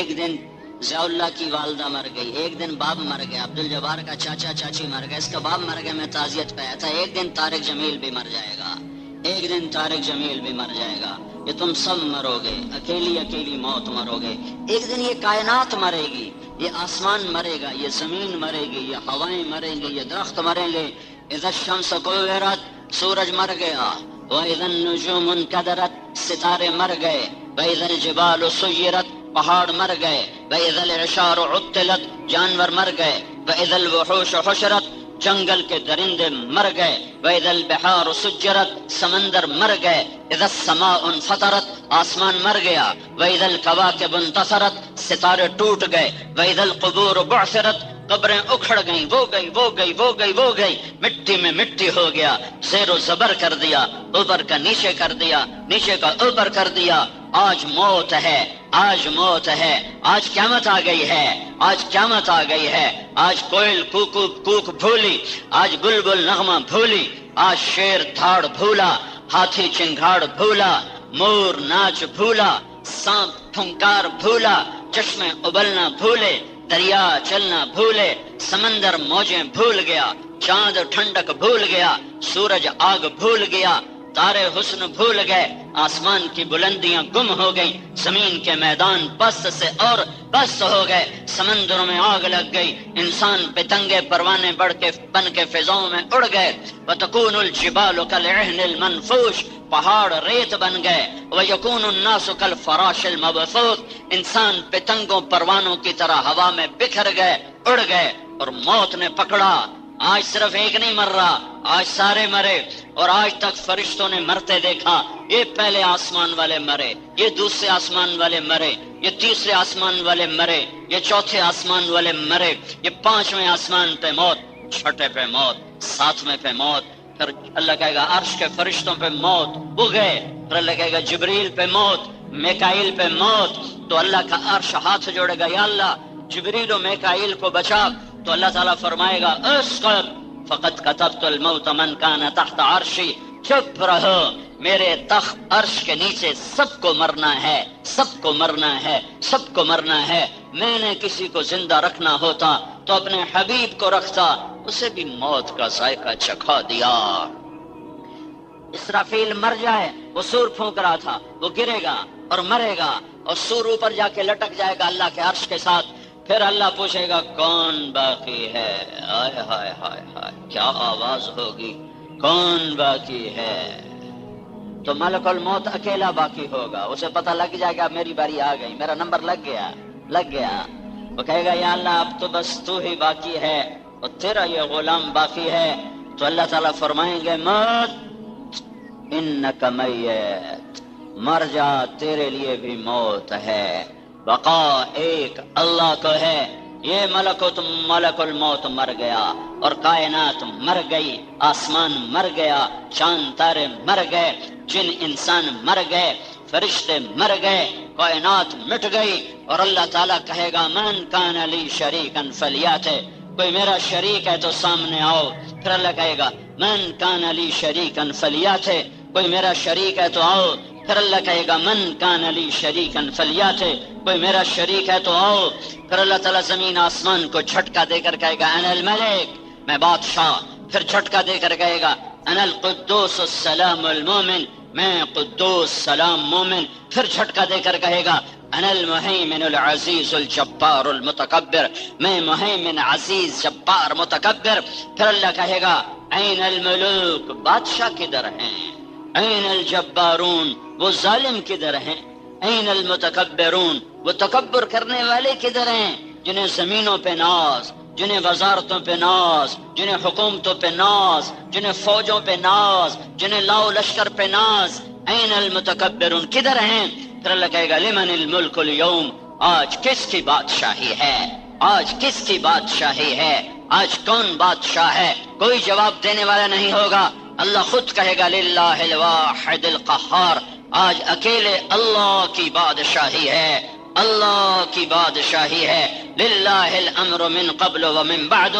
ایک دن ضیاء اللہ کی والدہ مر گئی، ایک دن باپ مر گیا، عبد الجبار کا چاچا چاچی مر گئے، اس کا باپ مر گیا، میں تعزیت پہ آیا تھا۔ ایک دن طارق جمیل بھی مر جائے گا، ایک دن طارق جمیل بھی مر جائے گا، یہ تم سب مرو گے، اکیلی اکیلی موت مرو گے۔ ایک دن یہ کائنات مرے گی، یہ آسمان مرے گا، یہ زمین مرے گی، یہ ہوائیں مریں گے، یہ درخت مریں گے۔ اذا الشمس کورت، سورج مر گیا، وَإِذَا النُّجُومُ انْكَدَرَتْ، ستارے مر گئے، وَإِذَا الْجِبَالُ سُيِّرَتْ، پہاڑ مر گئے، وَإِذَا الْعِشَارُ عُطِّلَتْ، جانور مر گئے، وَإِذَا الْوُحُوشُ حُشِرَتْ، جنگل کے درندے مر گئے، وَإِذَا الْبِحَارُ سُجِّرَتْ، سمندر مر گئے، اذا السماء انفطرت، آسمان مر گیا، وَإِذَا الْكَوَاكِبُ انتثرت، ستارے ٹوٹ گئے، وَإِذَا الْقُبُورُ بُعْثِرَتْ، قبریں اکھڑ گئیں، وہ گئی وہ گئی وہ گئی وہ گئی، مٹی میں مٹی ہو گیا، زیر و زبر کر دیا، اوپر کا نیچے کر دیا، نیچے کا اوپر کر دیا۔ آج موت ہے، آج موت ہے، آج قیامت آ گئی ہے، آج قیامت آ گئی ہے۔ آج کوئل کوکو کوک بھولی، آج بلبل نغمہ بھولی، آج شیر دھاڑ بھولا، ہاتھی چنگھاڑ بھولا، مور ناچ بھولا، سانپ پھنکار بھولا، چشمے ابلنا بھولے، دریا چلنا بھولے، سمندر موجیں بھول گیا، چاند ٹھنڈک بھول گیا، سورج آگ بھول گیا، تارے حسن بھول گئے، آسمان کی بلندیاں گم ہو گئی، زمین کے میدان پست سے اور پست ہو گئے، سمندروں میں آگ لگ گئی، انسان پتنگے پروانے بن کے فضاؤں میں اڑ گئے۔ وَتَكُونُ الْجِبَالُ كَالْعِهْنِ الْمَنْفُوشِ، پہاڑ ریت بن گئے، وَيَكُونُ النَّاسُ كَالْفَرَاشِ الْمَبْثُوثِ، انسان پتنگوں پروانوں کی طرح ہوا میں بکھر گئے، اڑ گئے، اور موت نے پکڑا۔ آج صرف ایک نہیں مر رہا، آج سارے مرے، اور آج تک فرشتوں نے مرتے دیکھا۔ یہ پہلے آسمان والے مرے، یہ دوسرے آسمان والے مرے، یہ تیسرے آسمان والے مرے، یہ چوتھے آسمان والے مرے، یہ پانچویں آسمان پہ موت، چھٹے پہ موت، ساتویں پہ موت، پھر اللہ کہے گا عرش کے فرشتوں پہ موت، وہ گئے، پھر اللہ کہے گا جبریل پہ موت، میکائیل پہ موت، تو اللہ کا عرش ہاتھ جوڑے گا، یا اللہ جبریل و میکائیل کو بچا، تو اللہ تعالیٰ فرمائے گا اسقط فقد كتبت الموت من كان تحت عرشی، چپ رہو، میرے تخت عرش کے نیچے سب کو مرنا ہے، سب کو مرنا ہے، سب کو مرنا ہے۔ میں نے کسی کو زندہ رکھنا ہوتا تو اپنے حبیب کو رکھتا، اسے بھی موت کا ذائقہ چکھا دیا۔ اسرافیل مر جائے، وہ سور پھونک رہا تھا، وہ گرے گا اور مرے گا، اور سور اوپر جا کے لٹک جائے گا اللہ کے عرش کے ساتھ۔ پھر اللہ پوچھے گا کون باقی ہے؟ ہائے ہائے ہائے ہائے، کیا آواز ہوگی، کون باقی ہے؟ تو ملک الموت اکیلا باقی ہوگا، اسے پتہ لگ جائے گا میری باری آ گئی، میرا نمبر لگ گیا۔ وہ کہے گا یا اللہ اب تو بس تو ہی باقی ہے اور تیرا یہ غلام باقی ہے۔ تو اللہ تعالیٰ فرمائیں گے موت انک میت، مر جا، تیرے لیے بھی موت ہے۔ بقا ایک اللہ کو ہے، یہ ملک الموت مر گیا، اور کائنات مر گئی، آسمان مر گیا، چاند تارے مر گئے، جن انسان مر گئے، فرشتے مر گئے، کائنات مٹ گئی، اور اللہ تعالیٰ کہے گا من کان لی شریکا فلیاتہ، کوئی میرا شریک ہے تو سامنے آؤ۔ پھر اللہ کہے گا من کان لی شریکا فلیاتہ، کوئی میرا شریک ہے تو آؤ۔ پھر اللہ کہے گا من کان لی شریکا فلیاتہ، کوئی میرا شریک ہے تو آؤ۔ پھر اللہ تعالیٰ زمین آسمان کو جھٹکا دے کر کہے گا انا الملک، میں بادشاہ۔ پھر جھٹکا دے کر کہے گا انا القدوس السلام المومن، میں قدوس سلام مومن۔ پھر جھٹکا دے کر کہے گا انا المہیمن العزیز الجبار المتکبر، میں مہیمن عزیز جبار متکبر۔ پھر اللہ کہے گا این الملوک، بادشاہ کدھر ہیں؟ این الجبارون، وہ ظالم کدھر ہیں؟ این المتکبرون، وہ تکبر کرنے والے کدھر ہیں؟ جنہیں زمینوں پہ ناز، جنہیں وزارتوں پہ ناز، جنہیں حکومتوں پہ ناز، جنہیں فوجوں پہ ناز، جنہیں لاؤ لشکر پہ ناز، این المتکبرون، کدھر ہیں؟ پھر اللہ کہے گا لمن الملک اليوم، آج کس کی بادشاہی ہے؟ آج کس کی بادشاہی ہے؟ آج کون بادشاہ ہے؟ کوئی جواب دینے والا نہیں ہوگا، اللہ خود کہے گا للہ الواحد القہار، آج اکیلے اللہ کی بادشاہی ہے، اللہ کی بادشاہی ہے۔ للہ الامر من قبل ومن بعد،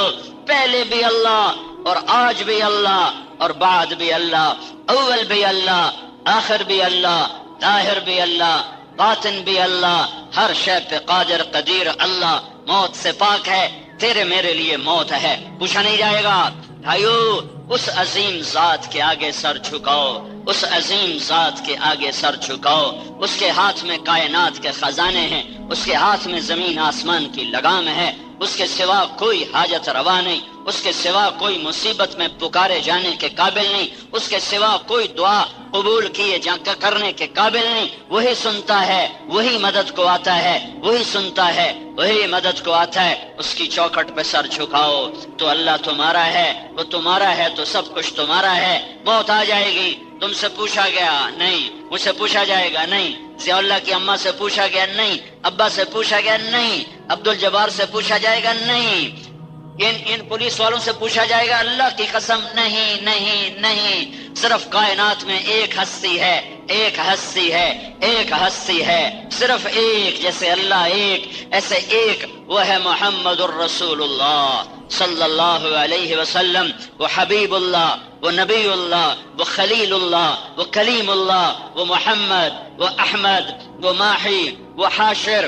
پہلے بھی اللہ اور آج بھی اللہ اور بعد بھی اللہ، اول بھی اللہ، آخر بھی اللہ، ظاہر بھی اللہ، باطن بھی اللہ، ہر شے پہ قادر قدیر اللہ موت سے پاک ہے، تیرے میرے لیے موت ہے، پوچھا نہیں جائے گا۔ بھائیو اس عظیم ذات کے آگے سر جھکاؤ، اس عظیم ذات کے آگے سر جھکاؤ۔ اس کے ہاتھ میں کائنات کے خزانے ہیں، اس کے ہاتھ میں زمین آسمان کی لگام ہے، اس کے سوا کوئی حاجت روا نہیں، اس کے سوا کوئی مصیبت میں پکارے جانے کے قابل نہیں، اس کے سوا کوئی دعا قبول کیے کرنے کے قابل نہیں۔ وہی سنتا ہے، وہی مدد کو آتا ہے، وہی سنتا ہے، وہی مدد کو آتا ہے۔ اس کی چوکھٹ پہ سر جھکاؤ تو اللہ تمہارا ہے، وہ تمہارا ہے تو سب کچھ تمہارا ہے۔ موت آ جائے گی، تم سے پوچھا گیا نہیں، مجھ سے پوچھا جائے گا نہیں، ضیاء اللہ کی اماں سے پوچھا گیا نہیں، ابا سے پوچھا گیا نہیں، عبدالجبار سے پوچھا جائے گا نہیں، ان پولیس والوں سے پوچھا جائے گا، اللہ کی قسم نہیں نہیں نہیں۔ صرف کائنات میں ایک ہستی ہے، ایک ہستی ہے، ایک ہستی ہے، صرف ایک، جیسے اللہ ایک ایسے ایک، وہ ہے محمد الرسول اللہ صلی اللہ علیہ وسلم۔ وہ حبیب اللہ، وہ نبی اللہ، وہ خلیل اللہ، وہ کلیم اللہ، وہ محمد، وہ احمد، وہ ماحی، وہ حاشر،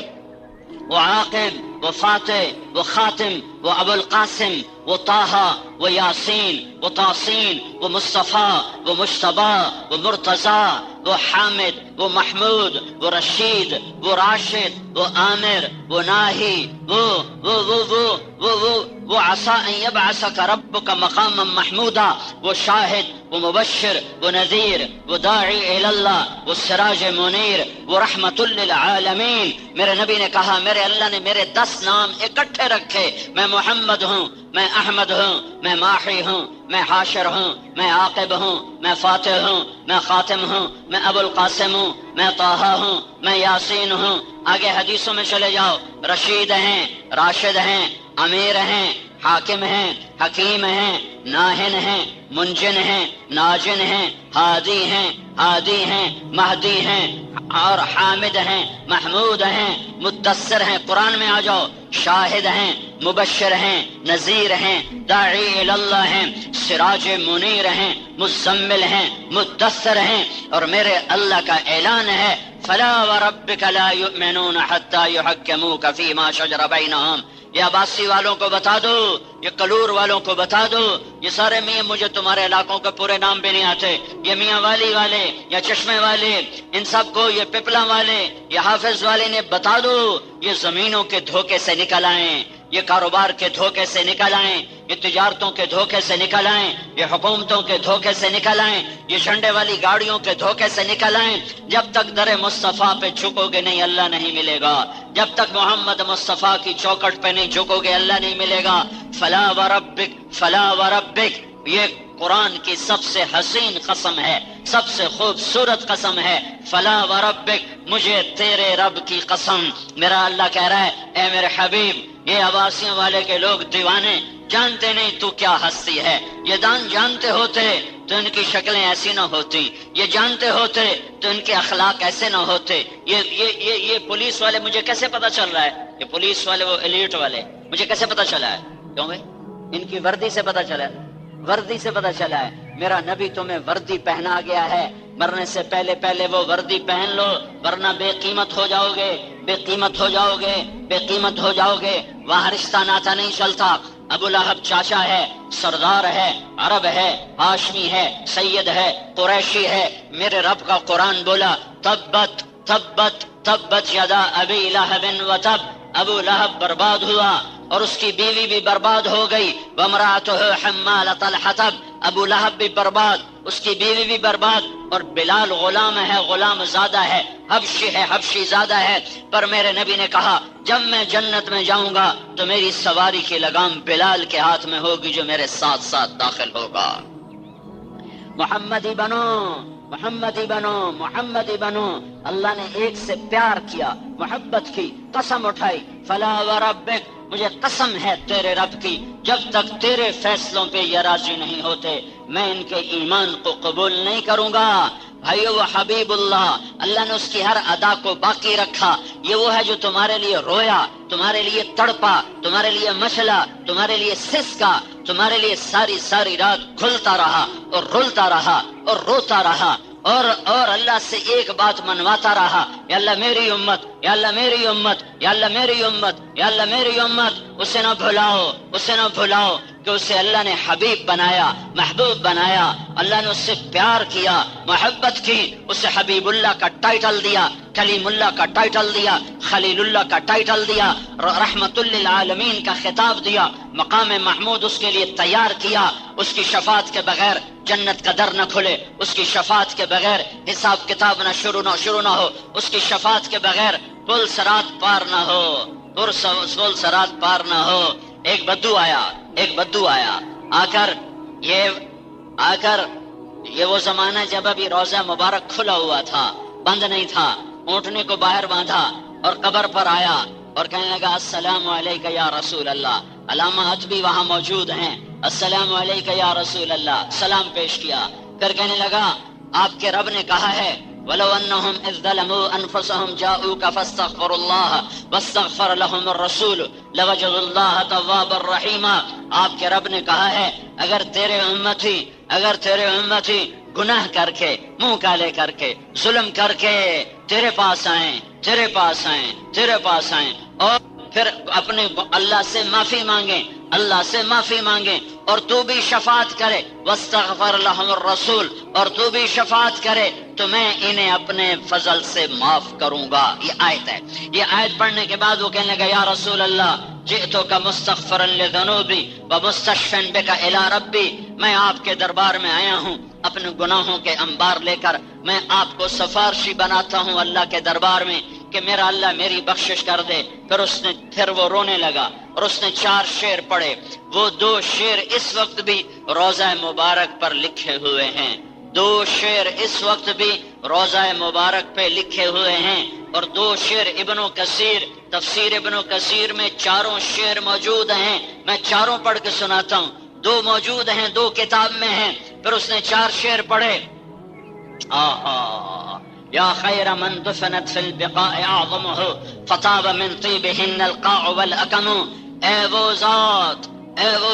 وہ عاقب، وہ فاتح، وہ خاتم، وہ ابو القاسم، وہ طه، وہ یاسین، وہ طاسین، وہ مصطفیٰ، وہ مجتبیٰ، وہ مرتضیٰ، وہ حامد، وہ محمود، وہ رشید، وہ راشد، وہ عامر، وہ ناہی، وہ عسى ان يبعثك ربك مقاما محمودا، وہ شاہد، وہ مبشر، وہ نذیر، وہ داعی الی اللہ، وہ سراج منیر، وہ رحمت للعالمین۔ میرے نبی نے کہا میرے اللہ نے میرے 10 نام اکٹھے رکھے، میں محمد ہوں، میں احمد ہوں، میں ماحی ہوں، میں حاشر ہوں، میں عاقب ہوں، میں فاتح ہوں، میں خاتم ہوں، میں ابو القاسم ہوں، میں طه ہوں، میں یاسین ہوں۔ آگے حدیثوں میں چلے جاؤ، رشید ہیں، راشد ہیں، امیر ہیں، حاکم ہیں، حکیم ہیں، ناہن ہیں، منجن ہیں، ناجن ہیں، ہادی ہیں، ہادی ہیں، مہدی ہیں، اور حامد ہیں، محمود ہیں، مدثر ہیں۔ قرآن میں آ جاؤ، شاہد ہیں، مبشر ہیں، نذیر ہیں، داعی اللہ ہیں، سراج منیر ہیں، مزمل ہیں، مدثر ہیں۔ اور میرے اللہ کا اعلان ہے، فلا وربک لا یؤمنون حتی یحکموک فیما شجر بینہم۔ یہ عباسی والوں کو بتا دو، یہ کلور والوں کو بتا دو، یہ سارے میاں، مجھے تمہارے علاقوں کے پورے نام بھی نہیں آتے، یہ میاں والی والے یا چشمے والے، ان سب کو، یہ پپلا والے، یہ حافظ والے نے بتا دو، یہ زمینوں کے دھوکے سے نکل آئیں، یہ کاروبار کے دھوکے سے نکل آئیں، یہ تجارتوں کے دھوکے سے نکل آئیں، یہ حکومتوں کے دھوکے سے نکل آئیں، یہ جھنڈے والی گاڑیوں کے دھوکے سے نکل آئیں۔ جب تک در مصطفیٰ پہ جھکو گے نہیں، اللہ نہیں ملے گا۔ جب تک محمد مصطفیٰ کی چوکٹ پہ نہیں جھکو گے، اللہ نہیں ملے گا۔ فلا وربک، فلا وربک، یہ قرآن کی سب سے حسین قسم ہے، سب سے خوبصورت قسم ہے۔ فلا وربک، مجھے تیرے رب کی قسم۔ میرا اللہ کہہ رہا ہے، اے میرے حبیب، یہ عباسیوں والے کے لوگ دیوانے جانتے نہیں تو کیا ہستی ہے، یہ جانتے ہوتے تو ان کی شکلیں ایسی نہ ہوتی، یہ جانتے ہوتے تو ان کے اخلاق ایسے نہ ہوتے۔ یہ پولیس والے مجھے کیسے پتا چل رہا ہے، یہ پولیس والے، وہ ایلیٹ والے، مجھے کیسے پتا چلا ہے؟ کیوں بھائی؟ ان کی وردی سے پتا چلا ہے، وردی سے پتا چلا ہے۔ میرا نبی تمہیں وردی پہنا گیا ہے، مرنے سے پہلے وہ وردی پہن لو، ورنہ بے قیمت ہو جاؤ گے، بے قیمت ہو جاؤ گے، بے قیمت ہو جاؤ گے۔ وہاں رشتہ ناتا نہیں چلتا۔ ابو لہب چاچا ہے، سردار ہے، عرب ہے، ہاشمی ہے، سید ہے، قریشی ہے۔ میرے رب کا قرآن بولا، تبت تبت تبت یدا ابی لہب وتب، ابو لہب برباد ہوا اور اس کی بیوی بھی برباد ہو گئی، وامرأتہ حمالۃ الحطب، ابو لہب بھی برباد، اس کی بیوی بھی برباد، اور بلال غلام ہے، غلام زادہ ہے، حبشی ہے، حبشی زادہ ہے۔ پر میرے نبی نے کہا جب میں جنت میں جاؤں گا تو میری سواری کی لگام بلال کے ہاتھ میں ہوگی، جو میرے ساتھ ساتھ داخل ہوگا۔ محمدی بنو، محمدی بنو، محمدی بنو۔ اللہ نے ایک سے پیار کیا، محبت کی، قسم اٹھائی، فلا وربک، مجھے قسم ہے تیرے رب کی، جب تک تیرے فیصلوں پہ یہ راضی نہیں ہوتے میں ان کے ایمان کو قبول نہیں کروں گا۔ بھائیو، وہ حبیب اللہ، اللہ نے اس کی ہر ادا کو باقی رکھا۔ یہ وہ ہے جو تمہارے لیے رویا، تمہارے لیے تڑپا، تمہارے لیے مچلا، تمہارے لیے سسکا، تمہارے لیے ساری رات کھلتا رہا اور رولتا رہا اور روتا رہا۔ اور اللہ سے ایک بات منواتا رہا، یا اللہ میری امت، یا اللہ میری امت، یا اللہ میری امت، یا اللہ میری امت، اسے نہ بھلاؤ، اسے نہ بھلاؤ کہ اسے اللہ نے حبیب بنایا، محبوب بنایا، اللہ نے اس سے پیار کیا، محبت کی، اسے حبیب اللہ کا ٹائٹل دیا، کلیم اللہ کا ٹائٹل دیا، خلیل اللہ کا ٹائٹل دیا، رحمت للعالمین کا خطاب دیا، مقام محمود اس کے لیے تیار کیا۔ اس کی شفاعت کے بغیر جنت کا در نہ کھلے، اس کی شفاعت کے بغیر حساب کتاب نہ شروع نہ ہو، اس کی شفاعت کے بغیر پل صراط پار نہ ہو، پل صراط پار نہ ہو۔ ایک بدو آیا آ کر یہ وہ زمانہ جب ابھی روضہ مبارک کھلا ہوا تھا، بند نہیں تھا، اونٹنے کو باہر باندھا اور قبر پر آیا اور کہنے لگا السلام علیکہ یا رسول اللہ، علامات بھی وہاں موجود ہیں، السلام علیکہ یا رسول اللہ، سلام پیش کیا، پھر کہنے لگا آپ کے رب نے کہا ہے وَلَوْ أَنَّهُمْ إِذْ ظَلَمُوا أَنفُسَهُمْ جَاءُوكَ فَاسْتَغْفَرُوا اللَّهَ وَاسْتَغْفَرَ لَهُمُ الرَّسُولُ لَوَجَدُوا اللَّهَ تَوَّابًا رَحِيمًا۔ آپ کے رب نے کہا ہے اگر تیرے امتی گناہ کر کے، منہ کالے کر کے، ظلم کر کے تیرے پاس آئیں اور پھر اپنے اللہ سے معافی مانگیں اور تو بھی شفاعت کرے، واستغفر لهم الرسول، اور تو بھی شفاعت کرے تو میں انہیں اپنے فضل سے معاف کروں گا۔ یہ آیت ہے۔ یہ آیت پڑھنے کے بعد وہ کہنے لگا یا رسول اللہ جئتک مستغفرا لذنوبی ومستشفعا بک الی ربی، میں آپ کے دربار میں آیا ہوں اپنے گناہوں کے انبار لے کر، میں آپ کو سفارشی بناتا ہوں اللہ کے دربار میں کہ میرا اللہ میری بخشش کر دے۔ پھر وہ رونے لگا اور اس نے 4 شعر پڑھے۔ وہ 2 شعر اس وقت بھی روضہ مبارک پر لکھے ہوئے ہیں، 2 شعر اس وقت بھی روضہ مبارک پہ لکھے ہوئے ہیں، اور 2 شعر تفسیر ابن کثیر میں 4 شعر موجود ہیں، میں 4 پڑھ کے سناتا ہوں، 2 موجود ہیں، 2 کتاب میں ہیں۔ پھر اس نے 4 شعر پڑھے، یا خیر من دفنت فی البقاء اعظمہ فطاب من طیبہن القاع والاکم، اے وہ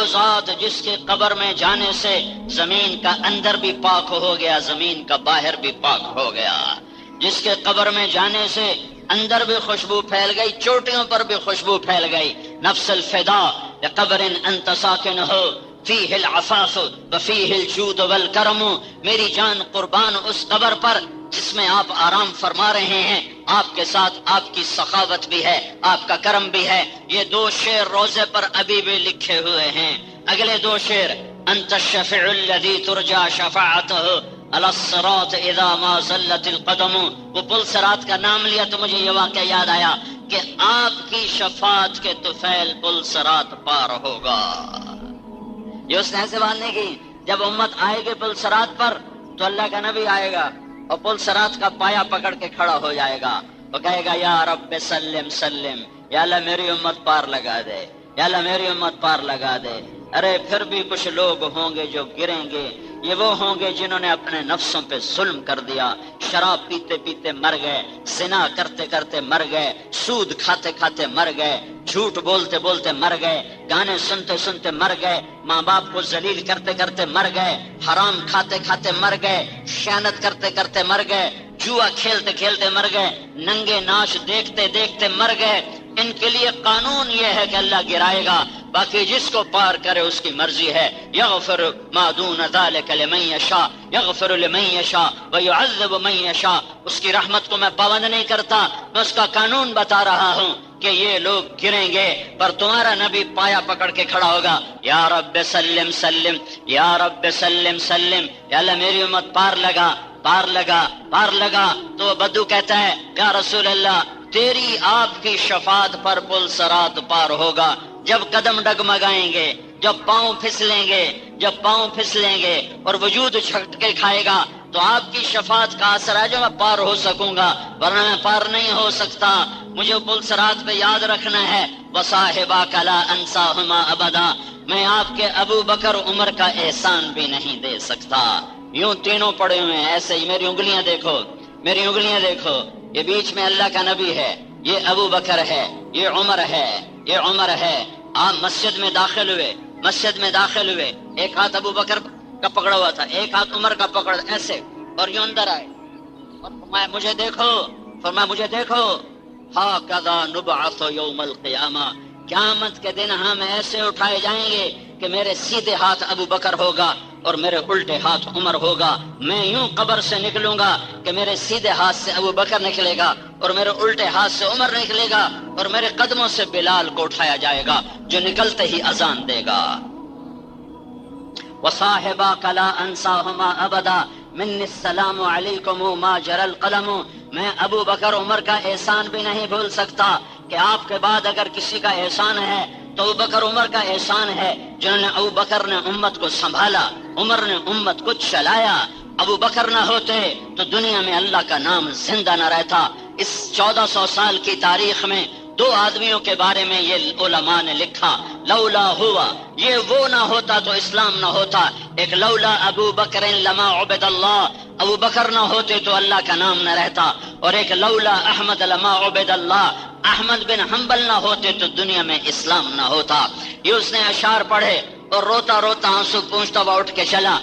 ذات جس کے قبر میں جانے سے زمین کا اندر بھی پاک ہو گیا، زمین کا باہر بھی پاک ہو گیا، جس کے قبر میں جانے سے اندر بھی خوشبو پھیل گئی، چوٹیوں پر بھی خوشبو پھیل گئی۔ نفس الفدا لقبر انت ساکن ہو فیہ العفاف وفیہ الجود والکرم، میری جان قربان اس قبر پر جس میں آپ آرام فرما رہے ہیں، آپ کے ساتھ آپ کی سخاوت بھی ہے، آپ کا کرم بھی ہے۔ یہ 2 شعر روزے پر ابھی بھی لکھے ہوئے ہیں۔ اگلے 2 شعر انت الشفیع الذی ترجى شفاعته علی الصراط اذا ما زلت القدم، وہ پل صراط کا نام لیا تو مجھے یہ واقعہ یاد آیا کہ آپ کی شفاعت کے طفیل پل صراط پار ہوگا۔ یہ اس نے ایسے بات نہیں کی، جب امت آئے گی پل صراط پر تو اللہ کا نبی آئے گا اور پل صراط کا پایا پکڑ کے کھڑا ہو جائے گا، وہ کہے گا یا رب سلم سلم، یا اللہ میری امت پار لگا دے، یا اللہ میری امت پار لگا دے۔ ارے پھر بھی کچھ لوگ ہوں گے جو گریں گے، یہ وہ ہوں گے جنہوں نے اپنے نفسوں پہ ظلم کر دیا، شراب پیتے پیتے مر گئے، زنا کرتے کرتے مر گئے، سود کھاتے کھاتے مر گئے، جھوٹ بولتے بولتے مر گئے، گانے سنتے سنتے مر گئے، ماں باپ کو ذلیل کرتے کرتے مر گئے، حرام کھاتے کھاتے مر گئے، خیانت کرتے کرتے مر گئے، جوا کھیلتے کھیلتے مر گئے، ننگے ناچ دیکھتے دیکھتے مر گئے۔ ان کے لیے قانون یہ ہے کہ اللہ گرائے گا، باقی جس کو پار کرے اس کی مرضی ہے۔ یغفر ما دون ذلک لمن یشاء، یغفر لمن یشاء ویعذب من یشاء، اس کی رحمت کو میں پابند نہیں کرتا، میں اس کا قانون بتا رہا ہوں کہ یہ لوگ گریں گے پر تمہارا نبی پایا پکڑ کے کھڑا ہوگا، یا رب سلم سلم، یا رب سلم سلم، یا اللہ میری امت پار لگا پار لگا پار لگا۔ تو بدو کہتا ہے یا رسول اللہ تیری آپ کی شفاعت پر پل صراط پار ہوگا، جب قدم ڈگمگائیں گے، جب پاؤں پھسلیں گے اور وجود چھٹکے کھائے گا تو آپ کی شفاعت کا اثر ہے جو میں پار ہو سکوں گا، ورنہ میں پار نہیں ہو سکتا۔ مجھے پل صراط پہ یاد رکھنا ہے وصاحباک لا انساہما ابدا، میں آپ کے ابو بکر عمر کا احسان بھی نہیں دے سکتا۔ یوں تینوں پڑے ہوئے ہیں ایسے ہی، میری انگلیاں دیکھو، یہ بیچ میں اللہ کا نبی ہے، یہ ابو بکر ہے، یہ عمر ہے۔ آپ مسجد میں داخل ہوئے، ایک ہاتھ ابو بکر کا پکڑا ہوا تھا، ایک ہاتھ عمر کا پکڑا، ایسے اور یوں اندر آئے اور فرمایا مجھے دیکھو، فرمایا مجھے دیکھو، ہاکذا نبعث یوم القیامہ، قیامت کے دن ہم ایسے اٹھائے جائیں گے کہ میرے سیدھے ہاتھ ابو بکر ہوگا اور میرے الٹے ہاتھ عمر ہوگا، میں یوں قبر سے نکلوں گا کہ میرے سیدھے ہاتھ سے ابو بکر نکلے گا اور میرے الٹے ہاتھ سے عمر نکلے گا، اور میرے قدموں سے بلال کو اٹھایا جائے گا جو نکلتے ہی اذان دے گا۔ وصاحباک لا انساہما ابدا منی السلام علیکم ما جرى القلم، میں ابو بکر عمر کا احسان بھی نہیں بھول سکتا کہ آپ کے بعد اگر کسی کا احسان ہے تو ابو بکر عمر کا احسان ہے، جنہوں نے ابو بکر نے امت کو سنبھالا، عمر نے امت کو چلایا۔ ابو بکر نہ ہوتے تو دنیا میں اللہ کا نام زندہ نہ رہتا۔ اس 1400 سال کی تاریخ میں دو آدمیوں کے بارے میں یہ علماء نے لکھا، لولا ہوا، یہ وہ نہ ہوتا تو اسلام نہ ہوتا۔ ایک لولا ابو بکر لما عبد اللہ، ابو بکر نہ ہوتے تو اللہ کا نام نہ رہتا، اور ایک لولا احمد لما عبد اللہ، احمد بن حنبل نہ ہوتے تو دنیا میں اسلام نہ ہوتا۔ یہ اس نے اشعار پڑھے اور روتا روتا آنسو پونچھتا ہوا اٹھ کے چلا۔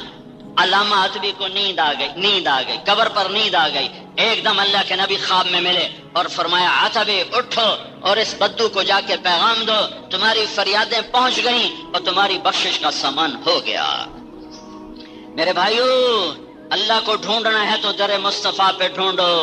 علامہ عتبی کو نیند آ گئی، قبر پر نیند آ گئی۔ ایک دم اللہ کے نبی خواب میں ملے اور فرمایا عتبی اٹھو اور اس بدو کو جا کے پیغام دو، تمہاری فریادیں پہنچ گئیں اور تمہاری بخشش کا سامان ہو گیا۔ میرے بھائیو، اللہ کو ڈھونڈنا ہے تو در مصطفیٰ پہ ڈھونڈو،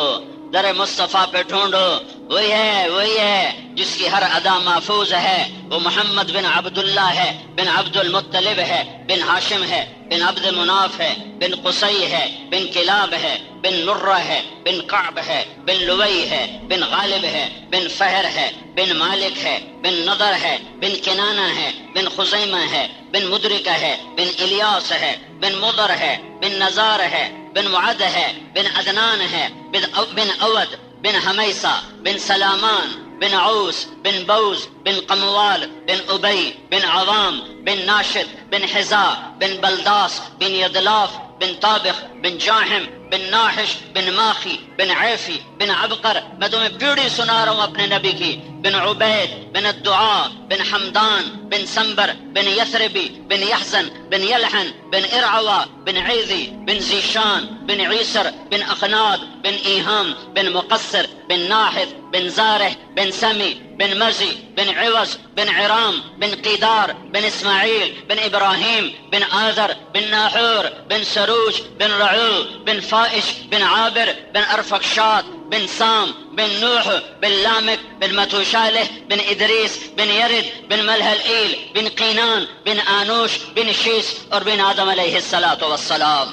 در مصطفیٰ پہ ڈھونڈو۔ وہی ہے جس کی ہر ادا محفوظ ہے، وہ محمد بن عبداللہ ہے، بن عبد المطلب ہے، بن ہاشم ہے، بن عبد مناف ہے، بن قصی ہے، بن کلاب ہے، بن مرہ ہے، بن کعب ہے، بن لوی ہے، بن غالب ہے، بن فہر ہے، بن مالک ہے، بن نضر ہے، بن کنانہ ہے، بن خزیمہ ہے، بن مدرکہ ہے، بن الیاس ہے، بن مضر ہے، بن نزار ہے، بن معد ہے، بن عدنان ہے، بن اود، بن حمیسہ، بن سلامان، بن عوس، بن بوز، بن قموال، بن ابی، بن عوام، بن ناشد، بن حزا، بن بلداس، بن یدلاف، بن طابخ، بن جاہم، بن ناحش، بن ماخی، بن عیفی، بن عبقر۔ میں تمہیں پیڑھی سنا رہا ہوں اپنے نبی کی۔ بن عبید، بن الدعاء، بن حمدان، بن سنبر، بن یثربی، بن یحزن، بن یلحن، بن ارعوا، بن عیذی، بن زیشان، بن عیسر، بن اخناد، بن ایہام، بن مقصر، بن ناحد، بن زارح، بن سمی، بن مزی، بن عوض، بن عرام، بن قیدار، بن اسماعیل، بن ابراہیم، بن آذر، بن ناحور، بن سروج، بن رعو، بن فائش، بن عابر، بن ارفقشاد، بن سام، بن نوح، بن لامک، بن متوشالح، بن ادریس، بن یرد، بن ملح الایل، بن قینان، بن آنوش، بن شیس اور بن آدم علیہ السلام۔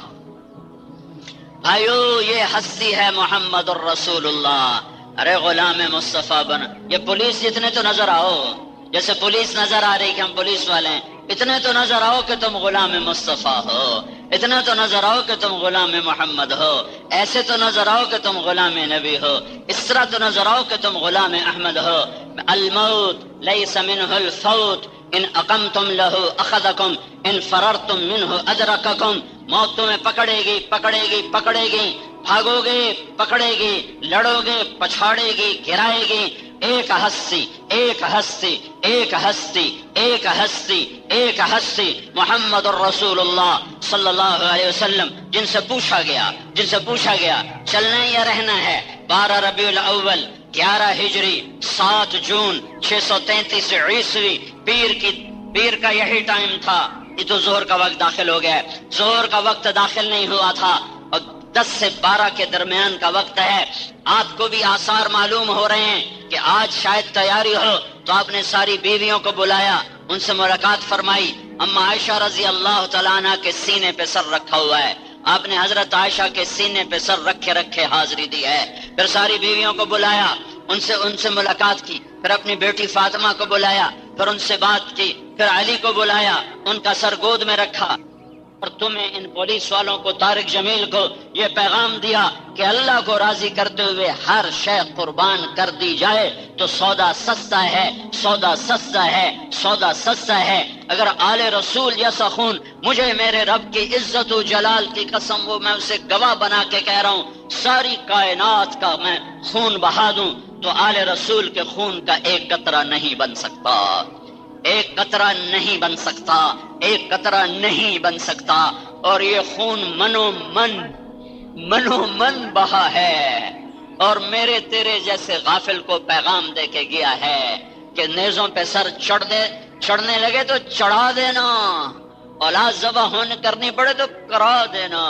بھائیو، یہ ہستی ہے محمد الرسول اللہ۔ ارے غلام مصطفیٰ بن، یہ پولیس جتنے تو نظر آؤ، جیسے پولیس نظر آ رہی کہ ہم پولیس والے ہیں، اتنے تو نظر آؤ کہ تم غلام مصطفیٰ ہو، اتنا تو نظر آؤ کہ تم غلام محمد ہو، ایسے تو نظر آؤ کہ تم غلام نبی ہو، اس طرح تو نظر آؤ کہ تم غلام احمد ہو۔ الموت لیس منہ الفوت ان اقمتم لہ اخذکم ان فررتم منہ ادرککم، موت تمہیں پکڑے گی پکڑے گی پکڑے گی، بھاگو گے پکڑے گی، لڑو گے پچھاڑے گی، گرائے گی۔ ایک ہستی، ایک ہستی، ایک ہستی، ایک ہستی، ایک ہستی، محمد الرسول اللہ صلی اللہ علیہ وسلم، جن سے پوچھا گیا چلنا یا رہنا ہے۔ 12 ربیع الاول 11 ہجری 7 جون 633 عیسوی، پیر کا یہی ٹائم تھا۔ یہ تو ظہر کا وقت داخل ہو گیا ہے، ظہر کا وقت داخل نہیں ہوا تھا اور 10 سے 12 کے درمیان کا وقت ہے۔ آپ کو بھی آثار معلوم ہو رہے ہیں کہ آج شاید تیاری ہو، تو آپ نے ساری بیویوں کو بلایا، ان سے ملاقات فرمائی۔ اما عائشہ رضی اللہ تعالیٰ عنہ کے سینے پہ سر رکھا ہوا ہے، آپ نے حضرت عائشہ کے سینے پہ سر رکھے حاضری دی ہے۔ پھر ساری بیویوں کو بلایا، ان سے ملاقات کی، پھر اپنی بیٹی فاطمہ کو بلایا، پھر ان سے بات کی، پھر علی کو بلایا، ان کا سر گود میں رکھا، اور تمہیں ان پولیس والوں کو، طارق جمیل کو یہ پیغام دیا کہ اللہ کو راضی کرتے ہوئے ہر شے قربان کر دی جائے تو سودا سستا ہے، سودا سستا ہے، سودا سستا ہے۔ اگر آل رسول جیسا خون، مجھے میرے رب کی عزت و جلال کی قسم، وہ میں اسے گواہ بنا کے کہہ رہا ہوں، ساری کائنات کا میں خون بہا دوں تو آل رسول کے خون کا ایک قطرہ نہیں بن سکتا، ایک قطرہ نہیں بن سکتا، ایک قطرہ نہیں بن سکتا۔ اور یہ خون منو من بہا ہے اور میرے تیرے جیسے غافل کو پیغام دے کے گیا ہے کہ نیزوں پہ سر چڑھنے لگے تو چڑھا دینا، اولاد ذبح ہونے کرنی پڑے تو کرا دینا۔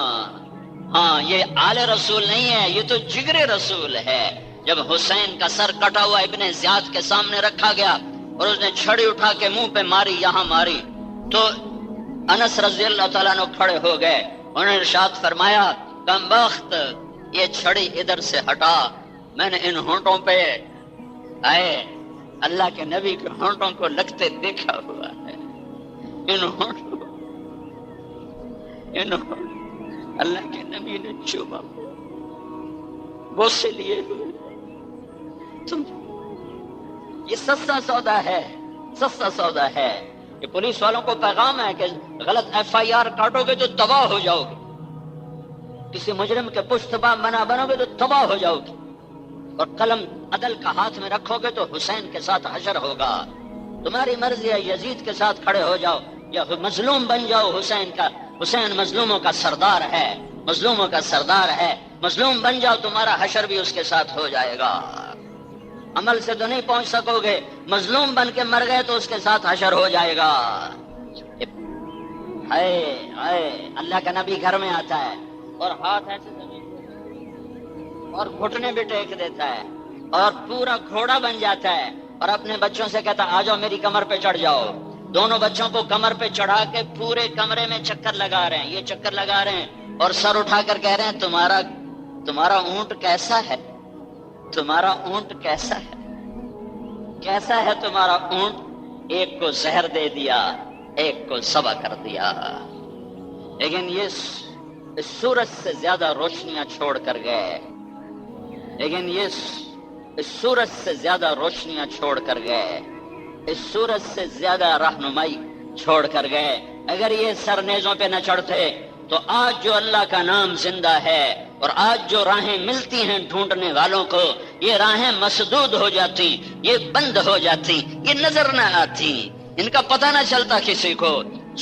ہاں یہ آل رسول نہیں ہے، یہ تو جگر رسول ہے۔ جب حسین کا سر کٹا ہوا ابن زیاد کے سامنے رکھا گیا اور اس نے چھڑی اٹھا کے منہ پہ ماری، یہاں ماری، تو انس رضی اللہ تعالیٰ عنہ کھڑے ہو گئے۔ انہوں نے ارشاد فرمایا کم بخت یہ چھڑی ادھر سے ہٹا، میں نے ان ہونٹوں پہ آئے اللہ کے نبی کے ہونٹوں کو لگتے دیکھا ہوا ہے، ان ہونٹوں اللہ کے نبی نے چوما بوسے لیے ہوئے۔ تم یہ سستا سودا ہے، سستا سودا ہے۔ یہ پولیس والوں کو پیغام ہے کہ غلط ایف آئی آر کاٹو گے تو تباہ ہو جاؤ گے، کسی مجرم کے پشت پا بنا بنو گے تو تباہ ہو جاؤ گے، اور قلم عدل کا ہاتھ میں رکھو گے تو حسین کے ساتھ حشر ہوگا۔ تمہاری مرضی ہے یزید کے ساتھ کھڑے ہو جاؤ یا مظلوم بن جاؤ حسین کا۔ حسین مظلوموں کا سردار ہے، مظلوموں کا سردار ہے، مظلوم بن جاؤ تمہارا حشر بھی اس کے ساتھ ہو جائے گا۔ عمل سے تو نہیں پہنچ سکو گے، مظلوم بن کے مر گئے تو اس کے ساتھ حشر ہو جائے گا۔ اللہ کا نبی گھر میں آتا ہے اور ہاتھ ایسے اور گھٹنے بھی ٹیک دیتا ہے اور پورا گھوڑا بن جاتا ہے اور اپنے بچوں سے کہتا آ جاؤ میری کمر پہ چڑھ جاؤ۔ دونوں بچوں کو کمر پہ چڑھا کے پورے کمرے میں چکر لگا رہے ہیں، یہ چکر لگا رہے ہیں اور سر اٹھا کر کہہ رہے ہیں تمہارا اونٹ کیسا ہے، تمہارا اونٹ کیسا ہے، کیسا ہے تمہارا اونٹ؟ ایک کو زہر دے دیا، ایک کو ذبح کر دیا، لیکن یہ اس سورج سے زیادہ روشنیاں چھوڑ کر گئے، لیکن یہ اس سورج سے زیادہ روشنیاں چھوڑ کر گئے، اس سورج سے زیادہ رہنمائی چھوڑ کر گئے۔ اگر یہ سر نیزوں پہ نہ چڑھتے تو آج جو اللہ کا نام زندہ ہے اور آج جو راہیں ملتی ہیں ڈھونڈنے والوں کو، یہ راہیں مسدود ہو جاتی، یہ بند ہو جاتی، یہ نظر نہ آتی، ان کا پتہ نہ چلتا کسی کو۔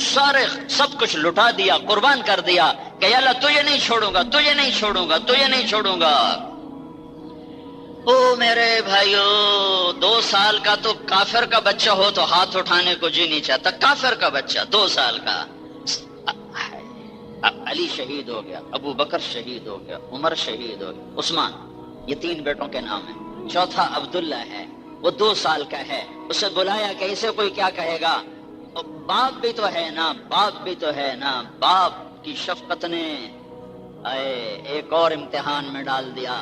سارے سب کچھ لٹا دیا، قربان کر دیا کہ یا اللہ تجھے نہیں چھوڑوں گا، تجھے نہیں چھوڑوں گا، تجھے نہیں چھوڑوں گا۔ او میرے بھائیو، 2 سال کا تو کافر کا بچہ ہو تو ہاتھ اٹھانے کو جی نہیں چاہتا، کافر کا بچہ 2 سال کا۔ علی شہید ہو گیا، ابو بکر شہید ہو گیا، عمر شہید ہو گیا، عثمان، یہ 3 بیٹوں کے نام ہیں، چوتھا عبداللہ ہے، وہ 2 سال کا ہے۔ اسے بلایا کہ اسے کوئی کیا کہے گا، باپ بھی تو ہے نا، باپ بھی تو ہے نا۔ باپ کی شفقت نے ایک اور امتحان میں ڈال دیا۔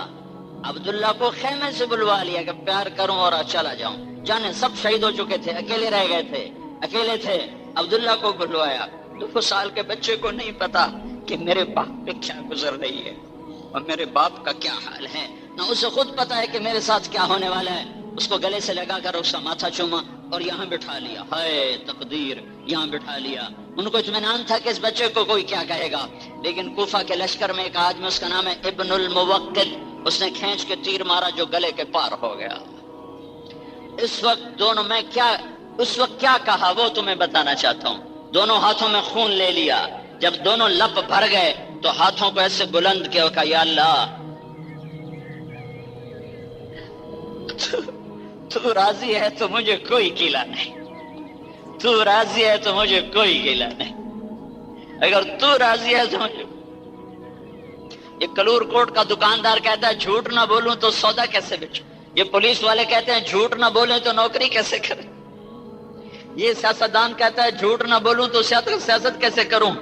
عبداللہ کو خیمے سے بلوا لیا کہ پیار کروں اور چلا جاؤں، جانے سب شہید ہو چکے تھے، اکیلے رہ گئے تھے، اکیلے تھے۔ عبداللہ کو بلوایا، 2 سال کے بچے کو نہیں پتا کہ میرے باپ پہ کیا گزر رہی ہے اور میرے باپ کا کیا حال ہے، نہ اسے خود پتا ہے کہ میرے ساتھ کیا ہونے والا ہے۔ اس کو گلے سے لگا کر اس کا ماتھا چوما اور یہاں بٹھا لیا، ہائے تقدیر، یہاں بٹھا لیا۔ ان کو اطمینان تھا کہ اس بچے کو کوئی کیا کہے گا، لیکن کوفہ کے لشکر میں ایک آدمی، اس کا نام ہے ابن الموقد، اس نے کھینچ کے تیر مارا جو گلے کے پار ہو گیا۔ اس وقت کیا کہا وہ تمہیں بتانا چاہتا ہوں۔ دونوں ہاتھوں میں خون لے لیا، جب دونوں لب بھر گئے تو ہاتھوں کو ایسے بلند کیا کہ یا اللہ تو راضی ہے تو مجھے کوئی گیلا نہیں، تو راضی ہے تو مجھے کوئی گیلا نہیں، اگر تو راضی ہے تو مجھے۔ یہ کلور کوٹ کا دکاندار کہتا ہے جھوٹ نہ بولوں تو سودا کیسے بیچوں، یہ پولیس والے کہتے ہیں جھوٹ نہ بولیں تو نوکری کیسے کریں، یہ سیاستدان کہتا ہے جھوٹ نہ بولوں تو سیاست کیسے کروں۔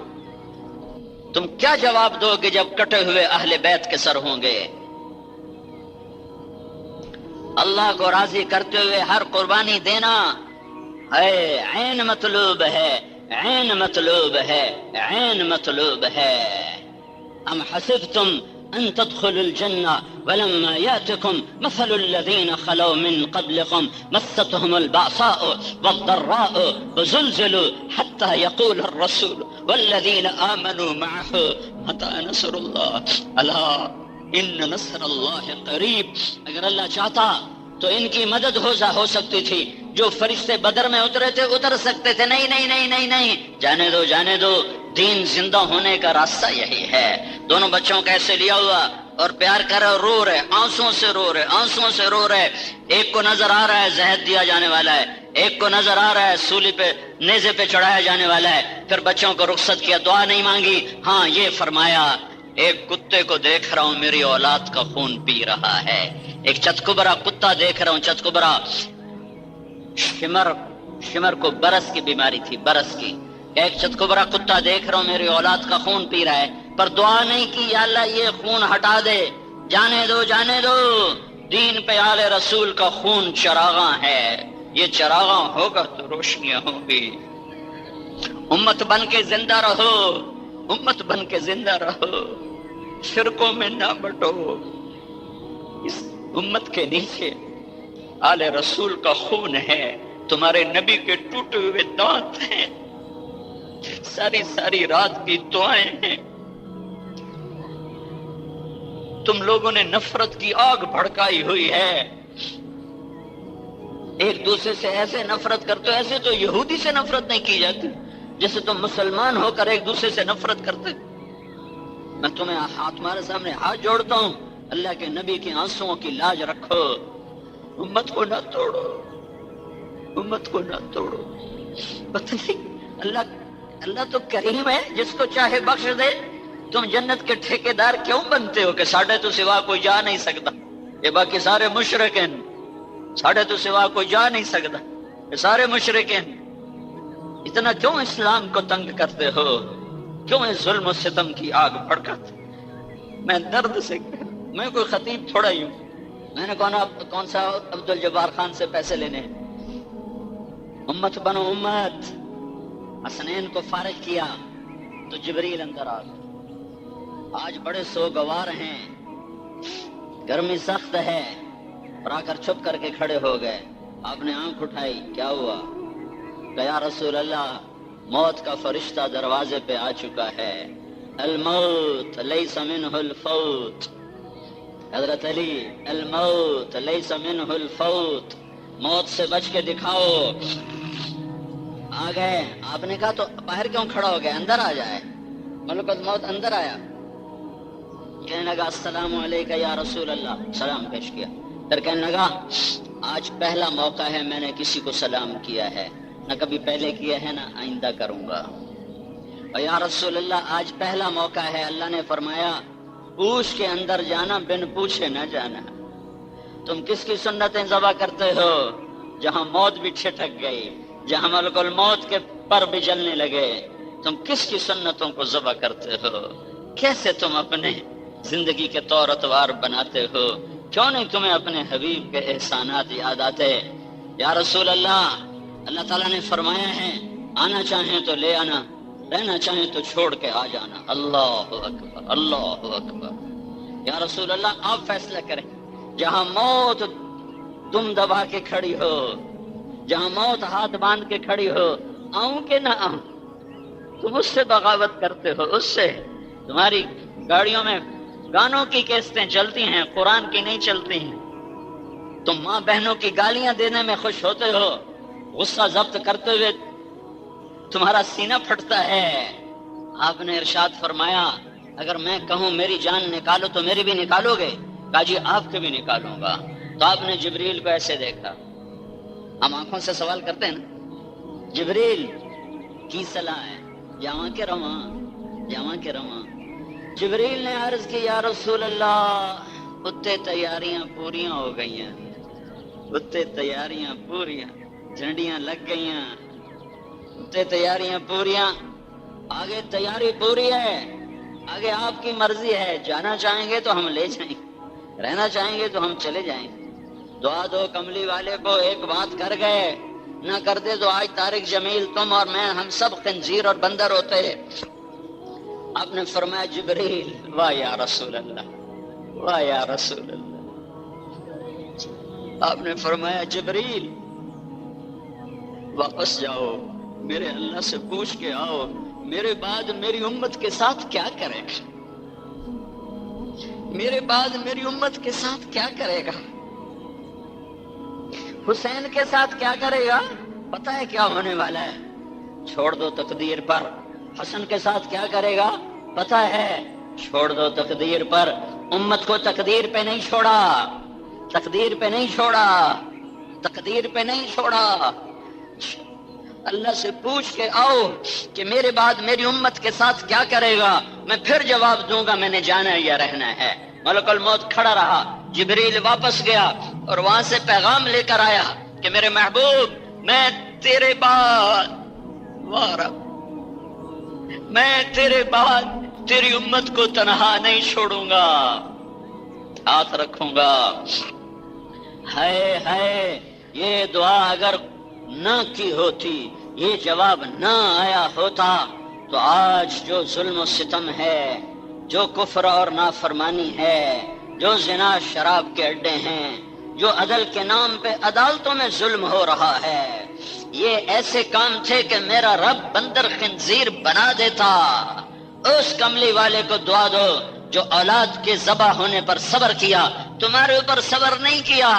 تم کیا جواب دو گے جب کٹے ہوئے اہل بیت کے سر ہوں گے؟ اللہ کو راضی کرتے ہوئے ہر قربانی دینا ہے، عین مطلوب ہے، عین مطلوب ہے، عین مطلوب ہے۔ ام حسبتم ان تدخلوا الجنة ولما يأتكم مثل الذين خلوا من قبلكم مستهم البأساء والضراء وزلزلوا حتى يقول الرسول والذين آمنوا معه متى نصر الله ألا ان نصر الله قریب۔ اگر اللہ چاہتا تو ان کی مدد ہو سکتی تھی، جو فرشتے بدر میں اترے تھے اتر سکتے تھے، نہیں نہیں نہیں نہیں نہیں، جانے دو جانے دو، دین زندہ ہونے کا راستہ یہی ہے۔ دونوں بچوں کا ایسے لیا ہوا اور پیار کر رہے اور رو رہے، آنسوں سے رو رہے، آنسوں سے رو رہے. ایک کو نظر آ رہا ہے زہر دیا جانے والا ہے، ایک کو نظر آ رہا ہے سولی پہ نیزے پہ چڑھایا جانے والا ہے. پھر بچوں کو رخصت کیا، دعا نہیں مانگی، ہاں یہ فرمایا ایک کتے کو دیکھ رہا ہوں میری اولاد کا خون پی رہا ہے. ایک چتکبرا کتا دیکھ رہا ہوں، چتکبرا شمر کو برس کی بیماری تھی، برس کی. ایک چتکبرا کتا دیکھ رہا ہوں میری اولاد کا خون پی رہا ہے، پر دعا نہیں کی یا اللہ یہ خون ہٹا دے، جانے دو جانے دو. دین پہ آل رسول کا خون چراغاں ہے، یہ چراغاں ہوگا تو روشنیاں ہوں گی. امت بن کے زندہ رہو، امت بن کے زندہ رہو، شرکوں میں نہ بٹو. اس امت کے نیچے آل رسول کا خون ہے، تمہارے نبی کے ٹوٹے ہوئے دانت ہیں، ساری ساری رات کی دعائیں ہیں. تم لوگوں نے نفرت کی آگ بھڑکائی ہوئی ہے، ایک دوسرے سے ایسے نفرت کرتے ہو، ایسے تو یہودی سے نفرت نہیں کی جاتی جیسے تم مسلمان ہو کر ایک دوسرے سے نفرت کرتے. میں تمہیں تمہارے سامنے ہاتھ جوڑتا ہوں، اللہ کے نبی کے آنسوؤں کی لاج رکھو، امت کو نہ توڑو، امت کو نہ توڑو. پتہ نہیں اللہ تو کریم ہے، جس کو چاہے بخش دے. تم جنت کے ٹھیکیدار کیوں بنتے ہو کہ ساڈے تو سوا کوئی جا نہیں سکتا، یہ باقی سارے مشرک ہیں، ساڈے تو سوا کوئی جا نہیں سکتا، یہ سارے مشرک ہیں. اتنا کیوں اسلام کو تنگ کرتے ہو، کیوں اس ظلم و ستم کی آگ بھڑکاتے؟ میں درد سے میں کوئی خطیب تھوڑا ہی ہوں، میں نے کون سا عبد الجبار خان سے پیسے لینے ہیں. امت بنو امت. حسنین کو فارغ کیا تو جبریل اندر آ گئے. آج بڑے سوگوار ہیں، گرمی سخت ہے، اور آ کر چھپ کر کے کھڑے ہو گئے. آپ نے آنکھ اٹھائی، کیا ہوا؟ کہ یا رسول اللہ موت کا فرشتہ دروازے پہ آ چکا ہے. الموت لیس منہ الفوت. حضرت علی الموت لیس منہ الفوت، موت سے بچ کے دکھاؤ. آ گئے. آپ نے کہا تو باہر کیوں کھڑا ہو گیا، اندر آ جائے. ملک الموت اندر آیا، کہنے لگا السلام علیکم یا رسول اللہ، سلام پیش کیا. پھر کہنے لگا آج پہلا موقع ہے میں نے کسی کو سلام کیا ہے، نہ کبھی پہلے کیا ہے نہ آئندہ کروں گا. اور یا رسول اللہ آج پہلا موقع ہے، اللہ نے فرمایا پوچھ کے اندر جانا، بن پوچھے نہ جانا. تم کس کی سنتیں ذبح کرتے ہو؟ جہاں موت بھی چھٹک گئی، جہاں ملک الموت کے پر بھی جلنے لگے، تم کس کی سنتوں کو ذبح کرتے ہو؟ کیسے تم اپنے زندگی کے طور اتوار بناتے ہو؟ کیوں نہیں تمہیں اپنے حبیب کے احسانات یاد آتے؟ یا رسول اللہ اللہ تعالیٰ نے فرمایا ہے آنا چاہیں تو لے آنا، رہنا چاہیں تو چھوڑ کے آ جانا. اللہ اکبر، اللہ اکبر. یا رسول اللہ آپ فیصلہ کریں، جہاں موت تم دبا کے کھڑی ہو، جہاں موت ہاتھ باندھ کے کھڑی ہو، آؤں کہ نہ آؤں؟ تم اس سے بغاوت کرتے ہو، اس سے. تمہاری گاڑیوں میں گانوں کی کیسٹیں چلتی ہیں، قرآن کی نہیں چلتی ہیں. تم ماں بہنوں کی گالیاں دینے میں خوش ہوتے ہو، غصہ ضبط کرتے ہوئے تمہارا سینہ پھٹتا ہے. آپ نے ارشاد فرمایا اگر میں کہوں میری جان نکالو تو میری بھی نکالو گے؟ کہا جی آپ کے بھی نکالوں گا. تو آپ نے جبریل کو ایسے دیکھا. ہم آنکھوں سے سوال کرتے ہیں نا، جبریل کی صلاح ہے، جاواں کے رواں، جاواں کے رواں. جبریل نے عرض کی یا رسول اللہ اتے تیاریاں پوریاں ہو گئی ہیں، اتے تیاریاں پوریاں، جھنڈیاں لگ گئیاں، اتے تیاریاں پوریاں، آگے تیاری پوری ہے، آگے آپ کی مرضی ہے. جانا چاہیں گے تو ہم لے جائیں گے، رہنا چاہیں گے تو ہم چلے جائیں گے. دعا دو کملی والے کو ایک بات کر گئے، نہ کرتے تو آج طارق جمیل تم اور میں ہم سب خنزیر اور بندر ہوتے. آپ نے فرمایا جبریل واہ یا رسول اللہ، واہ یا رسول اللہ. آپ نے فرمایا جبریل واپس جاؤ، میرے اللہ سے پوچھ کے آؤ میرے بعد میری امت کے ساتھ کیا کرے گا، میرے بعد میری امت کے ساتھ کیا کرے گا، حسین کے ساتھ کیا کرے گا؟ پتہ ہے کیا ہونے والا ہے، چھوڑ دو تقدیر پر. حسن کے ساتھ کیا کرے گا؟ پتہ ہے. چھوڑ دو تقدیر پر، امت کو تقدیر پہ نہیں چھوڑا، تقدیر پہ نہیں چھوڑا، تقدیر پہ نہیں چھوڑا۔ اللہ سے پوچھ کے آؤ کہ میرے بعد میری امت کے ساتھ کیا کرے گا، میں پھر جواب دوں گا میں نے جانا یا رہنا ہے۔ ملک الموت کھڑا رہا، جبریل واپس گیا اور وہاں سے پیغام لے کر آیا کہ میرے محبوب میں تیرے بعد میں تیرے بعد تیری امت کو تنہا نہیں چھوڑوں گا، ہاتھ رکھوں گا۔ ہے یہ دعا اگر نہ کی ہوتی، یہ جواب نہ آیا ہوتا تو آج جو ظلم و ستم ہے، جو کفر اور نافرمانی ہے، جو زنا شراب کے اڈے ہیں، جو عدل کے نام پہ عدالتوں میں ظلم ہو رہا ہے، یہ ایسے کام تھے کہ میرا رب بندر خنزیر بنا دیتا۔ اس کملی والے کو دعا دو جو اولاد کے ذبح ہونے پر صبر کیا، تمہارے اوپر صبر نہیں کیا،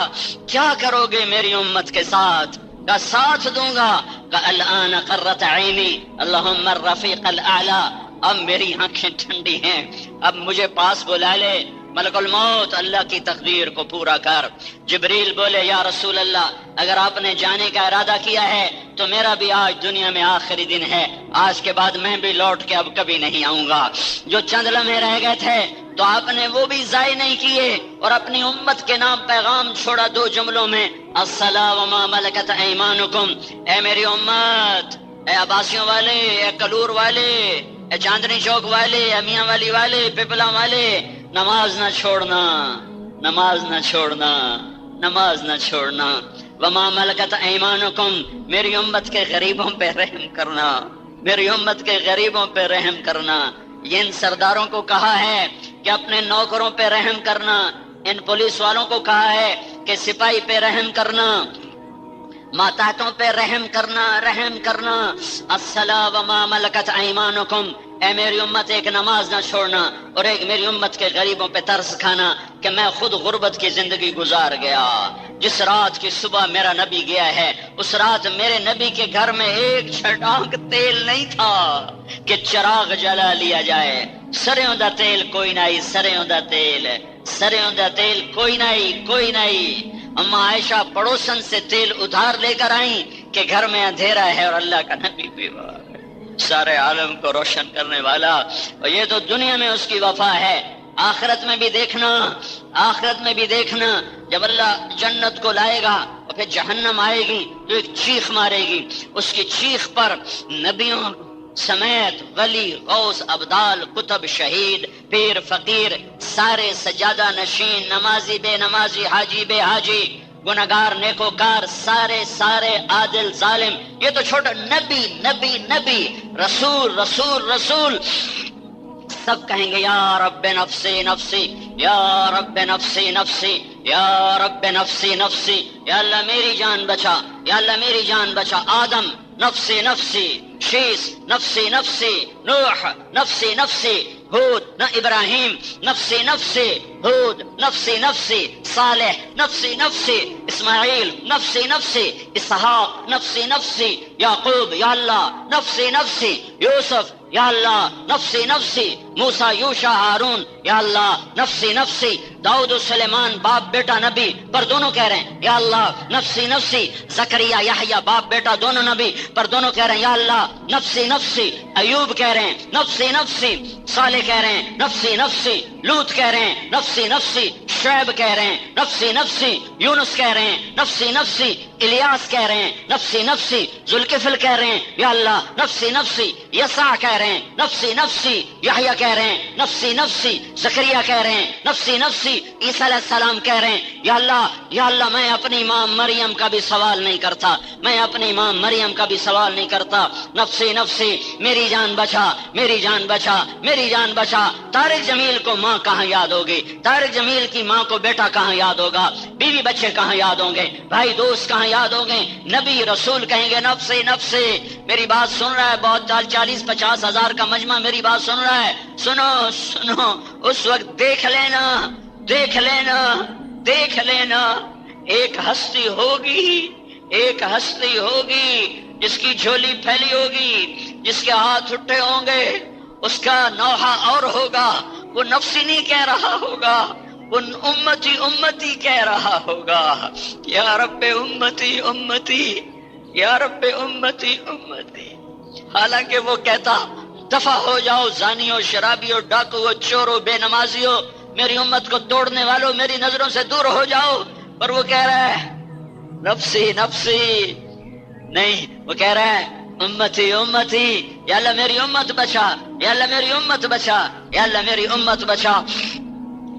کیا کرو گے میری امت کے ساتھ؟ کا ساتھ دوں گا کہ الان قرۃ عینی اللہم الرفیق الاعلی، اب میری آنکھیں ٹھنڈی ہیں، اب مجھے پاس بلا لے ملک الموت، اللہ کی تقدیر کو پورا کر۔ جبریل بولے یا رسول اللہ اگر آپ نے جانے کا ارادہ کیا ہے تو میرا بھی آج دنیا میں آخری دن ہے، آج کے بعد میں بھی لوٹ کے اب کبھی نہیں آؤں گا۔ جو چند لمحے رہ گئے تھے تو آپ نے وہ بھی ضائع نہیں کیے اور اپنی امت کے نام پیغام چھوڑا دو جملوں میں، الصلاۃ وما ملکت ایمانکم۔ اے میری امت، اے عباسیوں والے، اے کلور والے، اے چاندنی چوک والے، اے میاں والی والے، پپلا والے، نماز نہ چھوڑنا، نماز نہ چھوڑنا، نماز نہ چھوڑنا۔ وما ملکت ایمانکم، میری امت کے غریبوں پہ رحم کرنا، میری امت کے غریبوں پہ رحم کرنا۔ یہ ان سرداروں کو کہا ہے کہ اپنے نوکروں پہ رحم کرنا، ان پولیس والوں کو کہا ہے کہ سپاہی پہ رحم کرنا، ماتحتوں پہ رحم کرنا، رحم کرنا۔ الصلاۃ وما ملکت ایمانکم، اے میری امت ایک نماز نہ چھوڑنا اور ایک میری امت کے غریبوں پہ ترس کھانا کہ میں خود غربت کی زندگی گزار گیا۔ جس رات کی صبح میرا نبی گیا ہے اس رات میرے نبی کے گھر میں ایک چھٹانک تیل نہیں تھا کہ چراغ جلا لیا جائے۔ سریوں دا تیل کوئی نہیں، سریوں دا تیل، سریوں دا تیل کوئی نہیں، کوئی نہیں۔ اما عائشہ پڑوسن سے تیل ادھار لے کر آئیں کہ گھر میں اندھیرا ہے اور اللہ کا نبی بیمار ہے، سارے عالم کو روشن کرنے والا۔ اور یہ تو دنیا میں اس کی وفا ہے، آخرت میں بھی دیکھنا، آخرت میں بھی دیکھنا جب اللہ جنت کو لائے گا اور پھر جہنم آئے گی تو ایک چیخ مارے گی، اس کی چیخ پر نبیوں سمیت ولی، غوث، ابدال، کتب، شہید، پیر، فقیر، سارے سجادہ نشین، نمازی، بے نمازی، حاجی، بے حاجی، گناہگار، نیکوکار، سارے سارے، عادل، ظالم، یہ تو چھوٹا نبی نبی نبی، رسول رسول رسول، سب کہیں گے یا رب نفسی نفسی، یا رب نفسی نفسی، یا رب نفسی نفسی، یا اللہ میری جان بچا، یا اللہ میری جان بچا۔ آدم نفسی نفسی، شیس نفسی نفسی، نوح نفسی نفسی، ہود نہ ابراہیم نفسی نفسی، ہود نفسی نفسی، صالح نفسی نفسی، اسماعیل نفسی نفسی، اسحاق نفسی نفسی، یعقوب یا اللہ نفسی نفسی، یوسف یا اللہ نفسی نفسی، موسیٰ، یوشع، ہارون یا اللہ نفسی نفسی، داؤد و سلیمان باپ بیٹا نبی پر دونوں کہہ رہے ہیں یا اللہ نفسی نفسی، زکریا یحییٰ باپ بیٹا دونوں نبی پر دونوں کہہ رہے ہیں یا اللہ نفسی نفسی، ایوب کہہ رہے ہیں نفسی نفسی، صالح کہہ رہے ہیں نفسی نفسی، لوط کہہ رہے ہیں نفسی نفسی، شعیب کہہ رہے ہیں نفسی نفسی، یونس کہہ رہے ہیں نفسی نفسی، الیاس کہہ رہے ہیں نفسی نفسی، ذوالکفل کہہ رہے ہیں یا اللہ نفسی نفسی، یسع کہہ رہے ہیں نفسی نفسی، یحییٰ کہہ رہے ہیں نفسی نفسی، زکریا کہہ رہے ہیں نفسی نفسی، عیسیٰ علیہ السلام کہہ رہے ہیں یا اللہ میں اپنی ماں مریم کا بھی سوال نہیں کرتا، میں اپنی ماں مریم کا بھی سوال نہیں کرتا، نفسی نفسی، میری جان بچا، میری جان بچا، میری جان بچا۔ طارق جمیل کو ماں کہاں یاد ہوگی؟ طارق جمیل کی ماں کو بیٹا کہاں یاد ہوگا؟ بیوی بچے کہاں یاد ہوں گے؟ بھائی دوست کہاں یاد ہوں گے؟ نبی رسول کہیں گے نفسی نفسی۔ میری بات سن رہا ہے بہت 40-50 ہزار کا مجمع میری بات سن رہا ہے، سنو سنو، اس وقت دیکھ لینا، دیکھ لینا، دیکھ لینا، ایک ہستی ہوگی، ایک ہستی ہوگی جس کی جھولی پھیلی ہوگی، جس کے ہاتھ اٹھے ہوں گے، اس کا نوحہ اور ہوگا، وہ نفسی نہیں کہہ رہا ہوگا، وہ امتی امتی کہہ رہا ہوگا، یا رب امتی امتی، یا رب امتی امتی۔ حالانکہ وہ کہتا دفع ہو جاؤ زانیوں، شرابیوں، ڈاکوؤں، چوروں، بے نمازیوں، میری امت کو توڑنے والوں، میری نظروں سے دور ہو جاؤ، پر وہ کہہ رہا ہے نفسی نفسی نہیں، وہ کہہ رہا ہے امتی امتی، یا اللہ میری امت بچا، یا اللہ میری امت بچا، یا اللہ میری امت بچا۔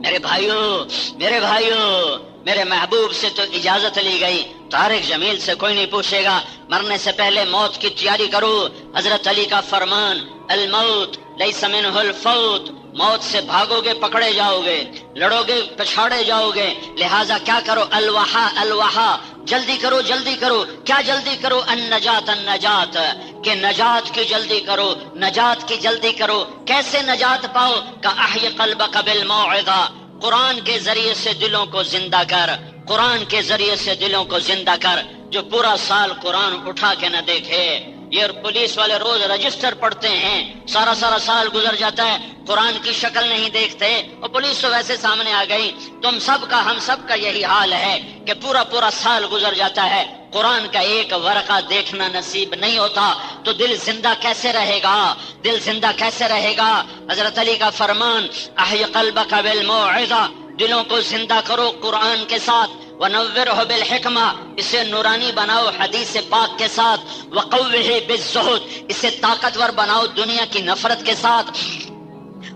میرے بھائیوں میرے محبوب سے تو اجازت لی گئی، طارق جمیل سے کوئی نہیں پوچھے گا، مرنے سے پہلے موت کی تیاری کرو۔ حضرت علی کا فرمان الموت لیس منہ الفوت، موت سے بھاگو گے پکڑے جاؤ گے، لڑو گے پچھاڑے جاؤ گے، لہذا کیا کرو الوحا الوحا، جلدی کرو جلدی کرو۔ کیا جلدی کرو؟ النجات النجات، کہ نجات کی جلدی کرو، نجات کی جلدی کرو۔ کیسے نجات پاؤ؟ کہ احی قلبک بالموعظہ، قرآن کے ذریعے سے دلوں کو زندہ کر، قرآن کے ذریعے سے دلوں کو زندہ کر۔ جو پورا سال قرآن اٹھا کے نہ دیکھے، یہ پولیس والے روز رجسٹر پڑھتے ہیں، سارا سال گزر جاتا ہے، قرآن کی شکل نہیں دیکھتے، اور پولیس تو ویسے سامنے آ گئی۔ تم سب کا ہم سب کا یہی حال ہے کہ پورا سال گزر جاتا ہے، قرآن کا ایک ورقہ دیکھنا نصیب نہیں ہوتا، تو دل زندہ کیسے رہے گا؟ دل زندہ کیسے رہے گا؟ حضرت علی کا فرمان احی قلبک بالموعظہ، دلوں کو زندہ کرو قرآن کے ساتھ، وَنَوِّرْهُ بِالْحِکْمَةِ، اسے نورانی بناؤ حدیث پاک کے ساتھ، وَقَوِّهِ بِالزُّہْدِ، اسے طاقتور بناؤ دنیا کی نفرت کے ساتھ،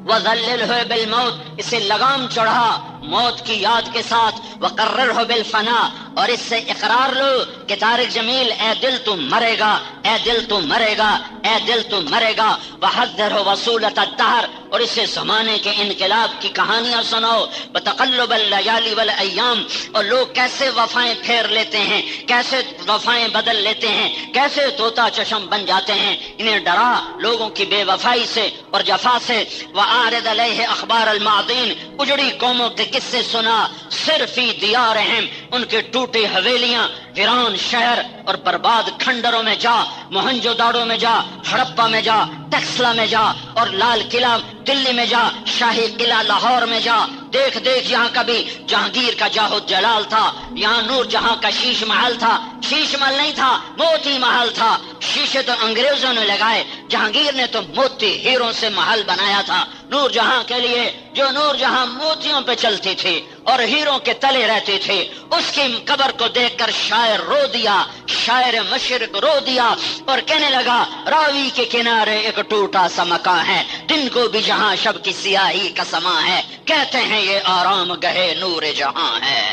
وَذَلِّلْهُ بِالْمَوْتِ، اسے لگام چڑھا موت کی یاد کے ساتھ، وَقَرِّرْهُ بِالْفَنَا، اور اس سے اقرار لو کہ طارق جمیل اے دل تو مرے گا، اے دل تو مرے گا، اے دل تو مرے گا، وَحَذِّرْهُ وَصُولَةَ الدَّهْرِ، اور اسے زمانے کے انقلاب کی کہانیاں سناؤ، وَتَقَلُّبَ اللَّيَالِ وَالْأَيَّامِ، اور لوگ کیسے وفائیں پھیر لیتے ہیں، کیسے وفائیں بدل لیتے ہیں، کیسے طوطا چشم بن جاتے ہیں۔ انہیں ڈرا لوگوں کی بے وفائی سے اور جفا سے، وَأَعْرِضْ عَلَيْهِ أَخْبَارَ الْمَاضِينَ، اجڑی قوموں کے قصے سنا، صرفی دیارہم، ان کے ٹوٹے حویلیاں، ویران شہر اور برباد کھنڈروں میں جا، موہنجو داڑو میں جا، ہڑپا میں جا، ٹیکسلا میں جا، اور لال قلعہ دلی میں جا، شاہی قلعہ لاہور میں جا، دیکھ یہاں کبھی جہانگیر کا جاہ و جلال تھا، یہاں نور جہاں کا شیش محل تھا، شیش محل نہیں تھا، موتی محل تھا۔ شیشے تو انگریزوں نے لگائے، جہانگیر نے تو موتی ہیروں سے محل بنایا تھا نور جہاں کے لیے، جو نور جہاں موتیوں پہ چلتی تھی اور ہیروں کے تلے رہتی تھی۔ اس کی قبر کو دیکھ کر شاعر رو دیا، شاعر مشرق رو دیا اور کہنے لگا راوی کے کنارے ایک ٹوٹا سا مکان ہے، دن کو بھی جہاں شب کی سیاہی کا سما ہے، کہتے ہیں یہ آرام گہے نور جہاں ہے،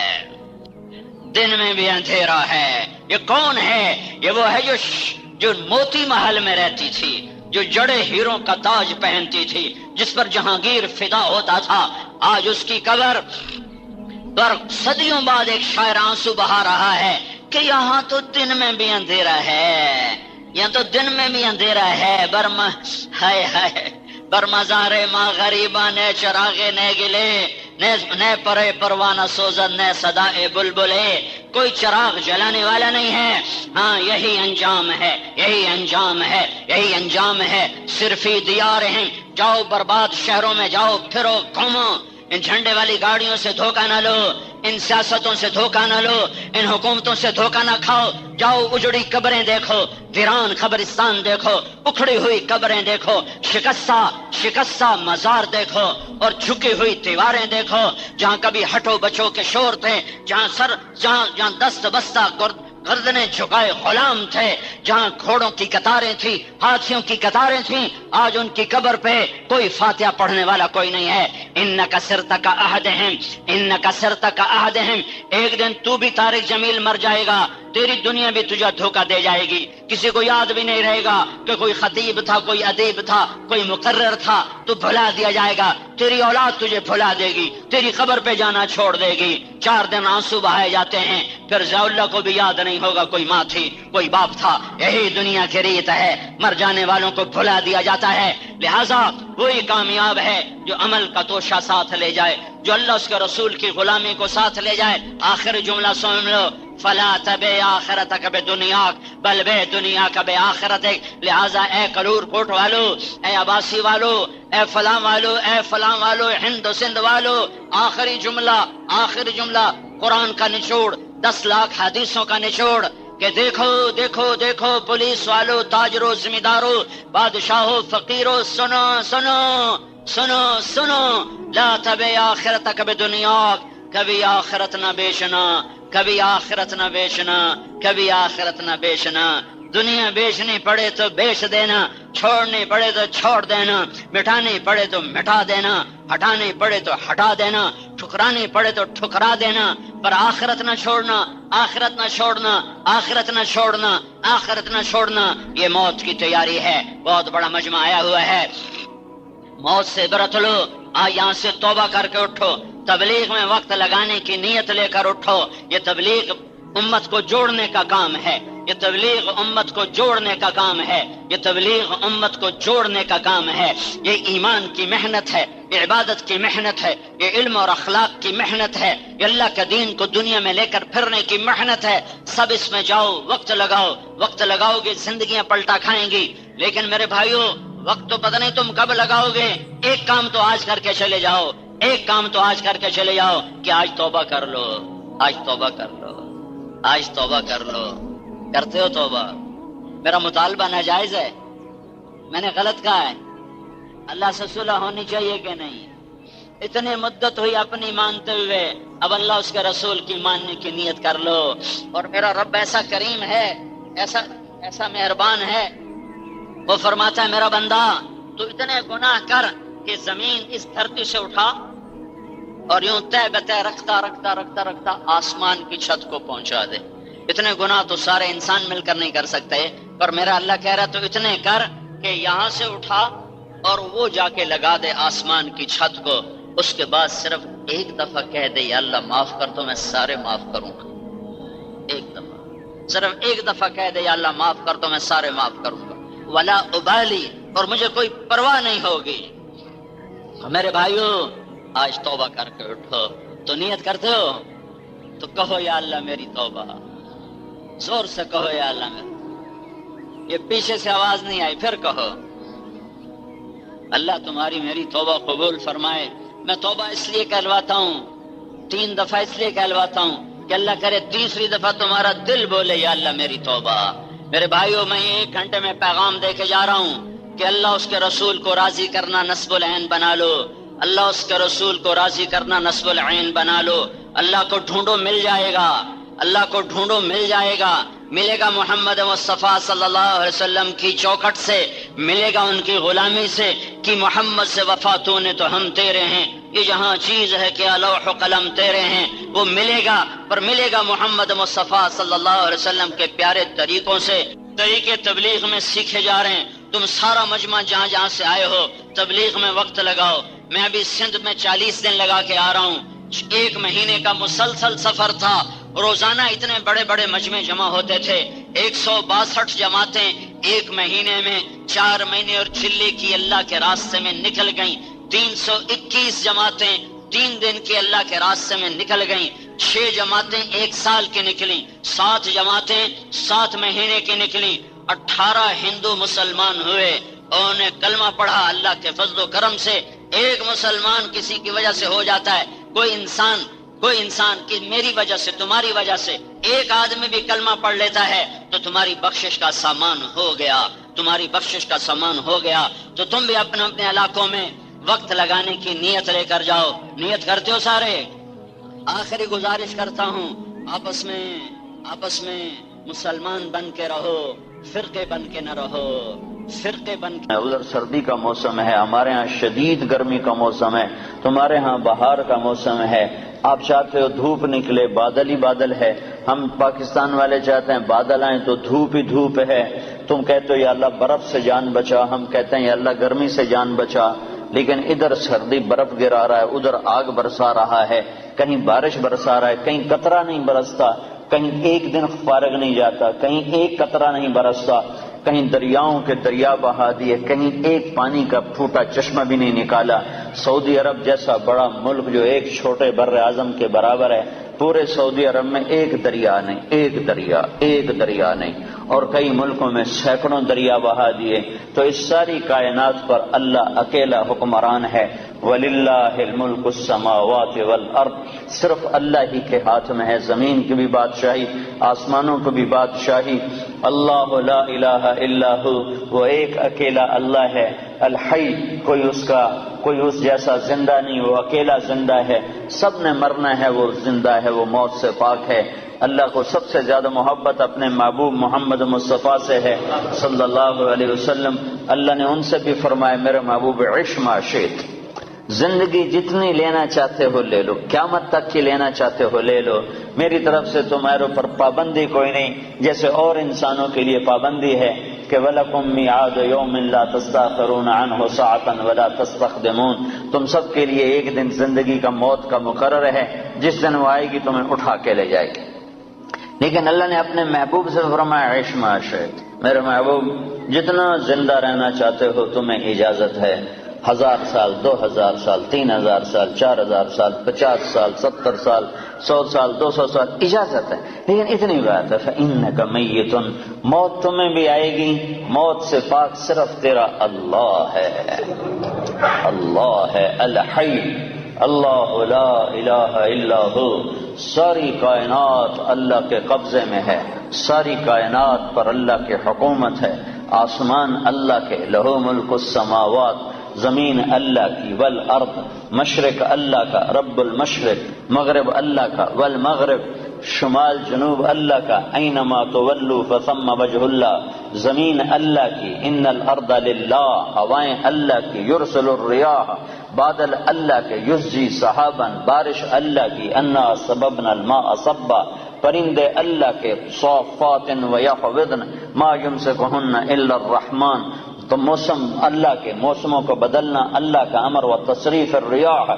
دن میں بھی اندھیرا ہے۔ یہ کون ہے؟ یہ وہ ہے جو موتی محل میں رہتی تھی، جو جڑے ہیروں کا تاج پہنتی تھی، جس پر جہانگیر فدا ہوتا تھا۔ آج اس کی قبر پر صدیوں بعد ایک شاعر آنسو بہا رہا ہے کہ یہاں تو دن میں بھی اندھیرا ہے، یہاں تو دن میں بھی اندھیرا ہے۔ ہائے ہائے برمزار ماں غریباں نے چراغے نے گلے، نئے پرے پروانہ سوزن نے صدائے بلبلے، کوئی چراغ جلانے والا نہیں ہے۔ ہاں یہی انجام ہے، یہی انجام ہے، یہی انجام ہے۔ صرفی دیار ہیں، جاؤ برباد شہروں میں جاؤ، پھرو گھومو، ان جھنڈے والی گاڑیوں سے دھوکہ نہ لو، ان سیاستوں سے دھوکہ نہ لو، ان حکومتوں سے دھوکہ نہ کھاؤ، جاؤ اجڑی قبریں دیکھو، ویران قبرستان دیکھو، اکھڑی ہوئی قبریں دیکھو، شکستہ مزار دیکھو، اور جھکی ہوئی دیواریں دیکھو، جہاں کبھی ہٹو بچو کے شور تھے، جہاں دست بستہ گردنیں جھکائے غلام تھے، جہاں گھوڑوں کی قطاریں تھی، ہاتھیوں کی قطاریں تھیں، آج ان کی قبر پہ کوئی فاتحہ پڑھنے والا کوئی نہیں ہے۔ انک صرت کعہدہم، انک صرت کعہدہم، ایک دن تو بھی طارق جمیل مر جائے گا، تیری دنیا بھی تجھے دھوکہ دے جائے گی، کسی کو یاد بھی نہیں رہے گا کہ کوئی خطیب تھا، کوئی ادیب تھا، کوئی مقرر تھا، تو بھلا دیا جائے گا، تیری اولاد تجھے بھلا دے گی، تیری قبر پہ جانا چھوڑ دے گی۔ 4 دن آنسو بہائے جاتے ہیں، پھر ضیاء اللہ کو بھی یاد نہیں ہوگا کوئی ماں تھی، کوئی باپ تھا۔ یہی دنیا کی ریت ہے، مر جانے والوں کو بھلا دیا جاتا ہے۔ لہذا وہی کامیاب ہے جو عمل کا توشہ ساتھ لے جائے، جو اللہ اس کے رسول کی غلامی کو ساتھ لے جائے۔ آخر جملہ سن لو، فلا تبع آخرتک بدنیاک بل بے دنیا کا بے آخرتک. لہذا اے کلور کوٹ والو، اے عباسی والو، اے فلاں والو، اے فلاں والو، ہند و سندھ والو، آخری جملہ قرآن کا نچوڑ، 10 لاکھ حدیثوں کا نچوڑ کہ دیکھو دیکھو دیکھو پولیس والو، تاجرو، زمیندارو، بادشاہو، فقیرو، سنو سنو سنو سنو، لا تبع آخرتک بدنیاک، کبھی آخرت نہ بیچنا، کبھی آخرت نہ بیچنا، کبھی آخرت نہ بیچنا. دنیا بیچنی پڑے تو بیچ دینا، چھوڑنی پڑے تو چھوڑ دینا، مٹھانی پڑے تو مٹا دینا، ہٹانی پڑے تو ہٹا دینا، ٹھکرانی پڑے تو ٹھکرا دینا، پر آخرت نہ چھوڑنا، آخرت نہ چھوڑنا، آخرت نہ چھوڑنا، آخرت نہ چھوڑنا. یہ موت کی تیاری ہے. بہت بڑا مجمع آیا ہوا ہے. موت سے عبرت لو. یہاں سے توبہ کر کے اٹھو، تبلیغ میں وقت لگانے کی نیت لے کر اٹھو. یہ تبلیغ امت کو جوڑنے کا کام ہے، یہ تبلیغ امت کو جوڑنے کا کام ہے، یہ تبلیغ امت کو جوڑنے کا کام ہے. یہ ایمان کی محنت ہے، یہ عبادت کی محنت ہے، یہ علم اور اخلاق کی محنت ہے، یہ اللہ کے دین کو دنیا میں لے کر پھرنے کی محنت ہے. سب اس میں جاؤ، وقت لگاؤ. وقت لگاؤ گے زندگیاں پلٹا کھائیں گی. لیکن میرے بھائیو، وقت تو پتہ نہیں تم کب لگاؤ گے. ایک کام تو آج کر کے چلے جاؤ، ایک کام تو آج کر کے چلے جاؤ کہ آج توبہ کر لو، آج توبہ کر لو، آج توبہ کر لو. کرتے ہو توبہ؟ میرا مطالبہ ناجائز ہے؟ میں نے غلط کہا ہے؟ اللہ سے صلح ہونی چاہیے کہ نہیں؟ اتنی مدت ہوئی اپنی مانتے ہوئے، اب اللہ اس کے رسول کی ماننے کی نیت کر لو. اور میرا رب ایسا کریم ہے، ایسا مہربان ہے، وہ فرماتا ہے میرا بندہ تو اتنے گناہ کر کہ زمین اس دھرتی سے اٹھا اور یوں طے بتے رکھتا رکھتا رکھتا رکھتا آسمان کی چھت کو پہنچا دے. اتنے گناہ تو سارے انسان مل کر نہیں کر سکتے، پر میرا اللہ کہہ رہا تو اتنے کر کہ یہاں سے اٹھا اور وہ جا کے لگا دے آسمان کی چھت کو. اس کے بعد صرف ایک دفعہ کہہ دے یا اللہ معاف کر تو میں سارے معاف کروں گا. ایک دفعہ، صرف ایک دفعہ کہہ دے یا اللہ معاف کر تو میں سارے معاف کروں گا. ولا ابالی، اور مجھے کوئی پرواہ نہیں ہوگی. میرے بھائیو، آج توبہ کر کے اٹھو. تو نیت کرتے ہو تو کہو یا اللہ میری توبہ، زور سے کہو یا اللہ میری. یہ پیچھے سے آواز نہیں آئی، پھر کہو اللہ تمہاری میری توبہ قبول فرمائے. میں توبہ اس لیے کہلواتا ہوں، 3 دفعہ اس لیے کہلواتا ہوں کہ اللہ کرے تیسری دفعہ تمہارا دل بولے یا اللہ میری توبہ. میرے بھائیو، میں 1 گھنٹے میں پیغام دے کے جا رہا ہوں کہ اللہ اس کے رسول کو راضی کرنا نصب العین بنا لو. اللہ اس کے رسول کو راضی کرنا نصب العین بنا لو. اللہ کو ڈھونڈو مل جائے گا، اللہ کو ڈھونڈو مل جائے گا. ملے گا محمد مصطفیٰ صلی اللہ علیہ وسلم کی چوکھٹ سے، ملے گا ان کی غلامی سے کہ محمد سے وفا تو نے تو ہم تیرے ہیں. یہ جہاں چیز ہے کہ لوح و قلم تیرے ہیں، وہ ملے گا، پر ملے گا محمد مصطفیٰ صلی اللہ علیہ وسلم کے پیارے طریقوں سے. طریقے تبلیغ میں سیکھے جا رہے ہیں. تم سارا مجمع جہاں جہاں سے آئے ہو تبلیغ میں وقت لگاؤ. میں ابھی سندھ میں 40 دن لگا کے آ رہا ہوں. 1 مہینے کا مسلسل سفر تھا. روزانہ اتنے بڑے بڑے مجمع جمع ہوتے تھے. 162 جماعتیں 1 مہینے میں 4 مہینے اور چلی کی اللہ کے راستے میں نکل گئیں. 321 جماعتیں 3 دن کی اللہ کے راستے میں نکل گئیں. 6 جماعتیں 1 سال کی نکلیں. 7 جماعتیں 7 مہینے کی نکلیں. 18 ہندو مسلمان ہوئے اور انہیں کلمہ پڑھا. اللہ کے فضل و کرم سے ایک مسلمان کسی کی وجہ سے ہو جاتا ہے. کوئی انسان کہ میری وجہ سے، تمہاری وجہ سے ایک آدمی بھی کلمہ پڑھ لیتا ہے تو تمہاری بخشش کا سامان ہو گیا، تمہاری بخشش کا سامان ہو گیا. تو تم بھی اپنے اپنے علاقوں میں وقت لگانے کی نیت لے کر جاؤ. نیت کرتے ہو سارے؟ آخری گزارش کرتا ہوں، آپس میں مسلمان بن کے رہو، فرقے بن کے نہ رہو، فرقے بن کے. ادھر سردی کا موسم ہے، ہمارے ہاں شدید گرمی کا موسم ہے، تمہارے ہاں بہار کا موسم ہے. آپ چاہتے ہو دھوپ نکلے، بادل ہی بادل ہے. ہم پاکستان والے چاہتے ہیں بادل آئیں تو دھوپ ہی دھوپ ہے. تم کہتے ہو یا اللہ برف سے جان بچا، ہم کہتے ہیں یا اللہ گرمی سے جان بچا. لیکن ادھر سردی برف گرا رہا ہے، ادھر آگ برسا رہا ہے، کہیں بارش برسا رہا ہے، کہیں قطرہ نہیں برستا، کہیں ایک دن فارغ نہیں جاتا، کہیں ایک قطرہ نہیں برستا، کہیں دریاؤں کے دریا بہا دیے، کہیں ایک پانی کا پھوٹا چشمہ بھی نہیں نکالا. سعودی عرب جیسا بڑا ملک جو ایک چھوٹے بر اعظم کے برابر ہے، پورے سعودی عرب میں ایک دریا نہیں اور کئی ملکوں میں سینکڑوں دریا بہا دیے. تو اس ساری کائنات پر اللہ اکیلا حکمران ہے. وَلِلَّهِ الْمُلْكُ السَّمَاوَاتِ وَالْأَرْضِ، صرف اللہ ہی کے ہاتھ میں ہے زمین کی بھی بادشاہی، آسمانوں کی بھی بادشاہی. اللہ لا الہ الا ہو، وہ ایک اکیلا اللہ ہے. الحی، کوئی اس جیسا زندہ نہیں، وہ اکیلا زندہ ہے. سب نے مرنا ہے، وہ زندہ ہے، وہ موت سے پاک ہے. اللہ کو سب سے زیادہ محبت اپنے محبوب محمد مصطفیٰ سے ہے صلی اللہ علیہ وسلم. اللہ نے ان سے بھی فرمایا میرے محبوب عش ما شئت، زندگی جتنی لینا چاہتے ہو لے لو، قیامت تک کی لینا چاہتے ہو لے لو، میری طرف سے تمہارے اوپر پابندی کوئی نہیں، جیسے اور انسانوں کے لیے پابندی ہے کہ وَلَكُمْ مِيعَادُ يَوْمٍ لَا تَسْتَأْخِرُونَ عَنْهُ سَاعَةً وَلَا تَسْتَقْدِمُونَ. تم سب کے لیے ایک دن زندگی کا موت کا مقرر ہے، جس دن وہ آئے گی تمہیں اٹھا کے لے جائے گی. لیکن اللہ نے اپنے محبوب سے فرمایا عش ما شئت، میرے محبوب جتنا زندہ رہنا چاہتے ہو تمہیں اجازت ہے. 1000 سال، 2000 سال، 3000 سال، 4000 سال، 50 سال، 70 سال، 100 سال، 200 سال، اجازت ہے. لیکن اتنی بات ہے فَإِنَّكَ مَيِّتٌ، موت تمہیں بھی آئے گی. موت سے پاک صرف تیرا اللہ ہے. اللہ ہے الحی، اللہ لا الہ الا ہو. ساری کائنات اللہ کے قبضے میں ہے، ساری کائنات پر اللہ کی حکومت ہے. آسمان اللہ کے، لہو ملک السماوات، زمین اللہ کی، والارض، مشرق اللہ کا، رب المشرق، مغرب اللہ کا، والمغرب، شمال جنوب اللہ کا، اینما تولوا فثم وجہ اللہ، زمین اللہ کی، ان الارض للہ، ہوائیں اللہ کی، یرسل الریاح، بادل اللہ کے، یسجی صحابا، بارش اللہ کی، انا سببنا الماء صبا، پرندے اللہ کے، صافات ویقبضن ما یمسکہن الا الرحمن. تو موسم اللہ کے، موسموں کو بدلنا اللہ کا امر. و تصریف الریاح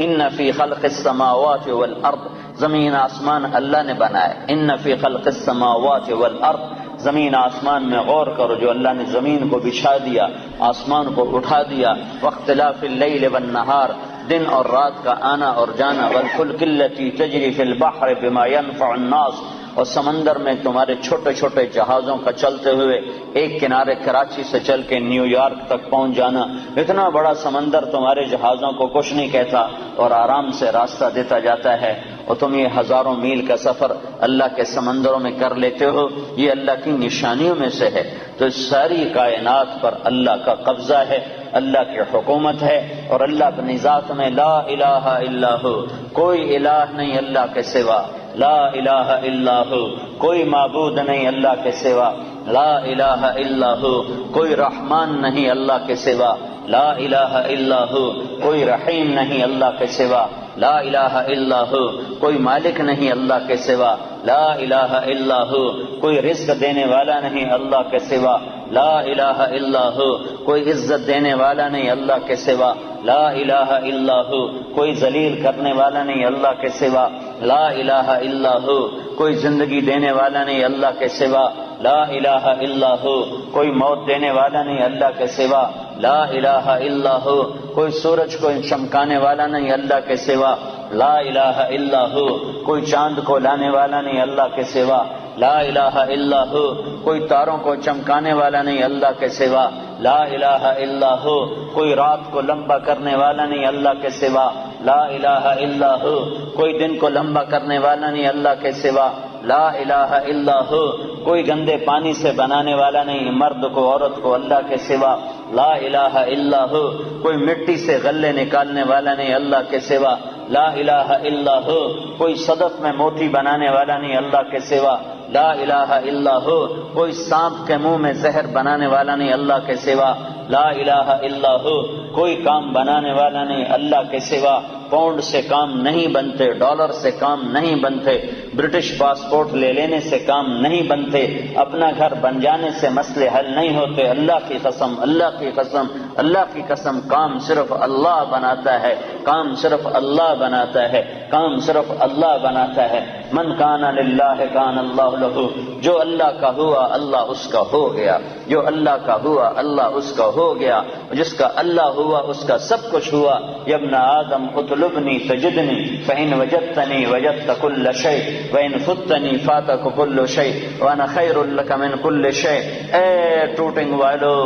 ان فی خلق السماوات والارض، زمین آسمان اللہ نے بنائے. ان فی خلق السماوات والارض، زمین آسمان میں غور کرو، جو اللہ نے زمین کو بچھا دیا، آسمان کو اٹھا دیا. واختلاف اللیل والنہار، دن اور رات کا آنا اور جانا. والفلک التی تجری فی البحر بما ينفع الناس، اور سمندر میں تمہارے چھوٹے چھوٹے جہازوں کا چلتے ہوئے ایک کنارے کراچی سے چل کے نیو یارک تک پہنچ جانا. اتنا بڑا سمندر تمہارے جہازوں کو کچھ نہیں کہتا اور آرام سے راستہ دیتا جاتا ہے، اور تم یہ ہزاروں میل کا سفر اللہ کے سمندروں میں کر لیتے ہو. یہ اللہ کی نشانیوں میں سے ہے. تو ساری کائنات پر اللہ کا قبضہ ہے، اللہ کی حکومت ہے، اور اللہ اپنی ذات میں لا الہ الا ہو، کوئی الہ نہیں اللہ کے سوا. لا الہ الا ہو، کوئی معبود نہیں اللہ کے سوا. لا الہ الا ہو، کوئی رحمان نہیں اللہ کے سوا. لا الہ الا ہو، کوئی رحیم نہیں اللہ کے سوا. لا الہ الا ہو، کوئی مالک نہیں اللہ کے سوا. لا الہ الا ہو، کوئی رزق دینے والا نہیں اللہ کے سوا. لا الہ الا ہو، کوئی عزت دینے والا نہیں اللہ کے سوا. لا الہ الا ہو، کوئی ذلیل کرنے والا نہیں اللہ کے سوا. لا الہ الا ہو، کوئی زندگی دینے والا نہیں اللہ کے سوا. لا الہ الا ہو، کوئی موت دینے والا نہیں اللہ کے سوا. لا الہ الا ہو، کوئی سورج کو چمکانے والا نہیں اللہ کے سوا. لا الہ الا ہو، کوئی چاند کو لانے والا نہیں اللہ کے سوا. لا الہ الا ہو، کوئی تاروں کو چمکانے والا نہیں اللہ کے سوا. لا الہ الا ہو، کوئی رات کو لمبا کرنے والا نہیں اللہ کے سوا. لا الہ الا ہو، کوئی دن کو لمبا کرنے والا نہیں اللہ کے سوا. لا الہ الا ہو، کوئی گندے پانی سے بنانے والا نہیں مرد کو عورت کو اللہ کے سوا. لا الہ الا ہو، کوئی مٹی سے غلے نکالنے والا نہیں اللہ کے سوا. لا الہ الا ہو، کوئی صدف میں موتی بنانے والا نہیں اللہ کے سوا. لا الہ الا ہو، کوئی سانپ کے منہ میں زہر بنانے والا نہیں اللہ کے سوا. لا الہ الا ہو، کوئی کام بنانے والا نہیں اللہ کے سوا. پاؤنڈ سے کام نہیں بنتے، ڈالر سے کام نہیں بنتے، برٹش پاسپورٹ لے لینے سے کام نہیں بنتے، اپنا گھر بن جانے سے مسئلے حل نہیں ہوتے۔ اللہ کی قسم، اللہ کی قسم، اللہ کی قسم، کام صرف اللہ بناتا ہے، کام صرف اللہ بناتا ہے، کام صرف اللہ بناتا ہے۔ من کان للہ کان اللہ لہ، جو اللہ کا ہوا اللہ اس کا ہو گیا، جو اللہ کا ہوا اللہ اس کا ہو گیا، جس کا اللہ ہوا اس کا سب کچھ ہوا۔ یا ابن آدم اطلبنی تجدنی فإن وجدتنی وجدت كل شيء وإن فتنی فاتک كل شيء وأنا خیر لک من كل شيء۔ اے ٹوٹنگ والو،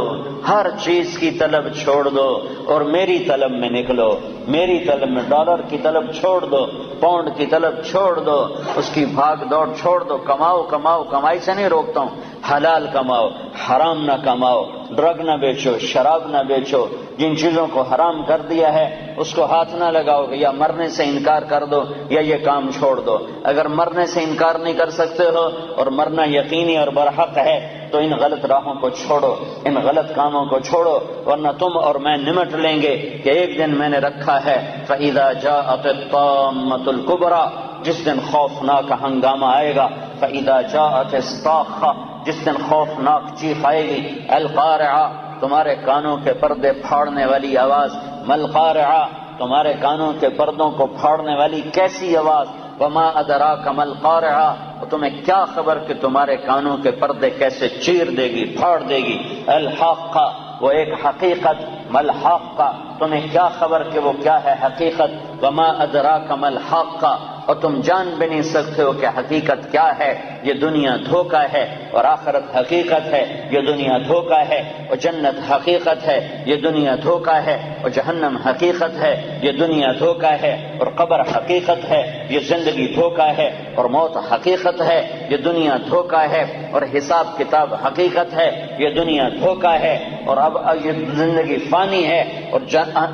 ہر چیز کی طلب چھوڑ دو اور میری طلب میں نکلو، میری طلب میں، ڈالر کی طلب چھوڑ دو، پاؤنڈ کی طلب چھوڑ دو، اس کی بھاگ دوڑ چھوڑ دو۔ کماؤ کماؤ، کمائی سے نہیں روکتا ہوں، حلال کماؤ، حرام نہ کماؤ، ڈرگ نہ بیچو، شراب نہ بیچو، جن چیزوں کو حرام کر دیا ہے اس کو ہاتھ نہ لگاؤ، یا مرنے سے انکار کر دو یا یہ کام چھوڑ دو۔ اگر مرنے سے انکار نہیں کر سکتے ہو اور مرنا یقینی اور برحق ہے تو ان غلط راہوں کو چھوڑو، ان غلط کاموں کو چھوڑو، ورنہ تم اور میں نمٹ لیں گے کہ ایک دن میں نے رکھا ہے فَإِذَا جَاءَتِ الطَّامَّةُ الْكُبْرَى، جس دن خوفناک ہنگامہ آئے گا، فَإِذَا جَاءَتِ الصَّاخَّةُ، جس دن خوفناک چیخ آئے گی، القارعہ، تمہارے کانوں کے پردے پھاڑنے والی آواز، ملقارعہ، تمہارے کانوں کے پردوں کو پھاڑنے والی کیسی آواز، وما ادراک ملقارعہ، تمہیں کیا خبر کہ تمہارے کانوں کے پردے کیسے چیر دے گی، پھاڑ دے گی، الحاقہ، وہ ایک حقیقت، ملحاقہ، تمہیں کیا خبر کہ وہ کیا ہے حقیقت، وما ادراک ملحاقہ، اور تم جان بھی نہیں سکتے ہو کہ حقیقت کیا ہے۔ یہ دنیا دھوکہ ہے اور آخرت حقیقت ہے، یہ دنیا دھوکہ ہے اور جنت حقیقت ہے، یہ دنیا دھوکہ ہے اور جہنم حقیقت ہے، یہ دنیا دھوکہ ہے اور قبر حقیقت ہے، یہ زندگی دھوکہ ہے اور موت حقیقت ہے، یہ دنیا دھوکہ ہے اور حساب کتاب حقیقت ہے، یہ دنیا دھوکہ ہے اور اب یہ زندگی فانی ہے اور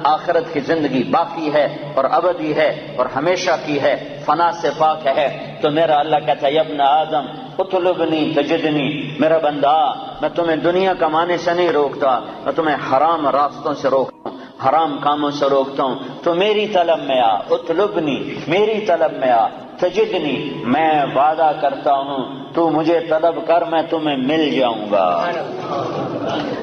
آخرت کی زندگی باقی ہے اور ابدی ہے اور ہمیشہ کی ہے، فنا سے پاک ہے۔ تو میرا اللہ کہتا ہے یا ابن آدم اطلبنی تجدنی، میرا بندہ میں تمہیں دنیا کمانے سے نہیں روکتا، میں تمہیں حرام راستوں سے روکتا ہوں، حرام کاموں سے روکتا ہوں، تو میری طلب میں آ، اطلبنی، میری طلب میں آ، تجدنی، میں وعدہ کرتا ہوں تو مجھے طلب کر میں تمہیں مل جاؤں گا۔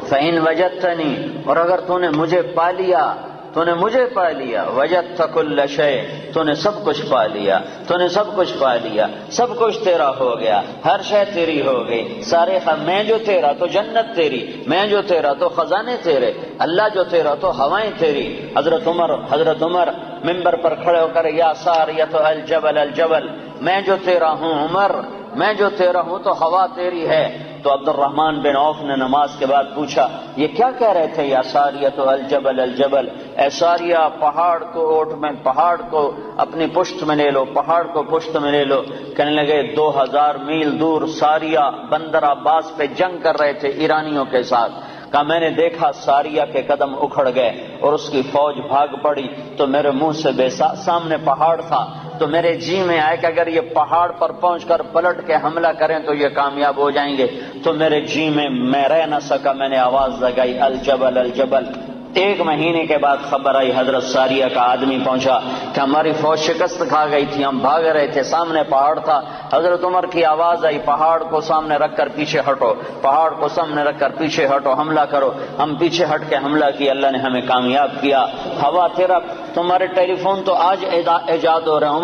فإن وجدتنی، اور اگر تو نے مجھے پا لیا، تو نے مجھے پا لیا، وجدت کل شیء، تو نے سب کچھ پا لیا، تو نے سب کچھ پا لیا، سب کچھ تیرا ہو گیا، ہر شے تیری ہو گئی، سارے میں جو تیرا تو جنت تیری، میں جو تیرا تو خزانے تیرے، اللہ جو تیرا تو ہوائیں تیری۔ حضرت عمر منبر پر کھڑے ہو کر یا ساریۃ الجبل الجبل، میں جو تیرا ہوں عمر، میں جو تیرا ہوں تو ہوا تیری ہے۔ تو عبد الرحمن بن عوف نے نماز کے بعد پوچھا یہ کیا کہہ رہے تھے یا ساریۃ الجبل الجبل، اے ساریہ پہاڑ کو اوٹ میں، پہاڑ کو اپنی پشت میں لے لو، پہاڑ کو پشت میں لے لو۔ کہنے لگے 2000 میل دور ساریہ بندر عباس پہ جنگ کر رہے تھے ایرانیوں کے ساتھ، کہا میں نے دیکھا ساریہ کے قدم اکھڑ گئے اور اس کی فوج بھاگ پڑی، تو میرے منہ سے سامنے پہاڑ تھا، تو میرے جی میں آئے کہ اگر یہ پہاڑ پر پہنچ کر پلٹ کے حملہ کریں تو یہ کامیاب ہو جائیں گے، تو میرے جی میں رہ نہ سکا، میں نے آواز لگائی الجبل الجبل۔ 1 مہینے کے بعد خبر آئی حضرت ساریہ کا آدمی پہنچا کہ ہماری فوج شکست کھا گئی تھی، ہم بھاگ رہے تھے، سامنے پہاڑ تھا۔ حضرت عمر کی آواز آئی پہاڑ کو سامنے رکھ کر پیچھے ہٹو، پہاڑ کو سامنے رکھ کر پیچھے ہٹو، حملہ کرو۔ ہم پیچھے ہٹ کے حملہ کیا، اللہ نے ہمیں کامیاب کیا۔ ہوا تیرا، تمہارے ٹیلی فون تو آج ایجاد ہو رہے ہیں،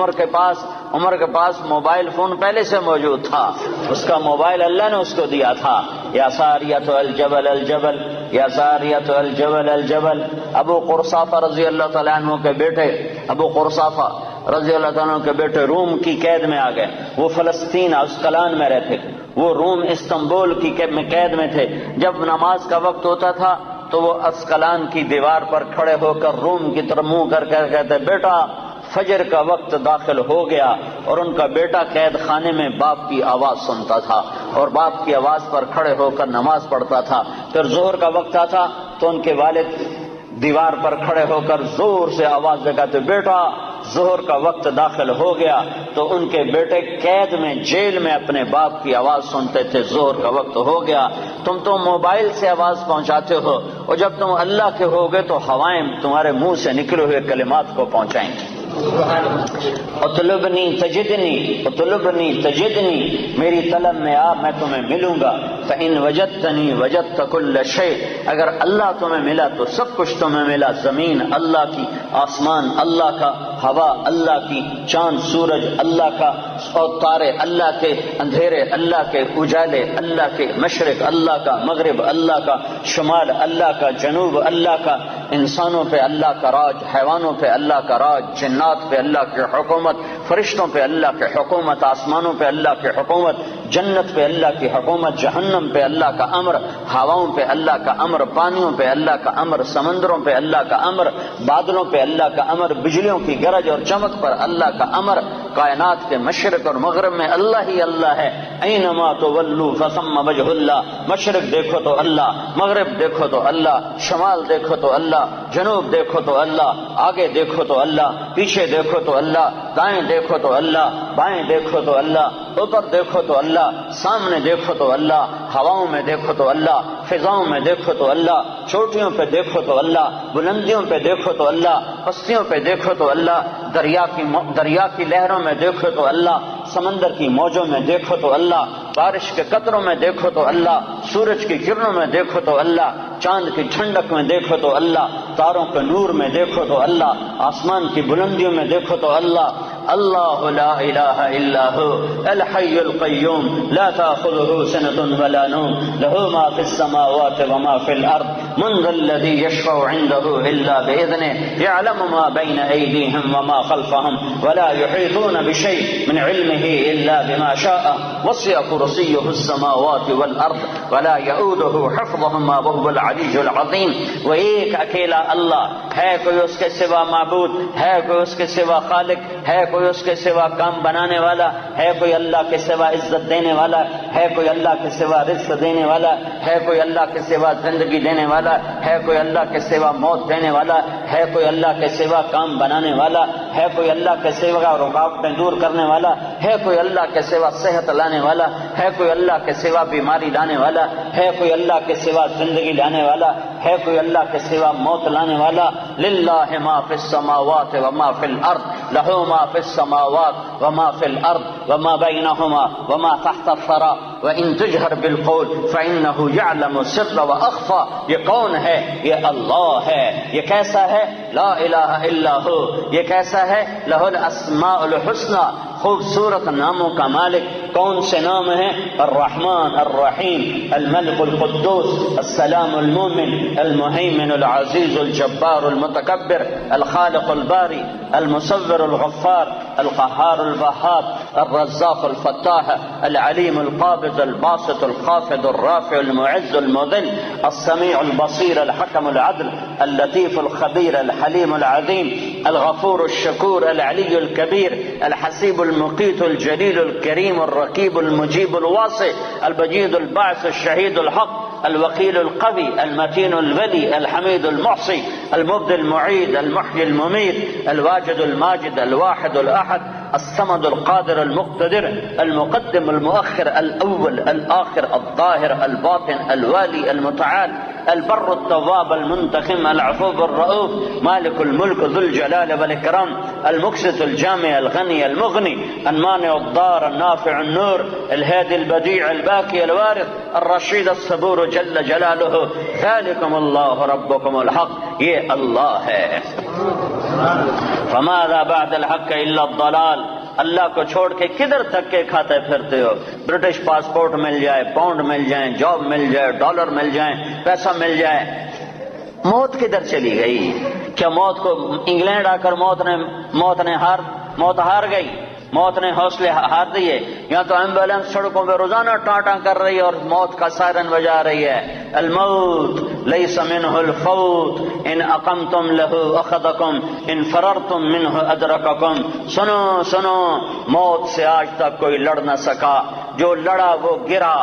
عمر کے پاس موبائل فون پہلے سے موجود تھا، اس کا موبائل اللہ نے اس کو دیا تھا۔ یا ساریۃ الجبل الجبل، یا ساریۃ الجبل الجبل۔ ابو قرصافہ رضی اللہ تعالیٰ عنہ کے بیٹے، ابو قرصافہ رضی اللہ تعالیٰ عنہ کے بیٹے روم کی قید میں آ گئے، وہ فلسطین اسقلان میں رہتے تھے، وہ روم استنبول کی قید میں تھے۔ جب نماز کا وقت ہوتا تھا تو وہ اسقلان کی دیوار پر کھڑے ہو کر روم کی طرف منہ کر کر کہتے بیٹا فجر کا وقت داخل ہو گیا، اور ان کا بیٹا قید خانے میں باپ کی آواز سنتا تھا اور باپ کی آواز پر کھڑے ہو کر نماز پڑھتا تھا۔ پھر ظہر کا وقت آتا تو ان کے والد دیوار پر کھڑے ہو کر زور سے آواز لگاتے بیٹا ظہر کا وقت داخل ہو گیا، تو ان کے بیٹے قید میں جیل میں اپنے باپ کی آواز سنتے تھے ظہر کا وقت ہو گیا۔ تم تو موبائل سے آواز پہنچاتے ہو، اور جب تم اللہ کے ہوگے تو ہوائیں تمہارے منہ سے نکلے ہوئے کلمات کو پہنچائیں گے۔ اطلبنی تجدنی، میری طلب میں آ، میں تمہیں ملوں گا. فإن وجدتنی وجدت کل شیء، اگر اللہ تمہیں ملا تو سب کچھ تمہیں ملا. زمین اللہ کی، آسمان اللہ کا، ہوا اللہ کی، چاند سورج اللہ کا، اور تارے اللہ کے، اندھیرے اللہ کے، اجالے اللہ کے، مشرق اللہ کا، مغرب اللہ کا، شمال اللہ کا، جنوب اللہ کا. انسانوں پہ اللہ کا راج، حیوانوں پہ اللہ کا راج، جنات پہ اللہ کی حکومت، فرشتوں پہ اللہ کی حکومت، آسمانوں پہ اللہ کی حکومت، جنت پہ اللہ کی حکومت، جہنم پہ اللہ کا امر، ہواؤں پہ اللہ کا امر، پانیوں پہ اللہ کا امر، سمندروں پہ اللہ کا امر، بادلوں پہ اللہ کا امر، بجلیوں کی گرج اور چمک پر اللہ کا امر. کائنات کے مشرق اور مغرب میں اللہ ہی اللہ ہے. اینما تولوا فثم وجہ اللہ، مشرق دیکھو تو اللہ، مغرب دیکھو تو اللہ، شمال دیکھو تو اللہ، جنوب دیکھو تو اللہ، آگے دیکھو تو اللہ، پیچھے دیکھو تو اللہ، دائیں دیکھو تو اللہ، بائیں دیکھو تو اللہ، اوپر دیکھو تو اللہ، سامنے دیکھو تو اللہ، ہواؤں میں دیکھو تو اللہ، فضاؤں میں دیکھو تو اللہ، چوٹیوں پہ دیکھو تو اللہ، بلندیوں پہ دیکھو تو اللہ، پستیوں پہ دیکھو تو اللہ، دریا کی لہروں میں دیکھو تو اللہ، سمندر کی موجوں میں دیکھو تو اللہ، بارش کے قطروں میں دیکھو تو اللہ، سورج کی کرنوں میں دیکھو تو اللہ، چاند کی ٹھنڈک میں دیکھو تو اللہ، تاروں کے نور میں دیکھو تو اللہ، آسمان کی بلندیوں میں دیکھو تو اللہ. اللہ لا الہ الا هو الحی القیوم لا تأخذه سنة ولا نوم له ما في السماوات وما في الارض من ذا الذي يشفع عنده الا باذنه يعلم ما بين ايديهم وما خلفهم ولا يحيطون بشيء من علمه الا بما شاء وسع كرسيه السماوات والارض ولا يؤوده حفظهما وهو العلي العظيم. وہ ایک اکیلا اللہ ہے، کوئی اس کے سوا معبود ہے، کوئی اس کے سوا خالق ہے، کوئی اس کے سوا کام بنانے والا ہے، کوئی اللہ کے سوا عزت دینے والا ہے، کوئی اللہ کے سوا رزق دینے والا ہے، کوئی اللہ کے سوا زندگی دینے والا ہے، کوئی اللہ کے سوا موت دینے والا ہے، کوئی اللہ کے سوا کام بنانے والا ہے، کوئی اللہ کے سوا رکاوٹیں دور کرنے والا ہے، کوئی اللہ کے سوا صحت لانے والا ہے، کوئی اللہ کے سوا بیماری لانے والا ہے، کوئی اللہ کے سوا زندگی لانے والا ہے، کوئی اللہ کے سوا موت لانے والا. للہ ما فی السماوات وما فی الارض لہ ما فی السماوات وما فی الارض وما بینہما وما تحت الثری وان تجہر بالقول فانہ یعلم السر واخفی. یہ کون ہے؟ یہ اللہ ہے. یہ کیسا ہے؟ لا الہ الا ہو. یہ کیسا ہے؟ لہ الاسماء الحسنی، خوبصورت ناموں کا مالک. کون سے نام ہیں؟ الرحمن الرحیم، الملک القدوس، السلام المؤمن، المہیمن العزیز الجبار المتکبر، الخالق الباری، المصور الغفار، القہار الوہاب، الرزاق الفتاح، العلیم القابض الباسط الخافض الرافع المعز المذل، السمیع البصیر الحکم العدل، اللطیف الخبیر الحلیم العظیم، الغفور الشکور العلی الکبیر، الحسیب المقیت الجلیل الکریم الرقیب المجیب الواسع، البجید الباعث الشہید الحق، الوکیل القوی المتین الولی الحمید المحصی المبدی المعید المحیی الممید الواجد الماجد الواحد الاحد الصمد القادر المقتدر المقدم المؤخر الاول الاخر الظاهر الباطن الوالي المتعال البر التواب المنتقم العفو الرؤوف مالك الملك ذو الجلال والإكرام المقسط الجامع الغني المغني المانع الضار النافع النور الهادي البديع الباقي الوارث الرشيد الصبور جل جلاله ذلكم الله ربكم الحق. یہ اللہ ہے. فماذا بعد الحق الا الضلال. اللہ کو چھوڑ کے کدھر تک کے کھاتے پھرتے ہو؟ برٹش پاسپورٹ مل جائے، پاؤنڈ مل جائیں، جاب مل جائے، ڈالر مل جائیں، پیسہ مل جائے، موت کدھر چلی گئی؟ کیا موت کو انگلینڈ آ کر موت ہار گئی؟ موت نے حوصلے ہار دیے؟ یہاں تو ایمبولینس سڑکوں پہ روزانہ ٹاٹا کر رہی ہے اور موت کا سائرن بجا رہی ہے. الموت لیس منہ الفوت ان اقمتم لہ اخذکم ان فررتم منہ ادرککم. سنو سنو، موت سے آج تک کوئی لڑ نہ سکا. جو لڑا وہ گرا،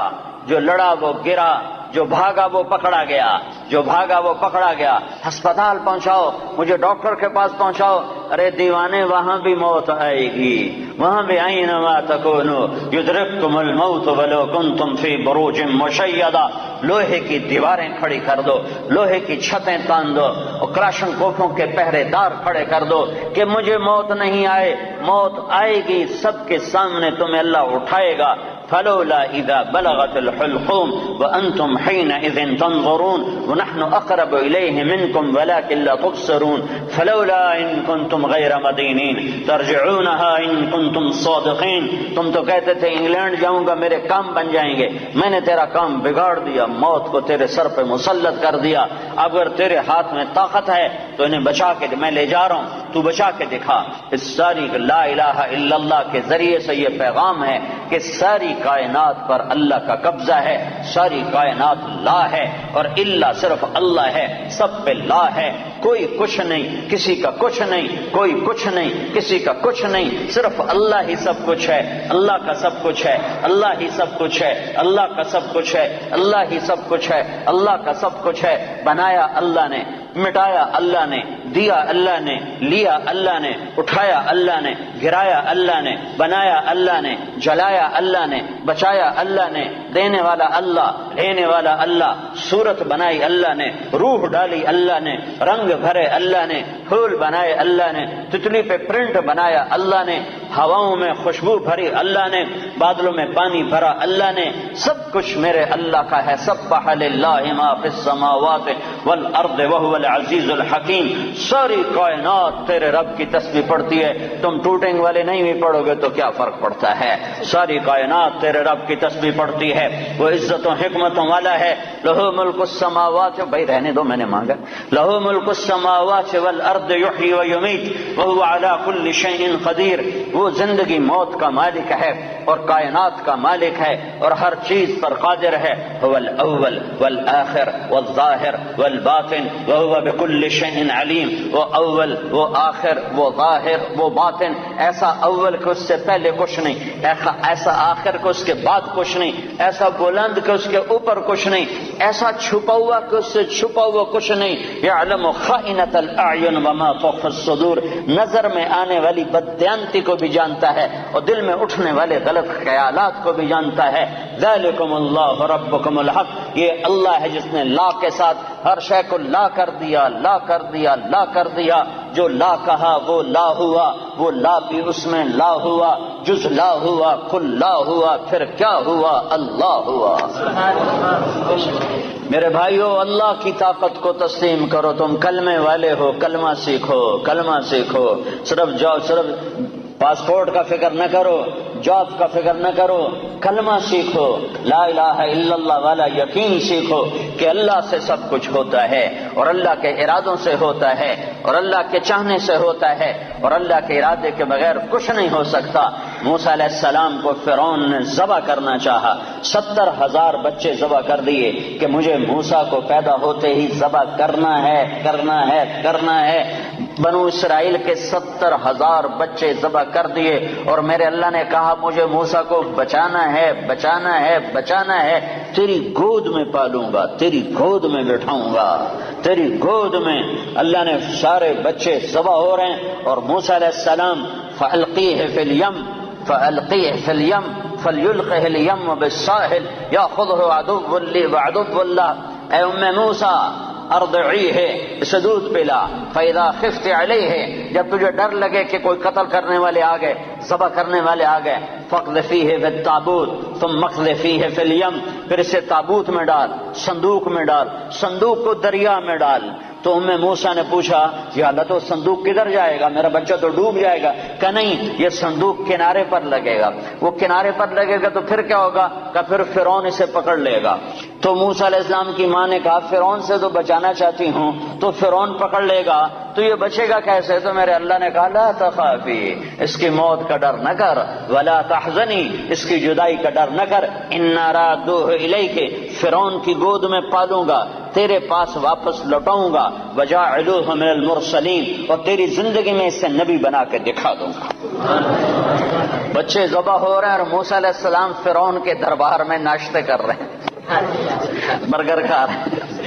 جو لڑا وہ گرا، جو بھاگا وہ پکڑا گیا، جو بھاگا وہ پکڑا گیا. ہسپتال پہنچاؤ، مجھے ڈاکٹر کے پاس پہنچاؤ. ارے دیوانے، وہاں بھی موت آئے گی، وہاں بھی اینما تکونوا یدرککم الموت ولو کنتم فی بروج مشیدہ. لوہے کی دیواریں کھڑی کر دو، لوہے کی چھتیں تان دو اور کراشن کوفوں کے پہرے دار کھڑے کر دو کہ مجھے موت نہیں آئے، موت آئے گی، سب کے سامنے تمہیں اللہ اٹھائے گا۔ فلولا اذا بلغت الحلقوم وانتم حينئذ تنظرون ونحن اقرب اليه منكم ولكن لا تبصرون فلولا ان كنتم غير مدينين ترجعونها ان كنتم صادقين۔ تم تو کہتے تھے انگلینڈ جاؤں گا میرے کام بن جائیں گے، میں نے تیرا کام بگاڑ دیا، موت کو تیرے سر پہ مسلط کر دیا، اگر تیرے ہاتھ میں طاقت ہے تو انہیں بچا کے میں لے جا رہا ہوں، تو بچا کے دکھا۔ اس ساری لا الہ الا اللہ کے ذریعے سے یہ پیغام ہے کہ ساری کائنات پر اللہ کا قبضہ ہے، ساری کائنات لا ہے اور اللہ صرف اللہ ہے، سب پہ لا ہے، کوئی کچھ نہیں، کسی کا کچھ نہیں، کوئی کچھ نہیں، کسی کا کچھ نہیں، صرف اللہ ہی سب کچھ ہے، اللہ کا سب کچھ ہے، اللہ ہی سب کچھ ہے، اللہ کا سب کچھ ہے، اللہ ہی سب کچھ ہے، اللہ کا سب کچھ ہے۔ بنایا اللہ نے، مٹایا اللہ نے، دیا اللہ نے، لیا اللہ نے، اٹھایا اللہ نے، گرایا اللہ نے، بنایا اللہ نے، جلایا اللہ نے، بچایا اللہ نے، دینے والا اللہ، لینے والا اللہ، صورت بنائی اللہ نے، روح ڈالی اللہ نے، رنگ بھرے اللہ نے، پھول بنائے اللہ نے، تتلی پہ پرنٹ بنایا اللہ نے، ہواؤں میں خوشبو بھری اللہ نے، بادلوں میں پانی بھرا اللہ نے، سب کچھ میرے اللہ کا ہے۔ سبح للہ ما فی السماوات والارض وهو العزیز الحکیم۔ ساری کائنات تیرے رب کی تسبیح پڑھتی ہے، تم ٹوٹنگ والے نہیں بھی پڑھو گے تو کیا فرق پڑتا ہے، ساری کائنات تیرے رب کی تسبیح پڑھتی ہے، وہ عزت و حکمتوں والا ہے۔ لہو ملک السماوات، بھائی رہنے دو میں نے مانگا، لہو ملک السماوات والارض یحیی و یمیت وهو علی کل شیء قدیر۔ وہ زندگی موت کا مالک ہے اور کائنات کا مالک ہے اور ہر چیز پر قادر ہے۔ هو الاول والآخر والظاہر والباطن وهو بكل شيء علیم۔ وہ اول، وہ آخر، وہ ظاہر، وہ باطن، ایسا اول کہ اس سے پہلے کچھ نہیں، ایسا آخر کہ اس کے بعد کچھ نہیں، ایسا بلند کہ اس کے اوپر کچھ نہیں، ایسا چھپا ہوا کہ اس سے چھپا ہوا کچھ نہیں۔ یعلم خائنۃ الاعین وما تخفی الصدور، نظر میں آنے والی بددیانتی کو بھی جانتا ہے اور دل میں اٹھنے والے غلط خیالات کو بھی جانتا ہے۔ ذالکم اللہ ربکم الحق، یہ اللہ ہے جس نے لا کے ساتھ ہر شے کو لا کر دیا، لا کر دیا، لا کر دیا۔ جو لا کہا وہ لا ہوا، وہ لا بھی اس میں لا ہوا، جز لا ہوا، کل لا ہوا، پھر کیا ہوا؟ اللہ ہوا۔ میرے بھائیو، اللہ کی طاقت کو تسلیم کرو۔ تم کلمے والے ہو، کلمہ سیکھو، کلمہ سیکھو، صرف جاؤ، صرف پاسپورٹ کا فکر نہ کرو، جاب کا فکر نہ کرو، کلمہ سیکھو، لا الہ الا اللہ والا یقین سیکھو کہ اللہ سے سب کچھ ہوتا ہے اور اللہ کے ارادوں سے ہوتا ہے اور اللہ کے چاہنے سے ہوتا ہے اور اللہ کے ارادے کے بغیر کچھ نہیں ہو سکتا۔ موسیٰ علیہ السلام کو فرعون نے ذبح کرنا چاہا، 70,000 بچے ذبح کر دیے کہ مجھے موسیٰ کو پیدا ہوتے ہی ذبح کرنا ہے، کرنا ہے، کرنا ہے۔ بنو اسرائیل کے 70,000 بچے ذبح کر دیے اور میرے اللہ نے کہا مجھے موسیٰ کو بچانا ہے، بچانا ہے، بچانا ہے، تیری گود میں پالوں گا، تیری گود میں بٹھاؤں گا، تیری گود میں۔ اللہ نے سارے بچے ذبح ہو رہے ہیں اور موسیٰ علیہ السلام فَأَلْقِيهِ فِي الْيَمِّ فَأَلْقِيهِ فِي الْيَمِّ فَلْيُلْقِهِ الْيَمُّ بِالسَّاحِلِ يَأْخُذْهُ عَدُوٌّ لِّي وَعَدُوٌّ لَّهُ۔ اے ام موسیٰ ارضعیہ، اسے دودھ پلا، فَإِذَا خِفْتِ عَلَيْهِ، جب تجھے ڈر لگے کہ کوئی قتل کرنے والے آ گئے، ذبح کرنے والے آ گئے، فَاقْذِفِيهِ فِي التَّابُوتِ ثُمَّ اقْذِفِيهِ فِي الْيَمِّ، پھر اسے تابوت میں ڈال، صندوق میں ڈال، صندوق کو دریا میں ڈال۔ تو ام موسیٰ نے پوچھا یا اللہ تو صندوق کدھر جائے گا، میرا بچہ تو ڈوب جائے گا۔ کہ نہیں، یہ صندوق کنارے پر لگے گا، وہ کنارے پر لگے گا تو پھر کیا ہوگا، کہ پھر فرعون اسے پکڑ لے گا۔ تو موسیٰ علیہ السلام کی ماں نے کہا فرعون سے تو بچانا چاہتی ہوں، تو فرعون پکڑ لے گا تو یہ بچے گا کیسے؟ تو میرے اللہ نے کہا لا تخافی، اس کی موت کا ڈر نہ کر، ولا تحزنی، اس کی جدائی کا ڈر نہ کر، انا رادوہ الیک، فرعون کی گود میں پالوں گا، تیرے پاس واپس لوٹاؤں گا، وجاعلوہ من المرسلین، اور تیری زندگی میں اسے نبی بنا کے دکھا دوں گا۔ بچے ذبح ہو رہے ہیں اور موسیٰ علیہ السلام فرعون کے دربار میں ناشتے کر رہے ہیں، برگر کھا رہے ہیں۔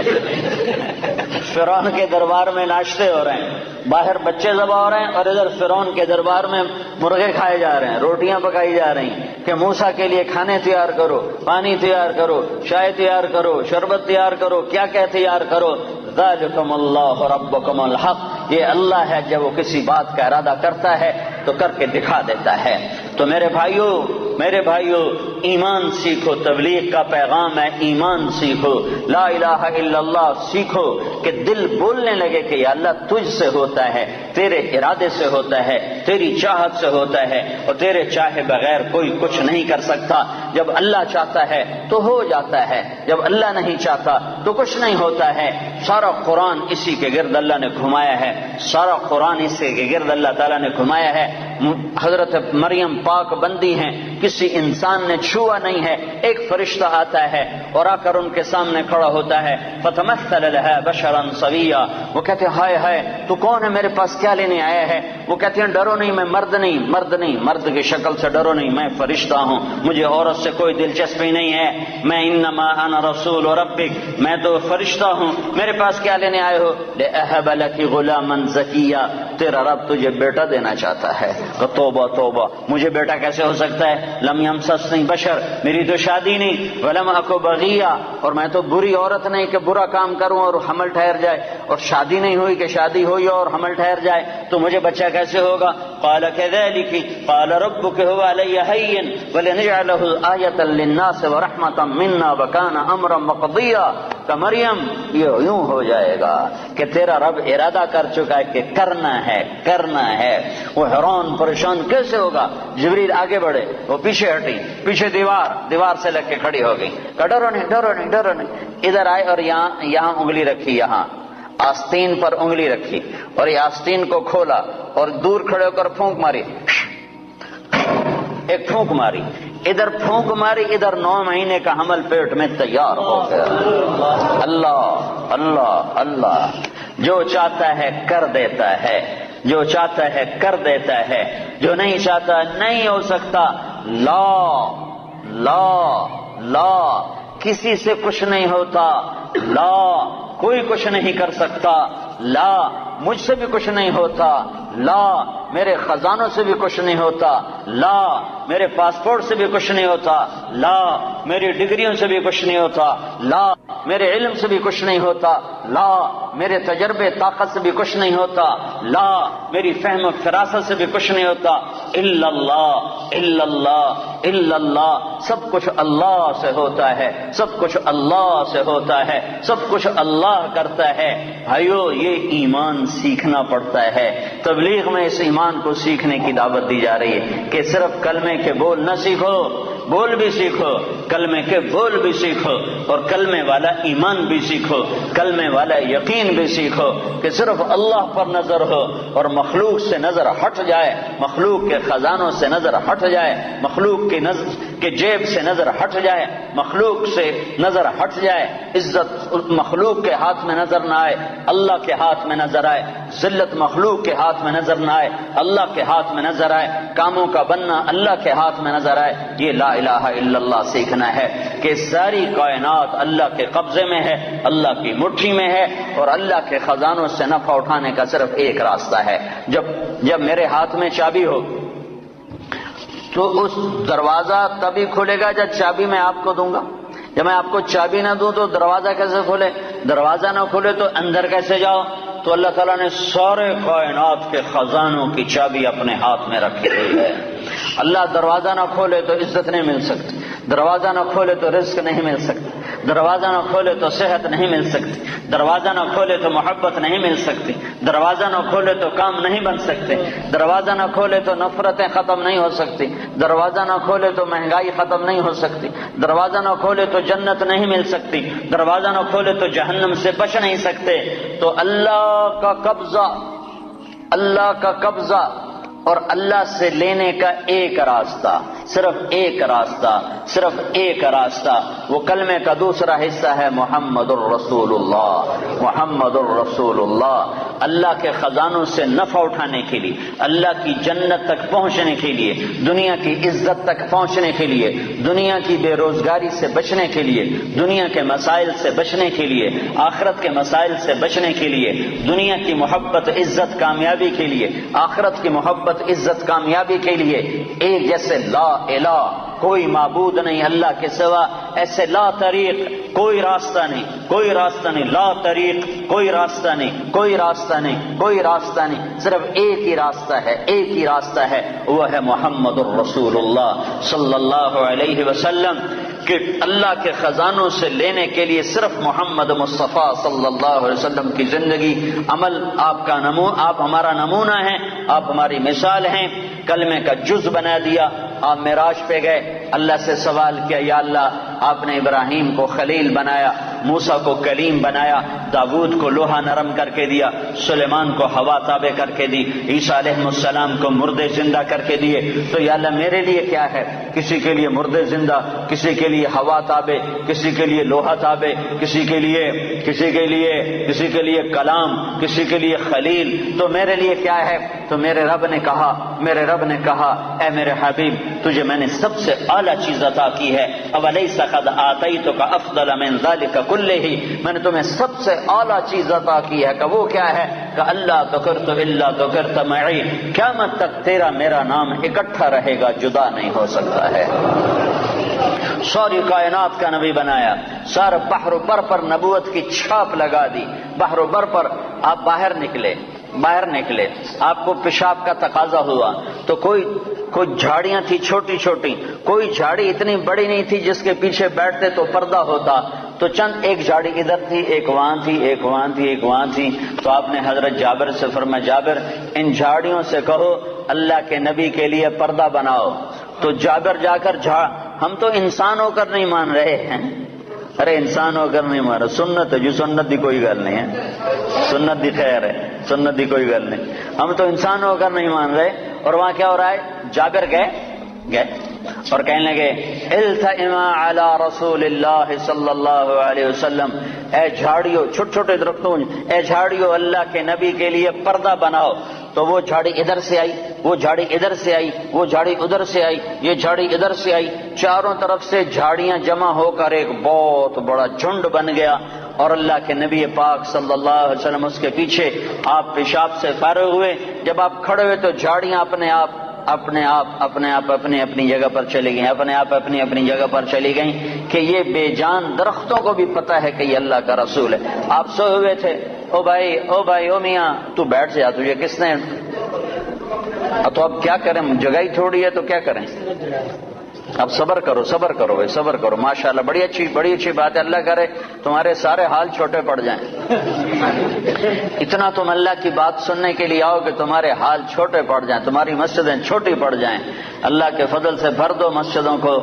فرعون کے دربار میں ناشتے ہو رہے ہیں، باہر بچے ذبح ہو رہے ہیں، اور ادھر فرعون کے دربار میں مرغے کھائے جا رہے ہیں، روٹیاں پکائی جا رہی ہیں کہ موسیٰ کے لیے کھانے تیار کرو، پانی تیار کرو، چائے تیار کرو، شربت تیار کرو، کیا کیا تیار کرو۔ ذالکم اللہ ربکم الحق، یہ اللہ ہے جب وہ کسی بات کا ارادہ کرتا ہے تو کر کے دکھا دیتا ہے۔ تو میرے بھائیو ایمان سیکھو، تبلیغ کا پیغام ہے ایمان سیکھو، لا الہ الا اللہ سیکھو کہ دل بولنے لگے کہ یا اللہ تجھ سے ہوتا ہے، تیرے ارادے سے ہوتا ہے، تیری چاہت سے ہوتا ہے، اور تیرے چاہے بغیر کوئی کچھ نہیں کر سکتا۔ جب اللہ چاہتا ہے تو ہو جاتا ہے، جب اللہ نہیں چاہتا تو کچھ نہیں ہوتا ہے۔ سارا قرآن اسی کے گرد اللہ نے گھمایا ہے، سارا قرآن اسی کے گرد اللہ تعالیٰ نے گھمایا ہے۔ حضرت مریم پاک بندی ہیں، کسی انسان نے چھوا نہیں ہے، ایک فرشتہ آتا ہے اور آ کر ان کے سامنے کھڑا ہوتا ہے، فتمثل لها بشرا سویا، وہ کہتے ہیں ہائے ہائے تو کون ہے، میرے پاس کیا لینے آیا ہے؟ وہ کہتے ہیں ڈرو نہیں، میں مرد کی شکل سے ڈرو نہیں، میں فرشتہ ہوں، مجھے عورت سے کوئی دلچسپی نہیں ہے، میں انما انا رسول ربک، میں تو فرشتہ ہوں، میرے پاس کیا لینے آئے ہو؟ لأہب لک غلاما زکیا، تیرا رب تجھے بیٹا دینا چاہتا ہے۔ توبہ توبہ، مجھے بیٹا کیسے ہو سکتا ہے؟ لم یمسسنی بشر، میری تو شادی نہیں، ولم اکو بغیہ، اور میں تو بری عورت نہیں کہ برا کام کروں اور حمل ٹھہر جائے، اور شادی نہیں ہوئی کہ شادی ہوئی اور حمل ٹھہر جائے، تو مجھے بچہ کیسے ہوگا؟ قال كذلك قال ربك هو علي هين ولنجعله آية للناس ورحمة منا وكان امرا مقضيا، کہ مریم یہ یوں ہو جائے گا کہ تیرا رب ارادہ کر چکا ہے کہ کرنا ہے۔ وہ حیران پریشان کیسے ہوگا؟ جبریل آگے بڑھے، وہ پیچھے ہٹی، پیچھے دیوار سے لگ کے کھڑی ہو گئی، کہ ڈرو نہیں، ادھر آئے اور یہاں انگلی رکھی، یہاں آستین پر انگلی رکھی، اور یہ آستین کو کھولا اور دور کھڑے ہو کر پھونک ماری، ایک پھونک ماری، ادھر پھونک ماری، ادھر 9 مہینے کا حمل پیٹ میں تیار ہو گیا۔ اللہ اللہ اللہ، جو چاہتا ہے کر دیتا ہے، جو چاہتا ہے کر دیتا ہے، جو نہیں چاہتا نہیں ہو سکتا۔ لا کسی سے کچھ نہیں ہوتا، لا کوئی کچھ نہیں کر سکتا، لا مجھ سے بھی کچھ نہیں ہوتا، لا میرے خزانوں سے بھی کچھ نہیں ہوتا، لا میرے پاسپورٹ سے بھی کچھ نہیں ہوتا، لا میری ڈگریوں سے بھی کچھ نہیں ہوتا، لا میرے علم سے بھی کچھ نہیں ہوتا، لا میرے تجربے طاقت سے بھی کچھ نہیں ہوتا، لا میری فہم و فراست سے بھی کچھ نہیں ہوتا، الا اللہ الا اللہ الا اللہ، سب کچھ اللہ سے ہوتا ہے، سب کچھ اللہ سے ہوتا ہے، سب کچھ اللہ کرتا ہے۔ بھائیو یہ ایمان سیکھنا پڑتا ہے، تبلیغ میں اس ایمان کو سیکھنے کی دعوت دی جا رہی ہے کہ صرف کلمے کے بول نہ سیکھو، بول بھی سیکھو، کلمے کے بول بھی سیکھو، اور کلمے والا ایمان بھی سیکھو، کلمے والا یقین بھی سیکھو کہ صرف اللہ پر نظر ہو اور مخلوق سے نظر ہٹ جائے، مخلوق کے خزانوں سے نظر ہٹ جائے، مخلوق کے جیب سے نظر ہٹ جائے، مخلوق سے نظر ہٹ جائے، عزت مخلوق کے ہاتھ میں نظر نہ آئے، اللہ کے ہاتھ میں نظر آئے، ذلت مخلوق کے ہاتھ میں نظر نہ آئے، اللہ کے ہاتھ میں نظر آئے، کاموں کا بننا اللہ کے ہاتھ میں نظر آئے۔ یہ لا الہ الا اللہ سیکھنا ہے کہ ساری کائنات اللہ کے قبضے میں ہے، اللہ کی مٹھی میں ہے، اور اللہ کے خزانوں سے نفع اٹھانے کا صرف ایک راستہ ہے۔ جب میرے ہاتھ میں چابی ہو تو اس دروازہ تبھی کھلے گا جب چابی میں آپ کو دوں گا، جب میں آپ کو چابی نہ دوں تو دروازہ کیسے کھلے؟ دروازہ نہ کھلے تو اندر کیسے جاؤ؟ تو اللہ تعالیٰ نے سارے کائنات کے خزانوں کی چابی اپنے ہاتھ میں رکھی ہوئی ہے۔ اللہ دروازہ نہ کھولے تو عزت نہیں مل سکتی، دروازہ نہ کھولے تو رزق نہیں مل سکتا، دروازہ نہ کھولے تو صحت نہیں مل سکتی، دروازہ نہ کھولے تو محبت نہیں مل سکتی، دروازہ نہ کھولے تو کام نہیں بن سکتے، دروازہ نہ کھولے تو نفرتیں ختم نہیں ہو سکتی، دروازہ نہ کھولے تو مہنگائی ختم نہیں ہو سکتی، دروازہ نہ کھولے تو جنت نہیں مل سکتی، دروازہ نہ کھولے تو جہنم سے بچ نہیں سکتے۔ تو اللہ کا قبضہ اور اللہ سے لینے کا ایک راستہ، صرف ایک راستہ، صرف ایک راستہ، وہ کلمے کا دوسرا حصہ ہے محمد الرسول اللہ، محمد الرسول اللہ۔ اللہ کے خزانوں سے نفع اٹھانے کے لیے، اللہ کی جنت تک پہنچنے کے لیے، دنیا کی عزت تک پہنچنے کے لیے، دنیا کی بے روزگاری سے بچنے کے لیے، دنیا کے مسائل سے بچنے کے لیے، آخرت کے مسائل سے بچنے کے لیے، دنیا کی محبت عزت کامیابی کے لیے، آخرت کی محبت عزت کامیابی کے لیے، ایک جیسے لا الہ کوئی معبود نہیں اللہ کے سوا، ایسے لا طریق کوئی راستہ نہیں، کوئی راستہ نہیں، لا طریق کوئی راستہ نہیں، کوئی راستہ نہیں، کوئی راستہ نہیں، صرف ایک ہی راستہ ہے، ایک ہی راستہ ہے، وہ ہے محمد الرسول اللہ صلی اللہ علیہ وسلم، کہ اللہ کے خزانوں سے لینے کے لیے صرف محمد مصطفیٰ صلی اللہ علیہ وسلم کی زندگی عمل آپ ہمارا نمونہ ہیں، آپ ہماری مثال ہیں۔ کلمے کا جز بنا دیا، آپ معراج پہ گئے، اللہ سے سوال کیا، یا اللہ آپ نے ابراہیم کو خلیل بنایا، موسیٰ کو کلیم بنایا، داود کو لوہا نرم کر کے دیا، سلیمان کو ہوا تابع کر کے دی، عیسیٰ علیہ السلام کو مردے زندہ کر کے دیے، تو یا اللہ میرے لیے کیا ہے؟ کسی کے لیے مردے زندہ، کسی کے لیے ہوا تابع، کسی کے لیے لوہا تابع، کسی کے لیے کلام، کسی کے لیے خلیل، تو میرے لیے کیا ہے؟ تو میرے رب نے کہا اے میرے حبیب تجھے میں نے سب سے اعلیٰ چیز عطا کی ہے، اولیس قد آتیتک افضل من ذلک کلہ، میں نے تمہیں سب سے اعلیٰ چیز عطا کی ہے، کہ وہ کیا ہے؟ کہ اللہ ذکرت الا ذکرت معی، قیامت تک تیرا میرا نام اکٹھا رہے گا، جدا نہیں ہو سکتا ہے۔ ساری کائنات کا نبی بنایا، سارے بحر و بر پر نبوت کی چھاپ لگا دی، بحر و بر پر آپ باہر نکلے، آپ کو پیشاب کا تقاضا ہوا تو کوئی جھاڑیاں تھی چھوٹی چھوٹی، کوئی جھاڑی اتنی بڑی نہیں تھی جس کے پیچھے بیٹھتے تو پردہ ہوتا، تو چند ایک جھاڑی ادھر تھی، ایک وہاں تھی، ایک وہاں تھی، ایک وہاں تھی، تو آپ نے حضرت جابر سے فرمایا جابر ان جھاڑیوں سے کہو اللہ کے نبی کے لیے پردہ بناؤ، تو جابر جا کر ہم تو انسان ہو کر نہیں مان رہے ہیں، ارے انسان ہو کر نہیں مان رہے، سنت ہے جو سنت دی کوئی گل نہیں ہے، سنت دی خیر ہے، سنت دی کوئی گل نہیں، ہم تو انسان ہو کر نہیں مان رہے۔ اور وہاں کیا ہو رہا ہے؟ جابر گئے اور کہنے لگے التئما علی رسول اللہ صلی اللہ علیہ وسلم، اے جھاڑیوں، چھوٹے چھوٹے درختوں، اے جھاڑیوں اللہ کے نبی کے لیے پردہ بناؤ، تو وہ جھاڑی ادھر سے آئی، وہ جھاڑی ادھر سے آئی، وہ جھاڑی ادھر سے آئی، یہ جھاڑی ادھر سے آئی، چاروں طرف سے جھاڑیاں جمع ہو کر ایک بہت بڑا جھنڈ بن گیا، اور اللہ کے نبی پاک صلی اللہ علیہ وسلم اس کے پیچھے، آپ پیشاب سے فارغ ہوئے، جب آپ کھڑے ہوئے تو جھاڑیاں اپنے آپ اپنی جگہ پر چلی گئیں، اپنی جگہ پر چلی گئیں، کہ یہ بے جان درختوں کو بھی پتہ ہے کہ یہ اللہ کا رسول ہے۔ آپ سوئے ہوئے تھے، او بھائی او میاں تو بیٹھ جا، تجھے کس نے، تو اب کیا کریں، جگہ ہی تھوڑی ہے تو کیا کریں، اب صبر کرو بھائی، صبر کرو، ماشاءاللہ بڑی اچھی بات ہے، اللہ کرے تمہارے سارے حال چھوٹے پڑ جائیں، اتنا تم اللہ کی بات سننے کے لیے آؤ کہ تمہارے حال چھوٹے پڑ جائیں، تمہاری مسجدیں چھوٹی پڑ جائیں، اللہ کے فضل سے بھر دو مسجدوں کو،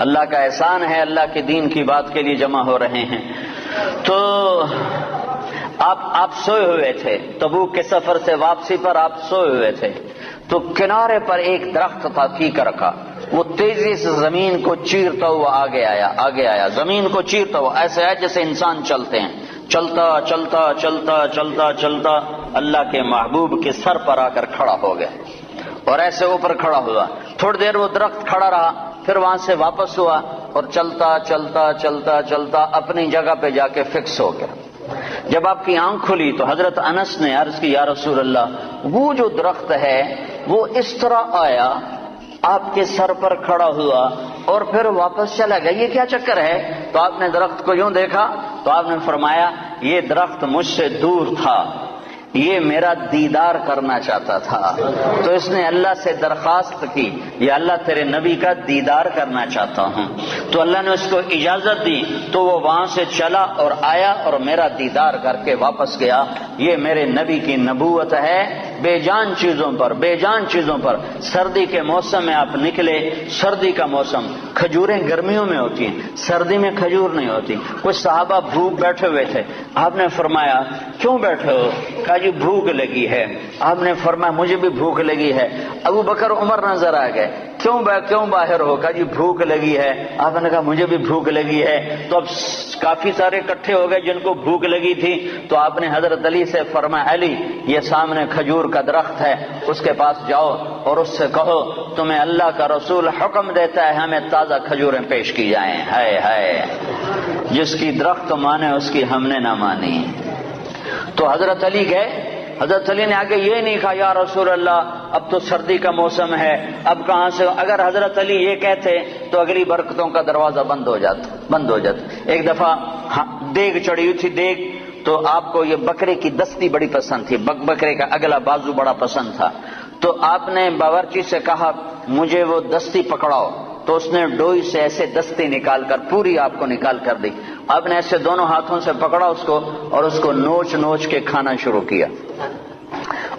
اللہ کا احسان ہے، اللہ کے دین کی بات کے لیے جمع ہو رہے ہیں۔ تو آپ سوئے ہوئے تھے، تبوک کے سفر سے واپسی پر آپ سوئے ہوئے تھے، تو کنارے پر ایک درخت تھا فیکر کا، وہ تیزی سے زمین کو چیرتا ہوا آگے آیا، زمین کو چیرتا ہوا، ایسے ہے جیسے انسان چلتے ہیں، چلتا اللہ کے محبوب کے سر پر آ کر کھڑا ہو گیا، اور ایسے اوپر کھڑا ہوا، تھوڑی دیر وہ درخت کھڑا رہا، پھر وہاں سے واپس ہوا، اور چلتا اپنی جگہ پہ جا کے فکس ہو گیا۔ جب آپ کی آنکھ کھلی تو حضرت انس نے عرض کی، یا رسول اللہ وہ جو درخت ہے وہ اس طرح آیا، آپ کے سر پر کھڑا ہوا اور پھر واپس چلا گیا، یہ کیا چکر ہے؟ تو آپ نے درخت کو یوں دیکھا تو آپ نے فرمایا یہ درخت مجھ سے دور تھا، یہ میرا دیدار کرنا چاہتا تھا، تو اس نے اللہ سے درخواست کی، یا اللہ تیرے نبی کا دیدار کرنا چاہتا ہوں، تو اللہ نے اس کو اجازت دی، تو وہ وہاں سے چلا اور آیا اور میرا دیدار کر کے واپس گیا۔ یہ میرے نبی کی نبوت ہے، بے جان چیزوں پر۔ سردی کے موسم میں آپ نکلے، سردی کا موسم، کھجوریں گرمیوں میں ہوتی ہیں، سردی میں کھجور نہیں ہوتی۔ کچھ صحابہ بھوک بیٹھے ہوئے تھے، آپ نے فرمایا کیوں بیٹھے ہو؟ کہا جی بھوک لگی ہے۔ آپ نے فرمایا مجھے بھی بھوک لگی ہے۔ ابو بکر عمر نظر آ گئے، کیوں باہر ہو؟ کہا جی بھوک لگی ہے۔ آپ نے کہا مجھے بھی بھوک لگی ہے۔ تو اب کافی سارے اکٹھے ہو گئے جن کو بھوک لگی تھی، تو آپ نے حضرت علی سے فرمایا علی یہ سامنے کھجور کا درخت ہے، اس کے پاس جاؤ اور اس سے کہو تمہیں اللہ کا رسول حکم دیتا ہے ہمیں تازہ کھجوریں پیش کی جائیں۔ ہائے ہائے، جس کی درخت مانے اس کی ہم نے نہ مانی۔ تو حضرت علی گئے، حضرت علی نے آگے یہ نہیں کہا یا رسول اللہ اب تو سردی کا موسم ہے، اب کہاں سے؟ اگر حضرت علی یہ کہتے تو اگلی برکتوں کا دروازہ بند ہو جاتا۔ ایک دفعہ دیگ چڑھی ہوئی تھی، دیگ تو آپ کو یہ بکرے کی دستی بڑی پسند تھی، بکرے کا اگلا بازو بڑا پسند تھا، تو آپ نے باورچی سے کہا مجھے وہ دستی پکڑاؤ، تو اس نے ڈوئی سے ایسے دستی نکال کر پوری آپ کو نکال کر دی۔ آپ نے ایسے دونوں ہاتھوں سے پکڑا اس کو اور اس کو نوچ نوچ کے کھانا شروع کیا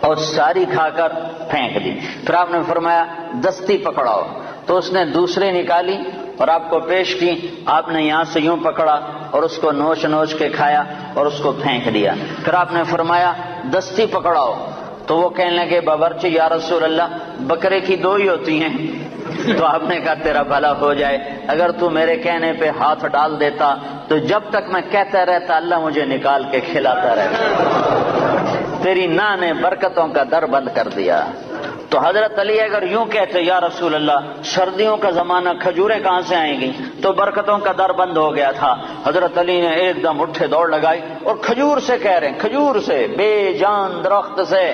اور ساری کھا کر پھینک دی۔ پھر آپ نے فرمایا دستی پکڑاؤ، تو اس نے دوسری نکالی اور آپ کو پیش کی۔ آپ نے یہاں سے یوں پکڑا اور اس کو نوچ نوچ کے کھایا اور اس کو پھینک دیا۔ پھر آپ نے فرمایا دستی پکڑاؤ، تو وہ کہنے لگے باورچی یا رسول اللہ بکرے کی دو ہی ہوتی ہیں۔ تو آپ نے کہا تیرا بھلا ہو جائے، اگر تو میرے کہنے پہ ہاتھ ڈال دیتا تو جب تک میں کہتا رہتا اللہ مجھے نکال کے کھلاتا رہتا۔ تیری نا نے برکتوں کا در بند کر دیا۔ تو حضرت علی اگر یوں کہتے یا رسول اللہ سردیوں کا زمانہ کھجوریں کہاں سے آئیں گی، تو برکتوں کا در بند ہو گیا تھا۔ حضرت علی نے ایک دم اٹھے دوڑ لگائی اور کھجور سے کہہ رہے ہیں، کھجور سے، بے جان درخت سے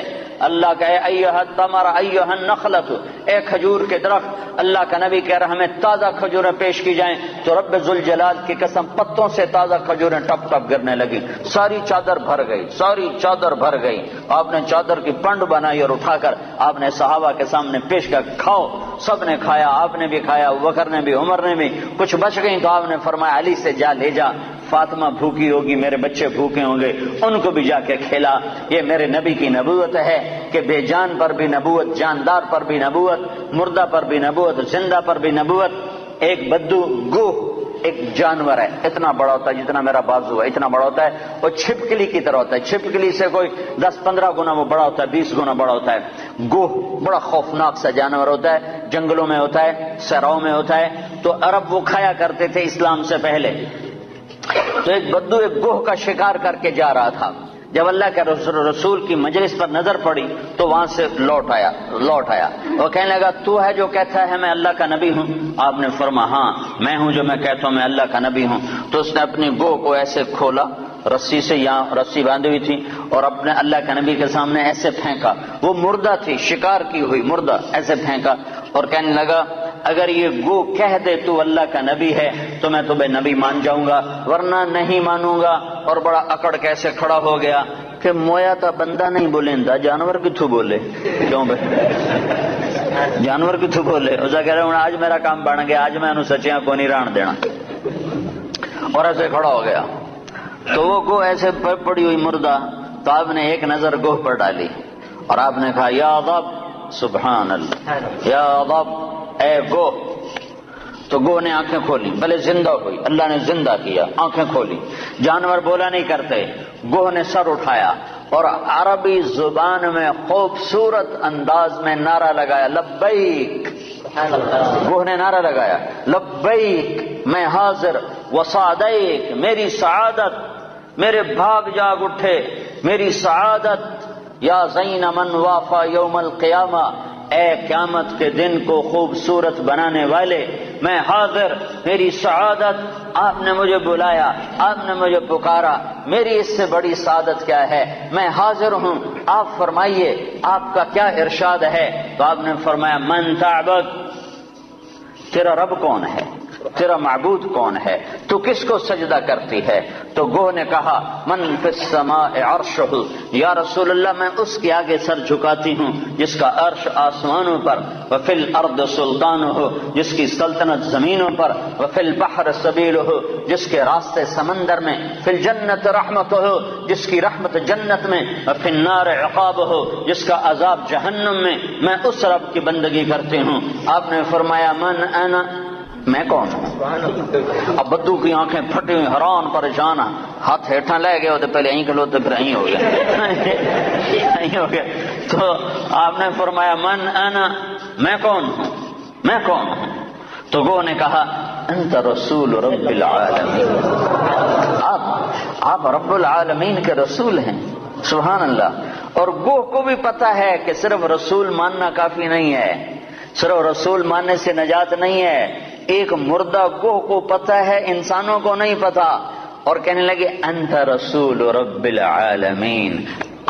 اللہ کا اے ایھا التمر ایھا النخلۃ، اے کھجور کے درخت، اللہ کا نبی کہہ رہا ہمیں تازہ کھجوریں پیش کی جائیں، تو رب ذوالجلال کی قسم پتوں سے تازہ کھجوریں ٹپ ٹپ گرنے لگی، ساری چادر بھر گئی، ساری چادر بھر گئی۔ آپ نے چادر کی پنڈ بنائی اور اٹھا کر آپ نے صحابہ کے سامنے پیش کر کھاؤ۔ سب نے کھایا، آپ نے بھی کھایا، ابوبکر نے بھی، عمر نے بھی۔ کچھ بچ گئی تو آپ نے فرمایا علی سے جا لے جا، فاطمہ بھوکی ہوگی، میرے بچے بھوکے ہوں گے، ان کو بھی جا کے کھلا۔ یہ میرے نبی کی نبوت ہے کہ بے جان پر بھی نبوت، جاندار پر بھی نبوت، مردہ پر بھی نبوت، زندہ پر بھی نبوت۔ ایک بدو گوہ ایک جانور ہے، اتنا بڑا ہوتا ہے جتنا میرا بازو ہے، اتنا بڑا ہوتا ہے، اور چھپکلی کی طرح ہوتا ہے، چھپکلی سے کوئی 10-15 گنا وہ بڑا ہوتا ہے، 20 گنا بڑا ہوتا ہے۔ گوہ بڑا خوفناک سا جانور ہوتا ہے، جنگلوں میں ہوتا ہے، صحراؤں میں ہوتا ہے۔ تو عرب وہ کھایا کرتے تھے اسلام سے پہلے۔ تو ایک بدو ایک گوہ کا شکار کر کے جا رہا تھا، جب اللہ کے رسول کی مجلس پر نظر پڑی تو وہاں سے لوٹ آیا اور کہنے لگا تو ہے جو کہتا ہے میں اللہ کا نبی ہوں؟ آپ نے فرمایا ہاں میں ہوں جو میں کہتا ہوں میں اللہ کا نبی ہوں۔ تو اس نے اپنی گوہ کو ایسے کھولا، رسی سے، یہاں رسی باندھی ہوئی تھی، اور اپنے اللہ کے نبی کے سامنے ایسے پھینکا، وہ مردہ تھی، شکار کی ہوئی مردہ، ایسے پھینکا اور کہنے لگا اگر یہ گو کہہ دے تو اللہ کا نبی ہے تو میں تمہیں نبی مان جاؤں گا، ورنہ نہیں مانوں گا۔ اور بڑا اکڑ کیسے کھڑا ہو گیا کہ مویا تا بندہ نہیں بولیندا، جانور کتھوں بولے؟ کیوں بھائی جانور کتھوں بولے؟ اسے کہہ رہے آج میرا کام بن گیا، آج میں انہوں سچیاں کو نہیں ران دینا، اور ایسے کھڑا ہو گیا۔ تو وہ گو ایسے پڑی ہوئی مردہ، تو آپ نے ایک نظر گوہ پر ڈالی اور آپ نے کہا یا ضب، سبحان اللہ، یا ضب، اے گو۔ تو گو نے آنکھیں کھولی، بھلے زندہ ہوئی، اللہ نے زندہ کیا، آنکھیں کھولی، جانور بولا نہیں کرتے۔ گو نے سر اٹھایا اور عربی زبان میں خوبصورت انداز میں نعرہ لگایا لبیک۔ گو نے نعرہ لگایا لبیک، میں حاضر، وسعدیک، میری سعادت، میرے بھاگ جاگ اٹھے، میری سعادت، یا زین من وافا یوم القیامہ، اے قیامت کے دن کو خوبصورت بنانے والے، میں حاضر، میری سعادت، آپ نے مجھے بلایا، آپ نے مجھے پکارا، میری اس سے بڑی سعادت کیا ہے؟ میں حاضر ہوں، آپ فرمائیے آپ کا کیا ارشاد ہے؟ تو آپ نے فرمایا من تعبد، تیرا رب کون ہے، تیرا معبود کون ہے، تو کس کو سجدہ کرتی ہے؟ تو گوہ نے کہا من فی السماء عرشہ، یا رسول اللہ میں اس کے آگے سر جھکاتی ہوں جس کا عرش آسمانوں پر، وفی الارض سلطانہ، جس کی سلطنت زمینوں پر، وفی البحر سبیلہ، جس کے راستے سمندر میں، فی الجنت رحمتہ، جس کی رحمت جنت میں، وفی النار عقابہ، جس کا عذاب جہنم میں، میں اس رب کی بندگی کرتی ہوں۔ آپ نے فرمایا من انا، میں کون ہوں؟ اب بدو کی آنکھیں پھٹی ہوئی، حیران پریشان، ہاتھ ہیٹھاں لے گئے ہوتے، پہلے یہیں کھلوتے پھر یہیں ہو گیا، یہیں ہو گیا۔ تو آپ نے فرمایا من انا، میں کون ہوں؟ میں کون ہوں؟ تو گو نے کہا انت رسول رب العالمین، آپ رب العالمین کے رسول ہیں۔ سبحان اللہ۔ اور گو کو بھی پتا ہے کہ صرف رسول ماننا کافی نہیں ہے، صرف رسول ماننے سے نجات نہیں ہے۔ ایک مردہ گوہ کو پتا ہے، انسانوں کو نہیں پتا، اور کہنے لگے انت رسول رب العالمین،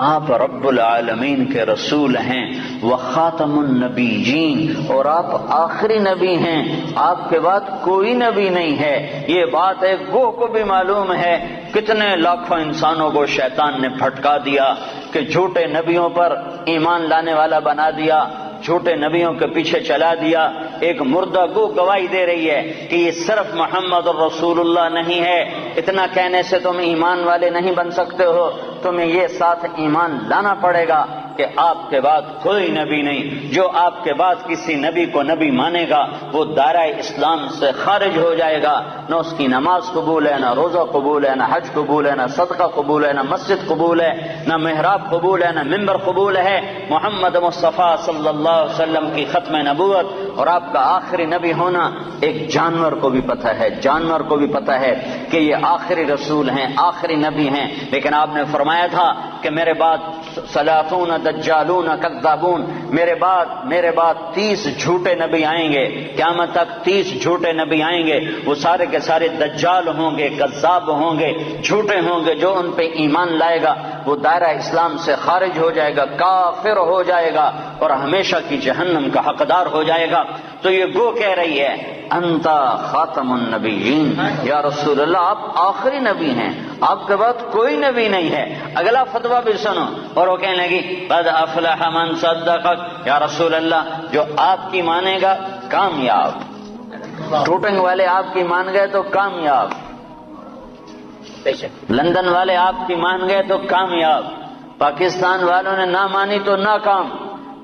آپ رب العالمین کے رسول ہیں، وخاتم النبیین، اور آپ آخری نبی ہیں، آپ کے بعد کوئی نبی نہیں ہے۔ یہ بات ایک گوہ کو بھی معلوم ہے۔ کتنے لاکھوں انسانوں کو شیطان نے پھٹکا دیا کہ جھوٹے نبیوں پر ایمان لانے والا بنا دیا، جھوٹے نبیوں کے پیچھے چلا دیا۔ ایک مردہ گو گواہی دے رہی ہے کہ یہ صرف محمد الرسول اللہ نہیں ہے، اتنا کہنے سے تم ایمان والے نہیں بن سکتے ہو، تمہیں یہ ساتھ ایمان لانا پڑے گا کہ آپ کے بعد کوئی نبی نہیں۔ جو آپ کے بعد کسی نبی کو نبی مانے گا وہ دائرہ اسلام سے خارج ہو جائے گا، نہ اس کی نماز قبول ہے، نہ روزہ قبول ہے، نہ حج قبول ہے، نہ صدقہ قبول ہے، نہ مسجد قبول ہے، نہ محراب قبول ہے، نہ ممبر قبول ہے۔ محمد مصطفیٰ صلی اللہ علیہ وسلم کی ختم نبوت اور آپ کا آخری نبی ہونا ایک جانور کو بھی پتہ ہے، جانور کو بھی پتہ ہے کہ یہ آخری رسول ہیں، آخری نبی ہیں۔ لیکن آپ نے فرمایا تھا کہ میرے بعد ثلاثون دجالون کذابون، میرے بعد 30 جھوٹے نبی آئیں گے، قیامت تک 30 جھوٹے نبی آئیں گے، وہ سارے کے سارے دجال ہوں گے، کذاب ہوں گے، جھوٹے ہوں گے۔ جو ان پہ ایمان لائے گا وہ دائرہ اسلام سے خارج ہو جائے گا، کافر ہو جائے گا اور ہمیشہ کی جہنم کا حقدار ہو جائے گا۔ تو یہ گو کہہ رہی ہے انت خاتم النبیین، یا رسول اللہ آپ آخری نبی ہیں، آپ کے بعد کوئی نبی نہیں ہے۔ اگلا فتویٰ بھی سنو، اور وہ کہنے لگی قد افلح من صدقک، یا رسول اللہ جو آپ کی مانے گا کامیاب، ٹوٹنگ والے آپ کی مان گئے تو کامیاب، لندن والے آپ کی مان گئے تو کامیاب، پاکستان والوں نے نہ مانی تو ناکام،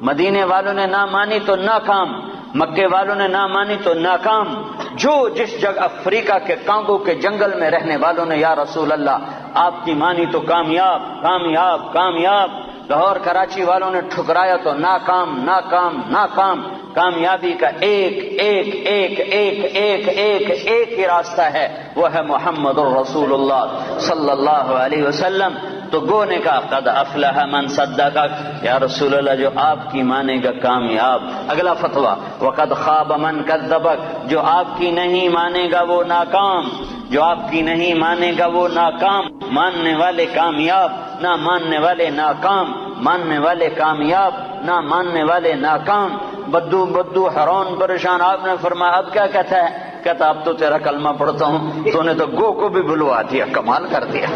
مدینے والوں نے نہ مانی تو ناکام، مکے والوں نے نہ مانی تو ناکام، جو جس جگہ افریقہ کے کانگو کے جنگل میں رہنے والوں نے یا رسول اللہ آپ کی مانی تو کامیاب کامیاب کامیاب، لاہور کراچی والوں نے ٹھکرایا تو ناکام ناکام ناکام۔ کامیابی کا ایک ایک ایک ایک ایک ایک ایک ہی راستہ ہے، وہ ہے محمد الرسول اللہ صلی اللہ علیہ وسلم۔ تو گو نے کہا قد افلح من صدقک، یا رسول اللہ جو آپ کی مانے گا کامیاب۔ اگلا فتویٰ وقد خاب من کذبک، جو آپ کی نہیں مانے گا وہ ناکام، جو آپ کی نہیں مانے گا وہ ناکام۔ ماننے والے کامیاب، نہ ماننے والے ناکام، ماننے والے کامیاب، نہ ماننے والے ناکام۔ بدو بدو حیران پریشان، آپ نے فرمایا اب کیا کہتا ہے؟ کہتا اب تو تیرا کلمہ پڑھتا ہوں، تو نے تو گو کو بھی بلوا دیا، کمال کر دیا۔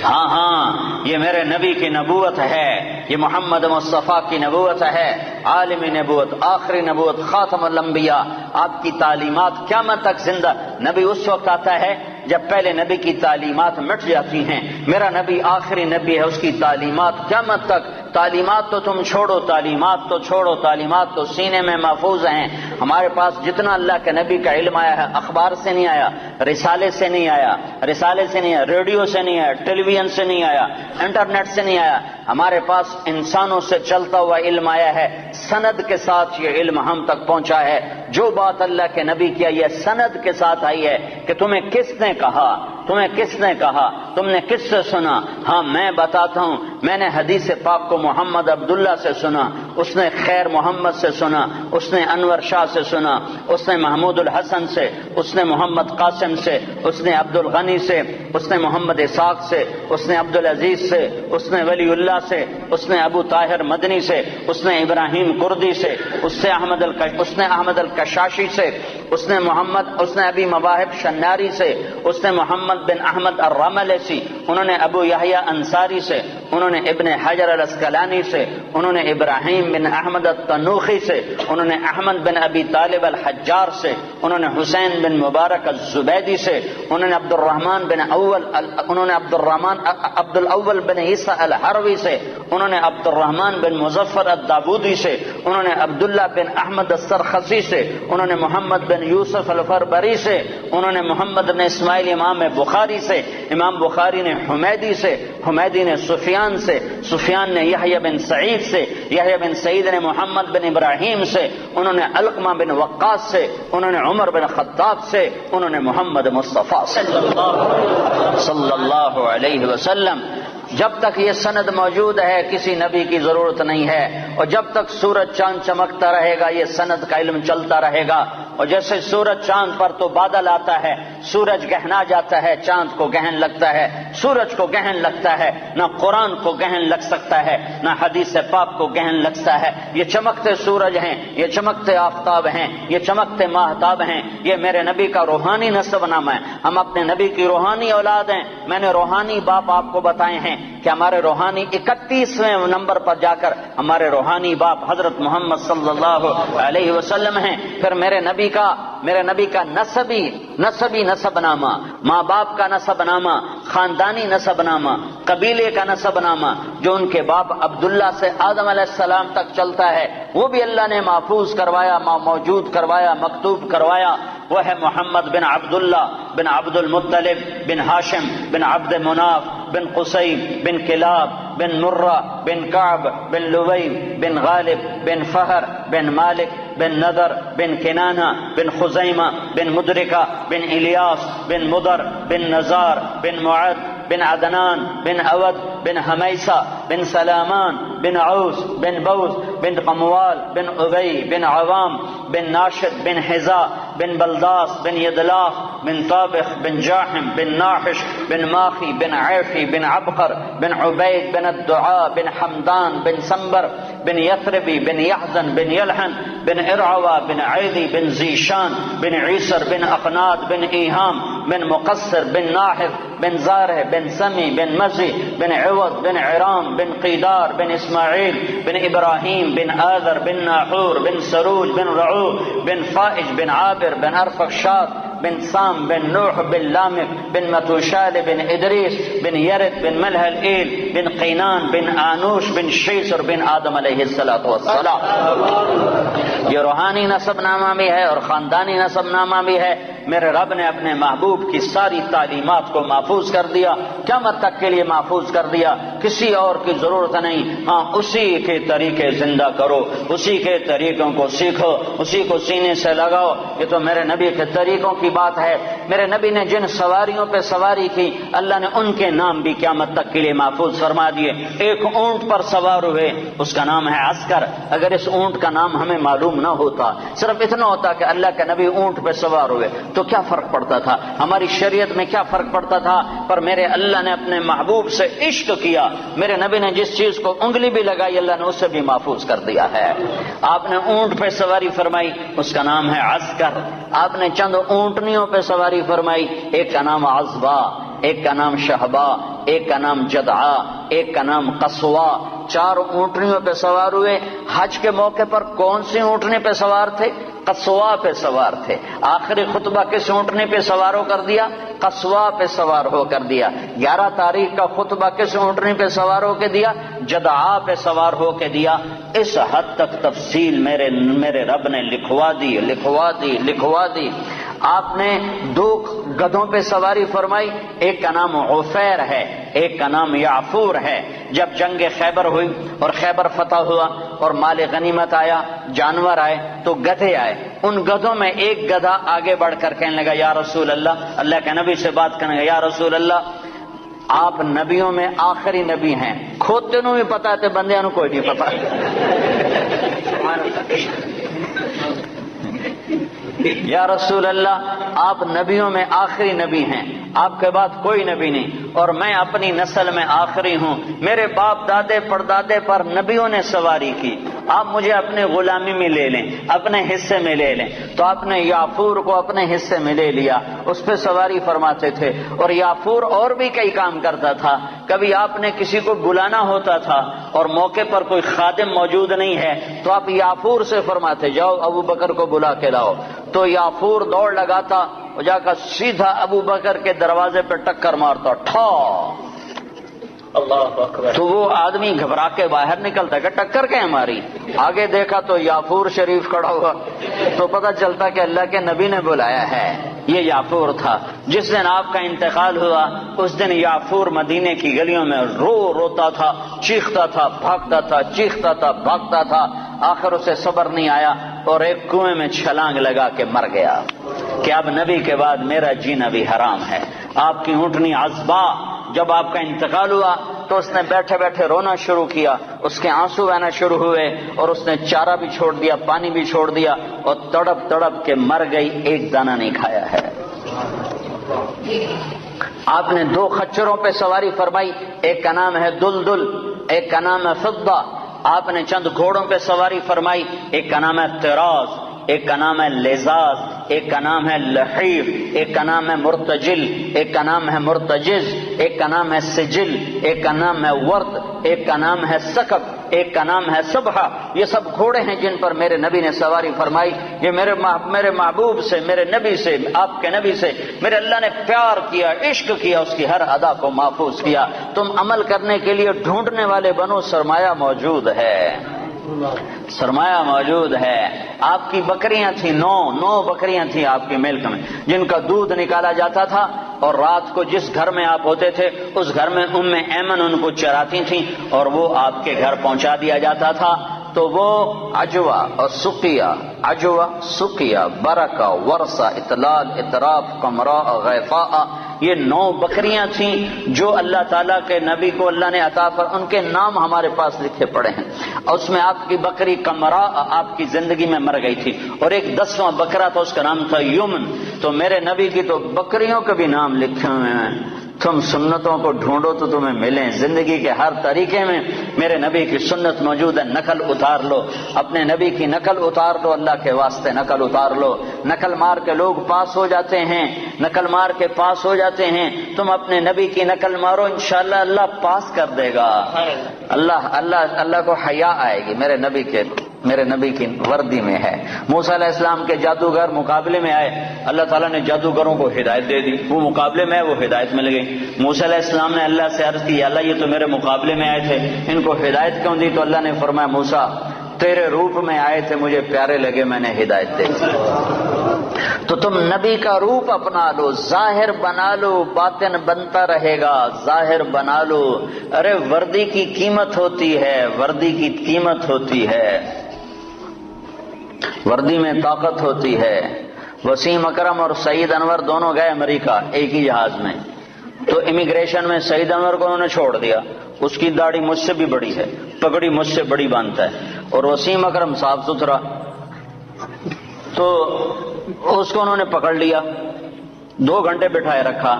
ہاں ہاں یہ میرے نبی کی نبوت ہے، یہ محمد مصطفیٰ کی نبوت ہے، عالمی نبوت، آخری نبوت، خاتم الانبیاء۔ آپ کی تعلیمات قیامت تک زندہ۔ نبی اس وقت آتا ہے جب پہلے نبی کی تعلیمات مٹ جاتی ہیں، میرا نبی آخری نبی ہے، اس کی تعلیمات قیامت تک۔ تعلیمات تو تم چھوڑو، تعلیمات تو چھوڑو، تعلیمات تو سینے میں محفوظ ہیں۔ ہمارے پاس جتنا اللہ کے نبی کا علم آیا ہے اخبار سے نہیں آیا، رسالے سے نہیں آیا، رسالے سے نہیں آیا، ریڈیو سے نہیں آیا، ٹیلی ویژن سے نہیں آیا، انٹرنیٹ سے نہیں آیا، ہمارے پاس انسانوں سے چلتا ہوا علم آیا ہے، سند کے ساتھ یہ علم ہم تک پہنچا ہے۔ جو بات اللہ کے نبی کیا یہ سند کے ساتھ آئی ہے کہ تمہیں کس نے کہا، تمہیں کس نے کہا، تم نے کس سے سنا؟ ہاں میں بتاتا ہوں، میں نے حدیث پاک کو محمد عبداللہ سے سنا، اس نے خیر محمد سے سنا، اس نے انور شاہ سے سنا، اس نے محمود الحسن سے، اس نے محمد قاسم سے، اس نے عبد الغنی سے، اس نے محمد اسحاق سے، اس نے عبد العزیز سے، اس نے ولی اللہ سے، اس نے ابو طاہر مدنی سے، اس نے ابراہیم کردی سے، اس نے احمد الکشاشی سے، اس نے ابی مواہب شناری سے، اس نے محمد بن احمد الرملسی، انہوں نے ابو یحییٰ انصاری سے، انہوں نے ابن حجر الاسقلانی سے، انہوں نے ابراہیم بن احمد التنوخی سے، انہوں نے احمد بن ابی طالب الحجار سے، انہوں نے حسین بن مبارک الزبیدی سے، انہوں نے عبد الاول بن عیسیٰ الحروی سے، انہوں نے عبد الرحمن بن مظفر الدابودی سے، انہوں نے عبداللہ بن احمد السرخسی سے، انہوں نے محمد بن یوسف الفربری سے، انہوں نے محمد بن اسماعیل امام بخاری سے، امام بخاری نے حمیدی سے، حمیدی نے سفیان سفیان سے، سفیان نے یحییٰ بن سعید سے، یحییٰ بن سعید نے محمد بن ابراہیم سے، انہوں نے علقمہ بن وقاص سے، انہوں نے عمر بن خطاب سے، انہوں نے محمد مصطفیٰ صلی اللہ علیہ وسلم. جب تک یہ سند موجود ہے کسی نبی کی ضرورت نہیں ہے، اور جب تک سورج چاند چمکتا رہے گا یہ سند کا علم چلتا رہے گا. اور جیسے سورج چاند پر تو بادل آتا ہے، سورج گہنا جاتا ہے، چاند کو گہن لگتا ہے، سورج کو گہن لگتا ہے، نہ قرآن کو گہن لگ سکتا ہے نہ حدیث پاک کو گہن لگتا ہے. یہ چمکتے سورج ہیں، یہ چمکتے آفتاب ہیں، یہ چمکتے ماہتاب ہیں، یہ میرے نبی کا روحانی نسب نامہ ہے. ہم اپنے نبی کی روحانی اولاد ہیں. میں نے روحانی باپ آپ کو بتائے ہیں کہ ہمارے روحانی 31ویں نمبر پر جا کر ہمارے روحانی باپ حضرت محمد صلی اللہ علیہ وسلم ہیں. پھر میرے نبی کا نسبی نسب نامہ، ماں باپ کا نسب نامہ، خاندانی نسب نامہ، قبیلے کا نسب نامہ، جو ان کے باپ عبداللہ سے آدم علیہ السلام تک چلتا ہے، وہ بھی اللہ نے محفوظ کروایا، موجود کروایا، مکتوب کروایا. وہ ہے محمد بن عبداللہ بن عبد المطلب بن ہاشم بن عبد مناف بن قصی بن کلاب بن مرہ بن کعب بن لوی بن غالب بن فہر بن مالک بن نضر بن کنانہ بن خزیمہ بن مدرکہ بن الیاس بن مدر بن نزار بن معد بن عدنان بن اود بن حمیسہ بن سلامان بن عوس بن بوس بن قموال بن ابی بن عوام بن ناشد بن حذا بن بلداس بن یدلاف بن طابخ بن جاحم بن ناحش بن ماخی بن عیفی بن عبقر بن عبید بن الدعاء بن حمدان بن سنبر بن یثربی بن یحزن بن یلحن بن ارعوى بن عیدی بن زیشان بن عیسر بن اقناد بن ایہام بن مقصر بن ناحف بن زارہ بن سمی بن مزی بن عوض بن عرام بن قیدار بن اسماعیل بن ابراہیم بن آذر بن ناحور بن سروج بن رعو بن فائج بن عابر بن ارفخشاد بن سام بن نوح بن لامک بن متوشال بن ادریس بن یرد بن ملح الایل بن قینان بن آنوش بن شیسر بن آدم علیہ السلام. یہ روحانی نسب نامہ بھی ہے اور خاندانی نسب نامہ بھی ہے. میرے رب نے اپنے محبوب کی ساری تعلیمات کو محفوظ کر دیا، قیامت تک کے لیے محفوظ کر دیا. کسی اور کی ضرورت نہیں. ہاں اسی کے طریقے زندہ کرو، اسی کے طریقوں کو سیکھو، اسی کو سینے سے لگاؤ. یہ تو میرے نبی کے طریقوں کی بات ہے. میرے نبی نے جن سواریوں پہ سواری کی اللہ نے ان کے نام بھی قیامت تک کے لیے محفوظ فرما دیے. ایک اونٹ پر سوار ہوئے، اس کا نام ہے عسکر. اگر اس اونٹ کا نام ہمیں معلوم نہ ہوتا، صرف اتنا ہوتا کہ اللہ کے نبی اونٹ پہ سوار ہوئے، تو کیا فرق پڑتا تھا؟ ہماری شریعت میں کیا فرق پڑتا تھا؟ پر میرے اللہ نے اپنے محبوب سے عشق کیا. میرے نبی نے جس چیز کو انگلی بھی لگائی اللہ نے اسے بھی محفوظ کر دیا ہے. آپ نے اونٹ پہ سواری فرمائی، اس کا نام ہے عسکر. آپ نے چند اونٹنیوں پہ سواری فرمائی، ایک کا نام عذبا، ایک کا نام شہبا، ایک کا نام جدعا، ایک کا نام قصوا. 4 اونٹنیوں پہ سوار ہوئے. حج کے موقع پر کون سی اونٹنے پہ سوار تھے؟ قصوا پہ سوار تھے. آخری خطبہ کس اونٹنے پہ سوار ہو کر دیا؟ قصوا پہ سوار ہو کر دیا. 11 تاریخ کا خطبہ کس اونٹنے پہ سوار ہو کے دیا؟ جدعا پہ سوار ہو کے دیا. اس حد تک تفصیل میرے رب نے لکھوا دی. آپ نے 2 گدھوں پہ سواری فرمائی، ایک کا نام عفیر ہے، ایک کا نام یعفور ہے. جب جنگ خیبر ہوئی اور خیبر فتح ہوا اور مال غنیمت آیا، جانور آئے، تو گدھے آئے. ان گدھوں میں ایک گدھا آگے بڑھ کر کہنے لگا یا رسول اللہ کے نبی سے بات کرنے لگا، یا رسول اللہ آپ نبیوں میں آخری نبی ہیں. کھوتے نو بھی پتا تے بندیاں نو کوئی نہیں پتا. یا رسول اللہ آپ نبیوں میں آخری نبی ہیں، آپ کے بعد کوئی نبی نہیں، اور میں اپنی نسل میں آخری ہوں. میرے باپ دادے پردادے پر نبیوں نے سواری کی، آپ مجھے اپنے غلامی میں لے لیں، اپنے حصے میں لے لیں. تو آپ نے یافور کو اپنے حصے میں لے لیا، اس پہ سواری فرماتے تھے. اور یافور اور بھی کئی کام کرتا تھا. کبھی آپ نے کسی کو بلانا ہوتا تھا اور موقع پر کوئی خادم موجود نہیں ہے تو آپ یافور سے فرماتے جاؤ ابو بکر کو بلا کے لاؤ. تو یافور دوڑ لگاتا اور جا کر سیدھا ابو بکر کے دروازے پہ ٹکر مارتا، ٹھا. اللہ اکبر. تو وہ آدمی گھبرا کے باہر نکلتا کہ ٹکر کے ہماری. آگے دیکھا تو یافور شریف کھڑا ہوا، تو پتہ چلتا کہ اللہ کے نبی نے بلایا ہے. یہ یافور تھا۔ جس دن آپ کا انتقال ہوا اس دن یافور مدینے کی گلیوں میں روتا تھا، چیختا تھا، بھاگتا تھا، چیختا تھا، بھاگتا تھا، آخر اسے صبر نہیں آیا اور ایک کنویں میں چھلانگ لگا کے مر گیا کہ اب نبی کے بعد میرا جینا بھی حرام ہے۔ آپ کی اونٹنی عذبا جب آپ کا انتقال ہوا تو اس نے بیٹھے بیٹھے رونا شروع کیا، اس کے آنسو بہنا شروع ہوئے اور اس نے چارہ بھی چھوڑ دیا، پانی بھی چھوڑ دیا اور تڑپ تڑپ کے مر گئی، ایک دانہ نہیں کھایا ہے۔ آپ نے 2 خچروں پہ سواری فرمائی، ایک کا نام ہے دلدل، ایک کا نام ہے فضہ۔ آپ نے چند گھوڑوں پہ سواری فرمائی، ایک کا نام ہے طراز، ایک کا نام ہے لزاز، ایک کا نام ہے لحیف، ایک کا نام ہے مرتجل، ایک کا نام ہے مرتجز، ایک کا نام ہے سجل، ایک کا نام ہے ورد، ایک کا نام ہے سکب، ایک کا نام ہے صبحہ۔ یہ سب گھوڑے ہیں جن پر میرے نبی نے سواری فرمائی۔ یہ میرے محبوب سے، میرے نبی سے، آپ کے نبی سے میرے اللہ نے پیار کیا، عشق کیا، اس کی ہر ادا کو محفوظ کیا۔ تم عمل کرنے کے لیے ڈھونڈنے والے بنو، سرمایہ موجود ہے، سرمایہ موجود ہے۔ آپ کی بکریاں تھیں، 9 بکریاں تھیں آپ کے ملک میں جن کا دودھ نکالا جاتا تھا، اور رات کو جس گھر میں آپ ہوتے تھے اس گھر میں ایمن ان کو چراتی تھیں اور وہ آپ کے گھر پہنچا دیا جاتا تھا۔ تو وہ عجوہ اور سقیہ، برکہ، ورثہ، اطلال، اطراف، قمراء، غیفاء، یہ 9 بکریاں تھیں جو اللہ تعالیٰ کے نبی کو اللہ نے عطا پر، ان کے نام ہمارے پاس لکھے پڑے ہیں۔ اور اس میں آپ کی بکری قمراء آپ کی زندگی میں مر گئی تھی، اور ایک 10واں بکرا تھا، اس کا نام تھا یمن۔ تو میرے نبی کی تو بکریوں کے بھی نام لکھے ہوئے ہیں۔ تم سنتوں کو ڈھونڈو تو تمہیں ملیں، زندگی کے ہر طریقے میں میرے نبی کی سنت موجود ہے۔ نقل اتار لو، اپنے نبی کی نقل اتار لو، اللہ کے واسطے نقل اتار لو۔ نقل مار کے لوگ پاس ہو جاتے ہیں، نقل مار کے پاس ہو جاتے ہیں، تم اپنے نبی کی نقل مارو، انشاءاللہ اللہ پاس کر دے گا۔ اللہ کو حیا آئے گی۔ میرے نبی کی وردی میں ہے۔ موسیٰ علیہ السلام کے جادوگر مقابلے میں آئے، اللہ تعالیٰ نے جادوگروں کو ہدایت دے دی، وہ مقابلے میں وہ ہدایت مل گئی۔ موسیٰ علیہ السلام نے اللہ سے عرض کی، اللہ یہ تو میرے مقابلے میں آئے تھے، ان کو ہدایت کیوں دی؟ تو اللہ نے فرمایا، موسیٰ تیرے روپ میں آئے تھے، مجھے پیارے لگے، میں نے ہدایت دے دی۔ تو تم نبی کا روپ اپنا لو، ظاہر بنا لو، باطن بنتا رہے گا، ظاہر بنا لو۔ ارے وردی کی قیمت ہوتی ہے، وردی کی قیمت ہوتی ہے، وردی میں طاقت ہوتی ہے۔ وسیم اکرم اور سعید انور دونوں گئے امریکہ ایک ہی جہاز میں، تو امیگریشن میں سعید انور کو انہوں نے چھوڑ دیا، اس کی داڑھی مجھ سے بھی بڑی ہے، پگڑی مجھ سے بڑی باندھتا ہے، اور وسیم اکرم صاف ستھرا، تو اس کو انہوں نے پکڑ لیا، 2 گھنٹے بٹھائے رکھا،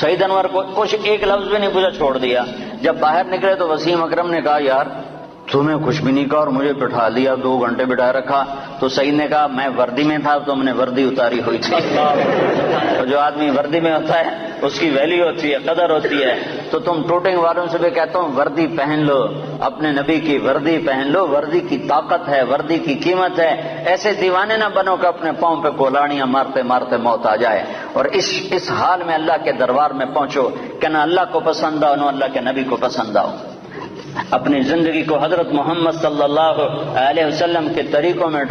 سعید انور کو کچھ ایک لفظ بھی نہیں پوچھا، چھوڑ دیا۔ جب باہر نکلے تو وسیم اکرم نے کہا، یار تمہیں کچھ بھی نہیں کہا اور مجھے بٹھا لیا، 2 گھنٹے بٹھائے رکھا۔ تو سعید نے کہا، میں وردی میں تھا، تم نے وردی اتاری ہوئی تھی۔ تو جو آدمی وردی میں ہوتا ہے اس کی ویلیو ہوتی ہے، قدر ہوتی ہے۔ تو تم ٹوٹنگ والوں سے بھی کہتا ہوں، وردی پہن لو، اپنے نبی کی وردی پہن لو، وردی کی طاقت ہے، وردی کی قیمت ہے۔ ایسے دیوانے نہ بنو کہ اپنے پاؤں پہ کولاڑیاں مارتے مارتے موت آ جائے، اور اس حال میں اللہ کے دربار میں پہنچو کہ نہ اللہ کو پسند آؤ نہ اللہ کے نبی کو پسند آؤ۔ اپنی زندگی کو حضرت محمد صلی اللہ علیہ وسلم کے طریقوں میں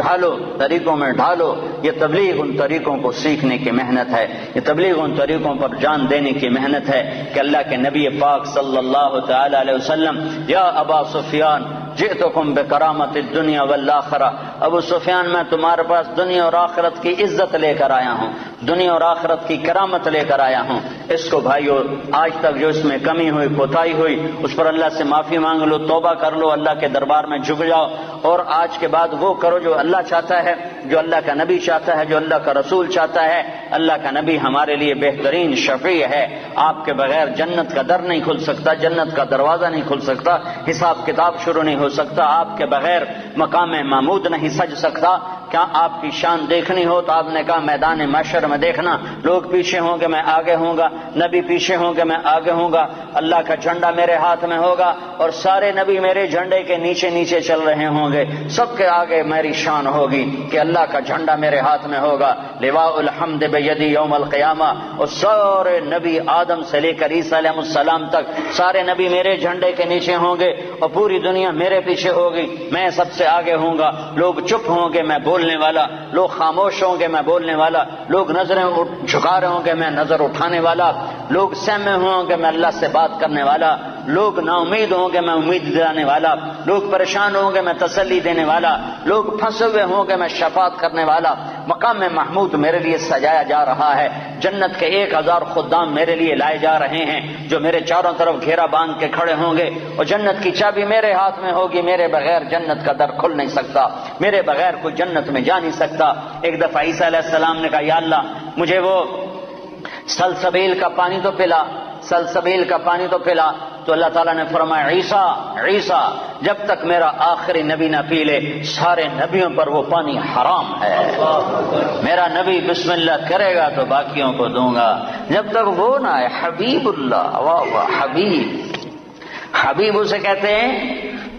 ڈھالو۔ یہ تبلیغ ان طریقوں کو سیکھنے کی محنت ہے، یہ تبلیغ ان طریقوں پر جان دینے کی محنت ہے کہ اللہ کے نبی پاک صلی اللہ تعالی علیہ وسلم، یا ابا سفیان جئتکم بکرامت الدنیا والآخرہ، ابو سفیان میں تمہارے پاس دنیا اور آخرت کی عزت لے کر آیا ہوں، دنیا اور آخرت کی کرامت لے کر آیا ہوں۔ اس کو بھائیو، آج تک جو اس میں کمی ہوئی، کوتاہی ہوئی، اس پر اللہ سے معافی مانگ لو، توبہ کر لو، اللہ کے دربار میں جھک جاؤ، اور آج کے بعد وہ کرو جو اللہ چاہتا ہے، جو اللہ کا نبی چاہتا ہے، جو اللہ کا رسول چاہتا ہے۔ اللہ کا نبی ہمارے لیے بہترین شفیع ہے، آپ کے بغیر جنت کا در نہیں کھل سکتا، جنت کا دروازہ نہیں کھل سکتا، حساب کتاب شروع نہیں ہو سکتا، آپ کے بغیر مقام محمود نہیں سج سکتا۔ کیا آپ کی شان دیکھنی ہو تو آپ نے کہا میدان محشر میں دیکھنا، لوگ پیچھے ہوں گے میں آگے ہوں گا، نبی پیچھے ہوں گے میں آگے ہوں گا، اللہ کا جھنڈا میرے ہاتھ میں ہوگا اور سارے نبی میرے جھنڈے کے نیچے نیچے چل رہے ہوں گے، سب کے آگے میری شان ہوگی کہ اللہ کا جھنڈا میرے ہاتھ میں ہوگا، لواء الحمد بیدی یوم القیامہ، اور سارے نبی آدم سے لے کر عیسیٰ علیہ السلام تک سارے نبی میرے جھنڈے کے نیچے ہوں گے، اور پوری دنیا میرے پیچھے ہوگی، میں سب سے آگے ہوں گا، لوگ چپ ہوں گے، میں بولنے بولنے والا، لوگ خاموش ہوں گے میں بولنے والا، لوگ نظریں جھکا رہے ہوں گے میں نظر اٹھانے والا، لوگ سہمے ہوں گے میں اللہ سے بات کرنے والا، لوگ نا امید ہوں گے میں امید دلانے والا، لوگ پریشان ہوں گے میں تسلی دینے والا، لوگ پھنسے ہوئے ہوں گے میں شفاعت کرنے والا۔ مقام محمود میرے لیے سجایا جا رہا ہے، جنت کے 1000 خدام میرے لیے لائے جا رہے ہیں جو میرے چاروں طرف گھیرا باندھ کے کھڑے ہوں گے، اور جنت کی چابی میرے ہاتھ میں ہوگی، میرے بغیر جنت کا در کھل نہیں سکتا، میرے بغیر کوئی جنت میں جا نہیں سکتا۔ ایک دفعہ عیسیٰ علیہ السلام نے کہا یا اللہ مجھے وہ سلسبیل کا پانی تو پلا، سلسبیل کا پانی تو پلا، تو اللہ تعالیٰ نے فرمایا عیسیٰ جب تک میرا آخری نبی نہ پی لے سارے نبیوں پر وہ پانی حرام ہے، میرا نبی بسم اللہ کرے گا تو باقیوں کو دوں گا، جب تک وہ نہ آئے۔ حبیب اللہ، واہ واہ، حبیب اسے کہتے ہیں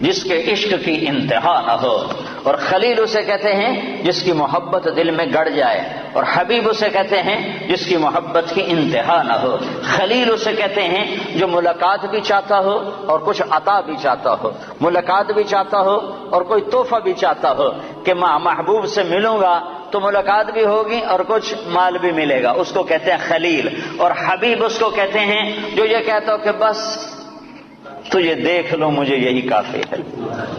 جس کے عشق کی انتہا نہ ہو، اور خلیل اسے کہتے ہیں جس کی محبت دل میں گڑ جائے، اور حبیب اسے کہتے ہیں جس کی محبت کی انتہا نہ ہو۔ خلیل اسے کہتے ہیں جو ملاقات بھی چاہتا ہو اور کچھ عطا بھی چاہتا ہو، ملاقات بھی چاہتا ہو اور کوئی تحفہ بھی چاہتا ہو کہ میں محبوب سے ملوں گا تو ملاقات بھی ہوگی اور کچھ مال بھی ملے گا، اس کو کہتے ہیں خلیل۔ اور حبیب اس کو کہتے ہیں جو یہ کہتا ہو کہ بس تجھے دیکھ لو مجھے یہی کافی ہے،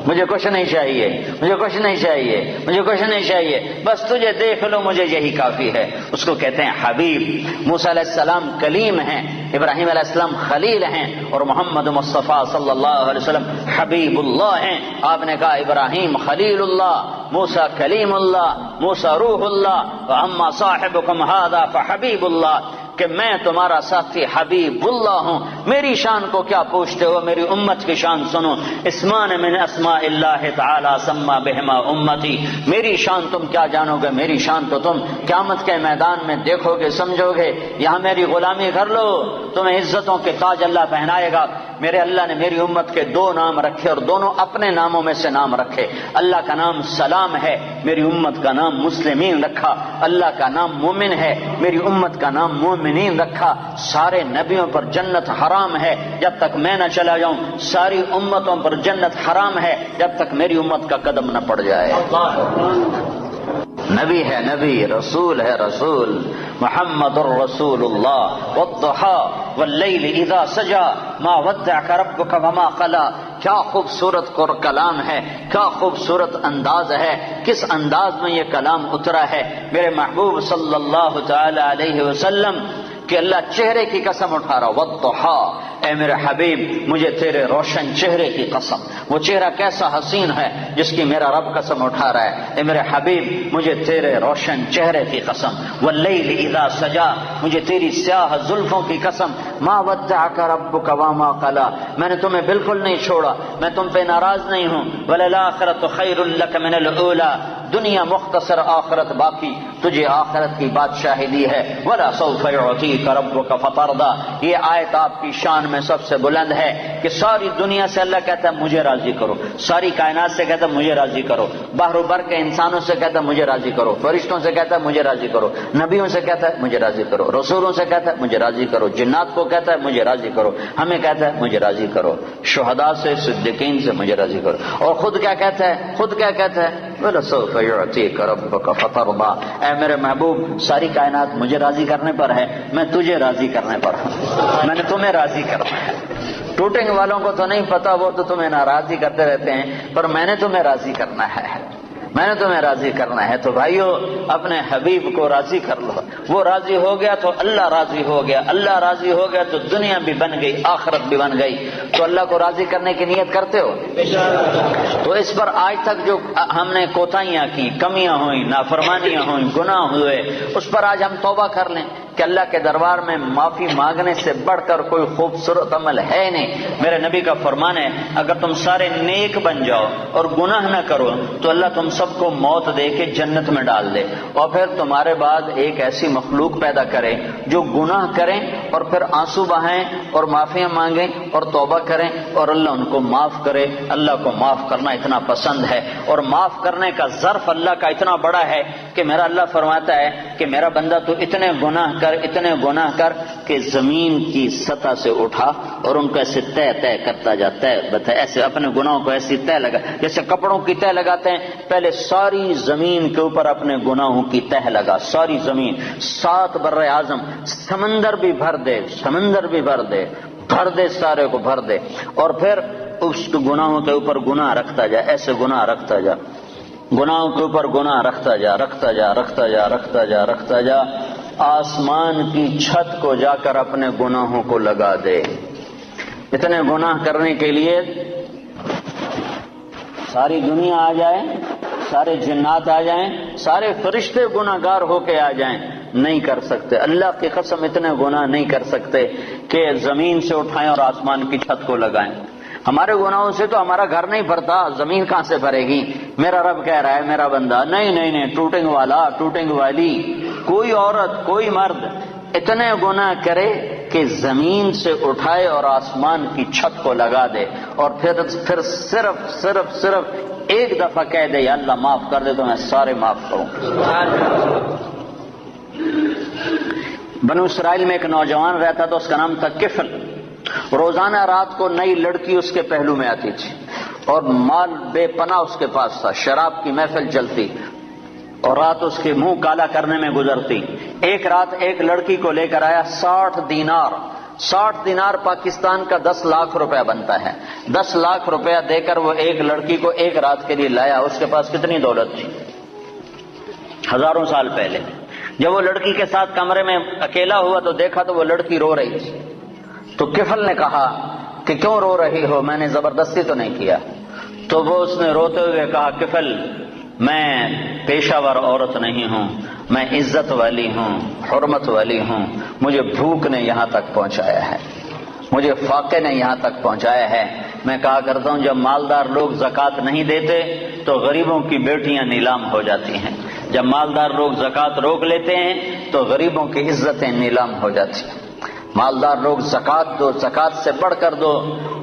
مجھے کچھ نہیں چاہیے، مجھے کچھ نہیں چاہیے، مجھے کچھ نہیں چاہیے، بس تجھے دیکھ لو مجھے یہی کافی ہے، اس کو کہتے ہیں حبیب۔ موسیٰ علیہ السلام کلیم ہیں، ابراہیم علیہ السلام خلیل ہیں، اور محمد مصطفیٰ صلی اللہ علیہ وسلم حبیب اللہ ہیں۔ آپ نے کہا ابراہیم خلیل اللہ، موسیٰ کلیم اللہ، موسیٰ روح اللہ، واما صاحبکم ھذا فحبیب اللہ، کہ میں تمہارا ساتھی حبیب اللہ ہوں۔ میری شان کو کیا پوچھتے ہو، میری امت کی شان سنو۔ اسمان من اسماء اللہ تعالی سما بہما امتی، میری شان تم کیا جانو گے، میری شان تو تم قیامت کے میدان میں دیکھو گے سمجھو گے۔ یہاں میری غلامی کر لو، تمہیں عزتوں کے تاج اللہ پہنائے گا۔ میرے اللہ نے میری امت کے 2 نام رکھے اور دونوں اپنے ناموں میں سے نام رکھے۔ اللہ کا نام سلام ہے، میری امت کا نام مسلمین رکھا۔ اللہ کا نام مومن ہے، میری امت کا نام مومنین رکھا۔ سارے نبیوں پر جنت حرام ہے جب تک میں نہ چلا جاؤں، ساری امتوں پر جنت حرام ہے جب تک میری امت کا قدم نہ پڑ جائے۔ نبی ہے نبی، رسول ہے رسول، محمد الرسول اللہ۔ والضحى واللیل اذا سجا ما ودعك ربك وما قلى، کیا خوبصورت کلام ہے، کیا خوبصورت انداز ہے، کس انداز میں یہ کلام اترا ہے میرے محبوب صلی اللہ تعالی علیہ وسلم کہ اللہ چہرے کی قسم اٹھا رہا۔ والضحى، اے میرے حبیب مجھے تیرے روشن چہرے کی قسم، وہ چہرہ کیسا حسین ہے جس کی میرا رب قسم اٹھا رہا ہے۔ اے میرے حبیب مجھے تیرے روشن چہرے کی قسم، واللیل اذا سجا، مجھے تیری سیاہ زلفوں کی قسم، ما ودعك ربك وما قلى، میں نے تمہیں بالکل نہیں چھوڑا، میں تم پہ ناراض نہیں ہوں۔ وللآخرۃ خیر لک من الاولی، دنیا مختصر آخرت باقی، تجھے آخرت کی بادشاہی دی ہے۔ ولا سوف يعطيك ربك فترضى، یہ آیت آپ کی شان میں سب سے بلند ہے کہ ساری دنیا سے اللہ کہتا ہے مجھے راضی کرو، ساری کائنات سے کہتا ہے مجھے راضی کرو، بحر و بر کے انسانوں سے کہتا ہے مجھے راضی کرو، فرشتوں سے کہتا ہے مجھے راضی کرو، نبیوں سے کہتا ہے مجھے راضی کرو، رسولوں سے کہتا ہے مجھے راضی کرو، جنات کو کہتا ہے مجھے راضی کرو، ہمیں کہتا ہے مجھے راضی کرو، شہداء سے صدیقین سے مجھے راضی کرو، اور خود کیا کہتا ہے، خود کیا کہتا ہے، وَلَسَوْفَ يُعْطِيكَ رَبُّكَ فَتَرْضَىٰ، اے میرے محبوب ساری کائنات مجھے راضی کرنے پر ہے، میں تجھے راضی کرنے پر ہوں، میں نے تمہیں راضی کرنا ہے۔ ٹوٹنگ والوں کو تو نہیں پتا، وہ تو تمہیں ناراضی کرتے رہتے ہیں، پر میں نے تمہیں راضی کرنا ہے، میں نے تمہیں راضی کرنا ہے۔ تو بھائیو اپنے حبیب کو راضی کر لو، وہ راضی ہو گیا تو اللہ راضی ہو گیا، اللہ راضی ہو گیا تو دنیا بھی بن گئی، آخرت بھی بن گئی۔ تو اللہ کو راضی کرنے کی نیت کرتے ہو؟ تو اس پر آج تک جو ہم نے کوتاہیاں کی، کمیاں ہوئیں، نافرمانیاں ہوئیں، گناہ ہوئے، اس پر آج ہم توبہ کر لیں کہ اللہ کے دربار میں معافی مانگنے سے بڑھ کر کوئی خوبصورت عمل ہے نہیں۔ میرے نبی کا فرمان ہے اگر تم سارے نیک بن جاؤ اور گناہ نہ کرو تو اللہ تم سب کو موت دے کے جنت میں ڈال دے، اور پھر تمہارے بعد ایک ایسی مخلوق پیدا کرے جو گناہ کریں اور پھر آنسو بہائیں اور معافیاں مانگیں اور توبہ کریں اور اللہ ان کو معاف کرے۔ اللہ کو معاف کرنا اتنا پسند ہے، اور معاف کرنے کا ظرف اللہ کا اتنا بڑا ہے کہ میرا اللہ فرماتا ہے کہ میرا بندہ تو اتنے گناہ کر کہ زمین کی سطح سے اٹھا اور ان کو ایسے طے کرتا جاتا ہے، ایسے اپنے گناہوں کو ایسی طے لگا، جیسے کپڑوں کی طے لگاتے ہیں، پہلے کہ ساری زمین کے اوپر اپنے گناہوں کی تہ لگا، ساری زمین، 7 بر اعظم، سمندر بھی بھر دے، سمندر بھی بھر دے، بھر دے، سارے کو بھر دے، اور پھر اس گناہوں کے اوپر گناہ رکھتا جا، ایسے گناہ رکھتا جا، گناہوں کے اوپر گناہ رکھتا جا، رکھتا جا، رکھتا جا، رکھتا جا، رکھتا جا، آسمان کی چھت کو جا کر اپنے گناہوں کو لگا دے۔ اتنے گناہ کرنے کے لیے ساری دنیا آ جائے، سارے جنات آ جائیں، سارے فرشتے گناہگار ہو کے آ جائیں، نہیں کر سکتے۔ اللہ کی قسم اتنے گناہ نہیں کر سکتے کہ زمین سے اٹھائیں اور آسمان کی چھت کو لگائیں۔ ہمارے گناہوں سے تو ہمارا گھر نہیں بھرتا، زمین کہاں سے بھرے گی؟ میرا رب کہہ رہا ہے میرا بندہ، نہیں نہیں نہیں، ٹوٹنگ والا، ٹوٹنگ والی، کوئی عورت، کوئی مرد اتنے گناہ کرے کہ زمین سے اٹھائے اور آسمان کی چھت کو لگا دے، اور پھر صرف ایک دفعہ کہہ دے یا اللہ معاف کر دے تو میں سارے معاف کروں۔ بنو اسرائیل میں ایک نوجوان رہتا تھا، اس کا نام تھا کفل۔ روزانہ رات کو نئی لڑکی اس کے پہلو میں آتی تھی اور مال بے پناہ اس کے پاس تھا، شراب کی محفل چلتی اور رات اس کے منہ کالا کرنے میں گزرتی۔ ایک رات ایک لڑکی کو لے کر آیا، 60 دینار پاکستان کا 10 لاکھ روپیہ بنتا ہے۔ 10 لاکھ روپیہ دے کر وہ ایک لڑکی کو ایک رات کے لیے لایا۔ اس کے پاس کتنی دولت تھی؟ ہزاروں سال پہلے۔ جب وہ لڑکی کے ساتھ کمرے میں اکیلا ہوا تو دیکھا تو وہ لڑکی رو رہی تھی۔ تو کفل نے کہا کہ کیوں رو رہی ہو؟ میں نے زبردستی تو نہیں کیا۔ تو وہ اس نے روتے ہوئے کہا، کفل میں پیشہ ور عورت نہیں ہوں، میں عزت والی ہوں، حرمت والی ہوں، مجھے بھوک نے یہاں تک پہنچایا ہے، مجھے فاقے نے یہاں تک پہنچایا ہے۔ میں کہا کرتا ہوں جب مالدار لوگ زکوٰۃ نہیں دیتے تو غریبوں کی بیٹیاں نیلام ہو جاتی ہیں، جب مالدار لوگ زکوٰۃ روک لیتے ہیں تو غریبوں کی عزتیں نیلام ہو جاتی ہیں۔ مالدار لوگ زکوٰۃ دو، زکوٰۃ سے بڑھ کر دو۔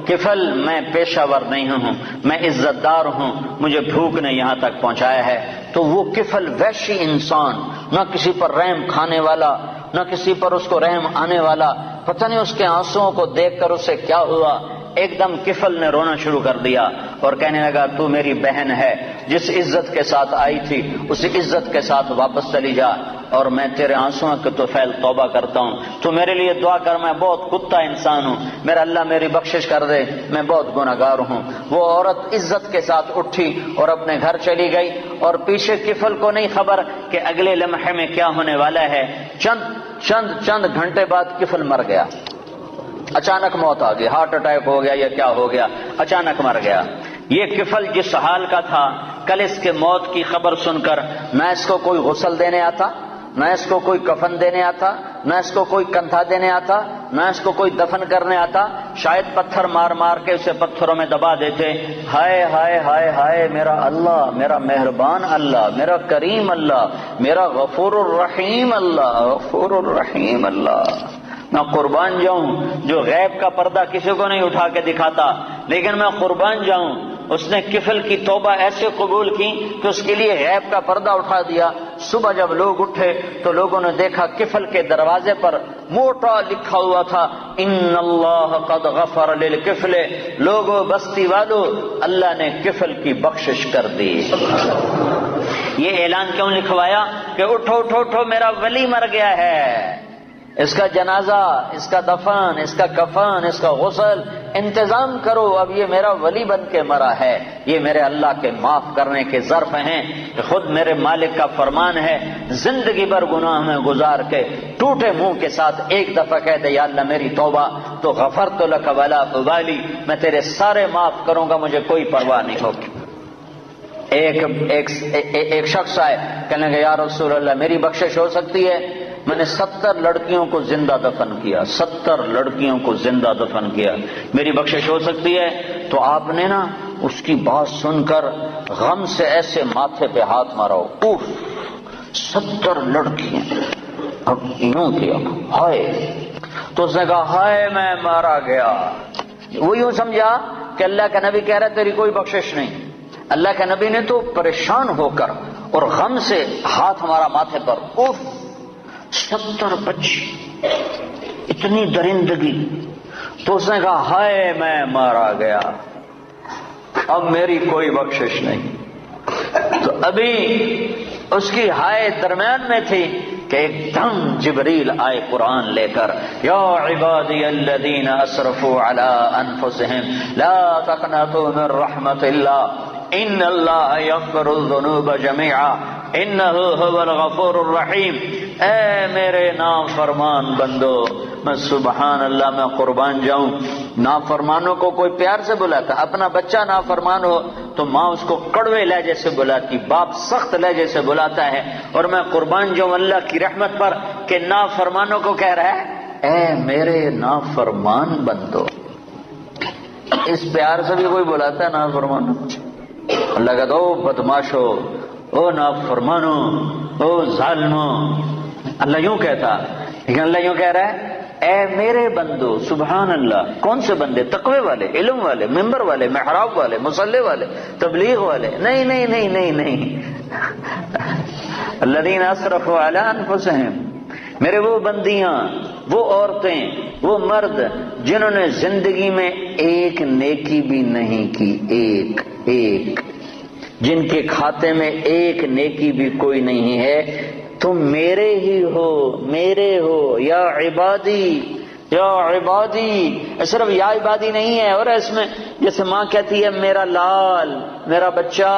کفل میں پیشہ ور نہیں ہوں، میں عزت دار ہوں، مجھے بھوک نے یہاں تک پہنچایا ہے۔ تو وہ کفل وحشی انسان، نہ کسی پر رحم کھانے والا، نہ کسی پر اس کو رحم آنے والا، پتہ نہیں اس کے آنسوؤں کو دیکھ کر اسے کیا ہوا، ایک دم کفل نے رونا شروع کر دیا اور کہنے لگا، تو میری بہن ہے، جس عزت کے ساتھ آئی تھی اسی عزت کے ساتھ واپس چلی جا، اور میں تیرے آنسوؤں کے طفیل توبہ کرتا ہوں، تو میرے لیے دعا کر، میں بہت کتا انسان ہوں، میرا اللہ میری بخشش کر دے، میں بہت گنہگار ہوں۔ وہ عورت عزت کے ساتھ اٹھی اور اپنے گھر چلی گئی، اور پیچھے کفل کو نہیں خبر کہ اگلے لمحے میں کیا ہونے والا ہے۔ چند گھنٹے بعد کفل مر گیا، اچانک موت آ گئی، ہارٹ اٹیک ہو گیا یا کیا ہو گیا، اچانک مر گیا۔ یہ کفل جس حال کا تھا، کل اس کے موت کی خبر سن کر نہ اس کو کوئی غسل دینے آتا، نہ اس کو کوئی کفن دینے آتا، نہ اس کو کوئی کندھا دینے آتا، نہ اس کو کوئی دفن کرنے آتا، شاید پتھر مار مار کے اسے پتھروں میں دبا دیتے۔ ہائے ہائے ہائے ہائے، میرا اللہ، میرا مہربان اللہ، میرا کریم اللہ، میرا غفور الرحیم اللہ، غفور الرحیم اللہ۔ میں قربان جاؤں جو غیب کا پردہ کسی کو نہیں اٹھا کے دکھاتا، لیکن میں قربان جاؤں اس نے کفل کی توبہ ایسے قبول کی کہ اس کے لیے غیب کا پردہ اٹھا دیا۔ صبح جب لوگ اٹھے تو لوگوں نے دیکھا کفل کے دروازے پر موٹا لکھا ہوا تھا، ان اللہ قد غفر للکفل، لوگوں بستی والو، اللہ نے کفل کی بخشش کر دی۔ یہ اعلان کیوں لکھوایا کہ اٹھو اٹھو اٹھو، میرا ولی مر گیا ہے، اس کا جنازہ، اس کا دفن، اس کا کفن، اس کا غسل انتظام کرو، اب یہ میرا ولی بن کے مرا ہے۔ یہ میرے اللہ کے معاف کرنے کے ظرف ہیں، کہ خود میرے مالک کا فرمان ہے، زندگی بھر گناہ میں گزار کے ٹوٹے منہ کے ساتھ ایک دفعہ کہہ دے یا اللہ میری توبہ، تو غفرت لک ولا ابالی، میں تیرے سارے معاف کروں گا، مجھے کوئی پرواہ نہیں ہوگی۔ ایک شخص آئے، کہنے لگا یا رسول اللہ میری بخشش ہو سکتی ہے؟ میں نے 70 لڑکیوں کو زندہ دفن کیا، 70 لڑکیوں کو زندہ دفن کیا، میری بخشش ہو سکتی ہے؟ تو آپ نے نا اس کی بات سن کر غم سے ایسے ماتھے پہ ہاتھ مارا، اوف 70 لڑکیاں، اب یوں کیا، ہائے، تو اس نے کہا ہائے میں مارا گیا۔ وہ یوں سمجھا کہ اللہ کا نبی کہہ رہا ہے تیری کوئی بخشش نہیں۔ اللہ کے نبی نے تو پریشان ہو کر اور غم سے ہاتھ ہمارا ماتھے پر، اوف 70 بچی، اتنی درندگی۔ تو اس نے کہا ہائے میں مارا گیا، اب میری کوئی بخشش نہیں۔ تو ابھی اس کی ہائے درمیان میں تھی کہ ایک دم جبریل آئے قرآن لے کر، یا عبادی الذین اسرفوا علی انفسہم لا تقنطوا من رحمت اللہ ان اللہ یغفر الذنوب جميعا انہ هو الغفور الرحیم۔ اے میرے نافرمان بندو، میں سبحان اللہ میں قربان جاؤں، نافرمانوں کو کوئی پیار سے بلاتا، اپنا بچہ نافرمان ہو تو ماں اس کو کڑوے لہجے سے بلاتی، باپ سخت لہجے سے بلاتا ہے، اور میں قربان جاؤں اللہ کی رحمت پر کہ نافرمانوں کو کہہ رہا ہے اے میرے نافرمان بندو۔ اس پیار سے بھی کوئی بلاتا ہے نافرمانوں؟ اللہ کہتا او بدماشو، او نافرمانو، او ظالمو، اللہ یوں کہتا، لیکن اللہ یوں کہہ رہا ہے اے میرے بندو۔ سبحان اللہ، کون سے بندے؟ تقوی والے، علم والے، ممبر والے، محراب والے، مصلی والے، تبلیغ والے؟ نہیں نہیں نہیں نہیں نہیں، الذین اسرفوا علی انفسہم، میرے وہ بندیاں، وہ عورتیں، وہ مرد جنہوں نے زندگی میں ایک نیکی بھی نہیں کی، ایک جن کے کھاتے میں ایک نیکی بھی کوئی نہیں ہے، تم میرے ہی ہو، میرے ہو، یا عبادی، یا عبادی۔ صرف یا عبادی نہیں ہے، اور اس میں جیسے ماں کہتی ہے میرا لال، میرا بچہ،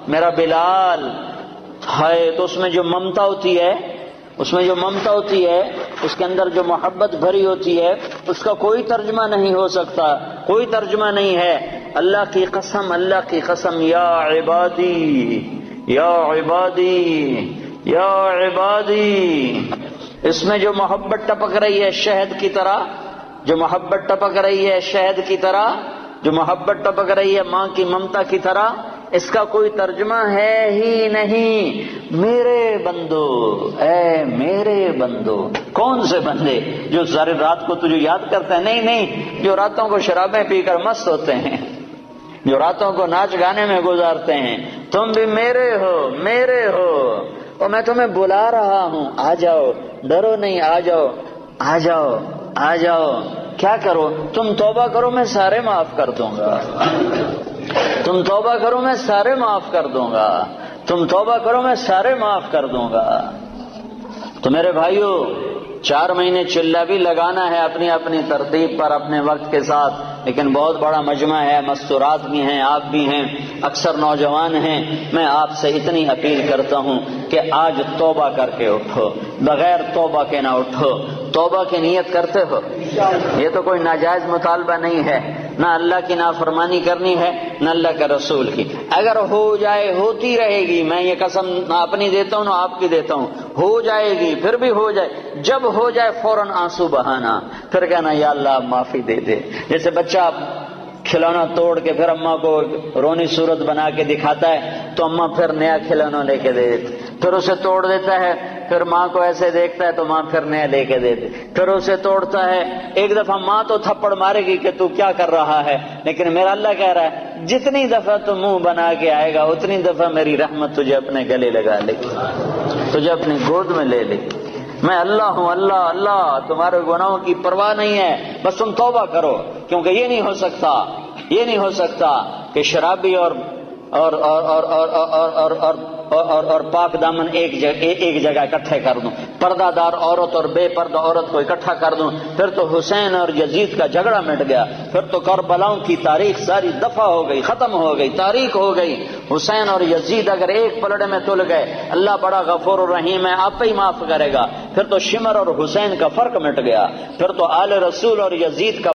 میرا بلال، ہائے، تو اس میں جو ممتا ہوتی ہے، اس میں جو ممتا ہوتی ہے، اس کے اندر جو محبت بھری ہوتی ہے، اس کا کوئی ترجمہ نہیں ہو سکتا، کوئی ترجمہ نہیں ہے۔ اللہ کی قسم، اللہ کی قسم، یا عبادی، یا عبادی، یا عبادی، اس میں جو محبت ٹپک رہی ہے شہد کی طرح، جو محبت ٹپک رہی ہے شہد کی طرح، جو محبت ٹپک رہی ہے ماں کی ممتا کی طرح، اس کا کوئی ترجمہ ہے ہی نہیں۔ میرے بندو، اے میرے بندو، کون سے بندے جو ساری رات کو تجھے یاد کرتے ہیں؟ نہیں نہیں، جو راتوں کو شرابیں پی کر مست ہوتے ہیں، جو راتوں کو ناچ گانے میں گزارتے ہیں۔ تم بھی میرے ہو، میرے ہو، اور میں تمہیں بلا رہا ہوں، آ جاؤ، ڈرو نہیں، آ جاؤ، آ جاؤ، آ جاؤ۔ کیا کرو؟ تم توبہ کرو، میں سارے معاف کر دوں گا، تم توبہ کرو میں سارے معاف کر دوں گا، تم توبہ کرو میں سارے معاف کر دوں گا۔ تو میرے بھائیو، 4 مہینے چلہ بھی لگانا ہے اپنی اپنی ترتیب پر، اپنے وقت کے ساتھ، لیکن بہت بڑا مجمع ہے، مستورات بھی ہیں، آپ بھی ہیں، اکثر نوجوان ہیں۔ میں آپ سے اتنی اپیل کرتا ہوں کہ آج توبہ کر کے اٹھو، بغیر توبہ کے نہ اٹھو۔ توبہ کی نیت کرتے ہو؟ یہ تو کوئی ناجائز مطالبہ نہیں ہے، نہ اللہ کی نافرمانی کرنی ہے، نہ اللہ کے رسول کی۔ اگر ہو جائے، ہوتی رہے گی، میں یہ قسم نہ اپنی دیتا ہوں نہ آپ کی دیتا ہوں، ہو جائے گی، پھر بھی ہو جائے، جب ہو جائے فوراً آنسو بہانا، پھر کہنا یا اللہ معافی دے دے۔ جیسے بچہ کھلونا توڑ کے پھر اماں کو رونی صورت بنا کے دکھاتا ہے تو اماں پھر نیا کھلونا لے کے دے دیتی، پھر اسے توڑ دیتا ہے، پھر ماں کو ایسے دیکھتا ہے تو ماں پھر نیا لے کے دے دے، پھر اسے توڑتا ہے۔ ایک دفعہ ماں تو تھپڑ مارے گی کہ تو کیا کر رہا ہے، لیکن میرا اللہ کہہ رہا ہے جتنی دفعہ تو منہ بنا کے آئے گا اتنی دفعہ میری رحمت تجھے اپنے گلے لگا لے گی، تجھے اپنی گود میں لے لے گی۔ میں اللہ ہوں، اللہ اللہ، تمہارے گناہوں کی پرواہ نہیں ہے، بس تم توبہ کرو، کیونکہ یہ نہیں ہو سکتا، یہ نہیں ہو سکتا کہ شرابی اور پاک دامن ایک جگہ اکٹھے کر دوں، پردہ دار عورت اور بے پردہ عورت کو اکٹھا کر دوں، پھر تو حسین اور یزید کا جھگڑا مٹ گیا، پھر تو کربلاؤں کی تاریخ ساری دفع ہو گئی، ختم ہو گئی، تاریخ ہو گئی۔ حسین اور یزید اگر ایک پلڑے میں تل گئے، اللہ بڑا غفور الرحیم ہے، آپ ہی معاف کرے گا، پھر تو شمر اور حسین کا فرق مٹ گیا، پھر تو آل رسول اور یزید کا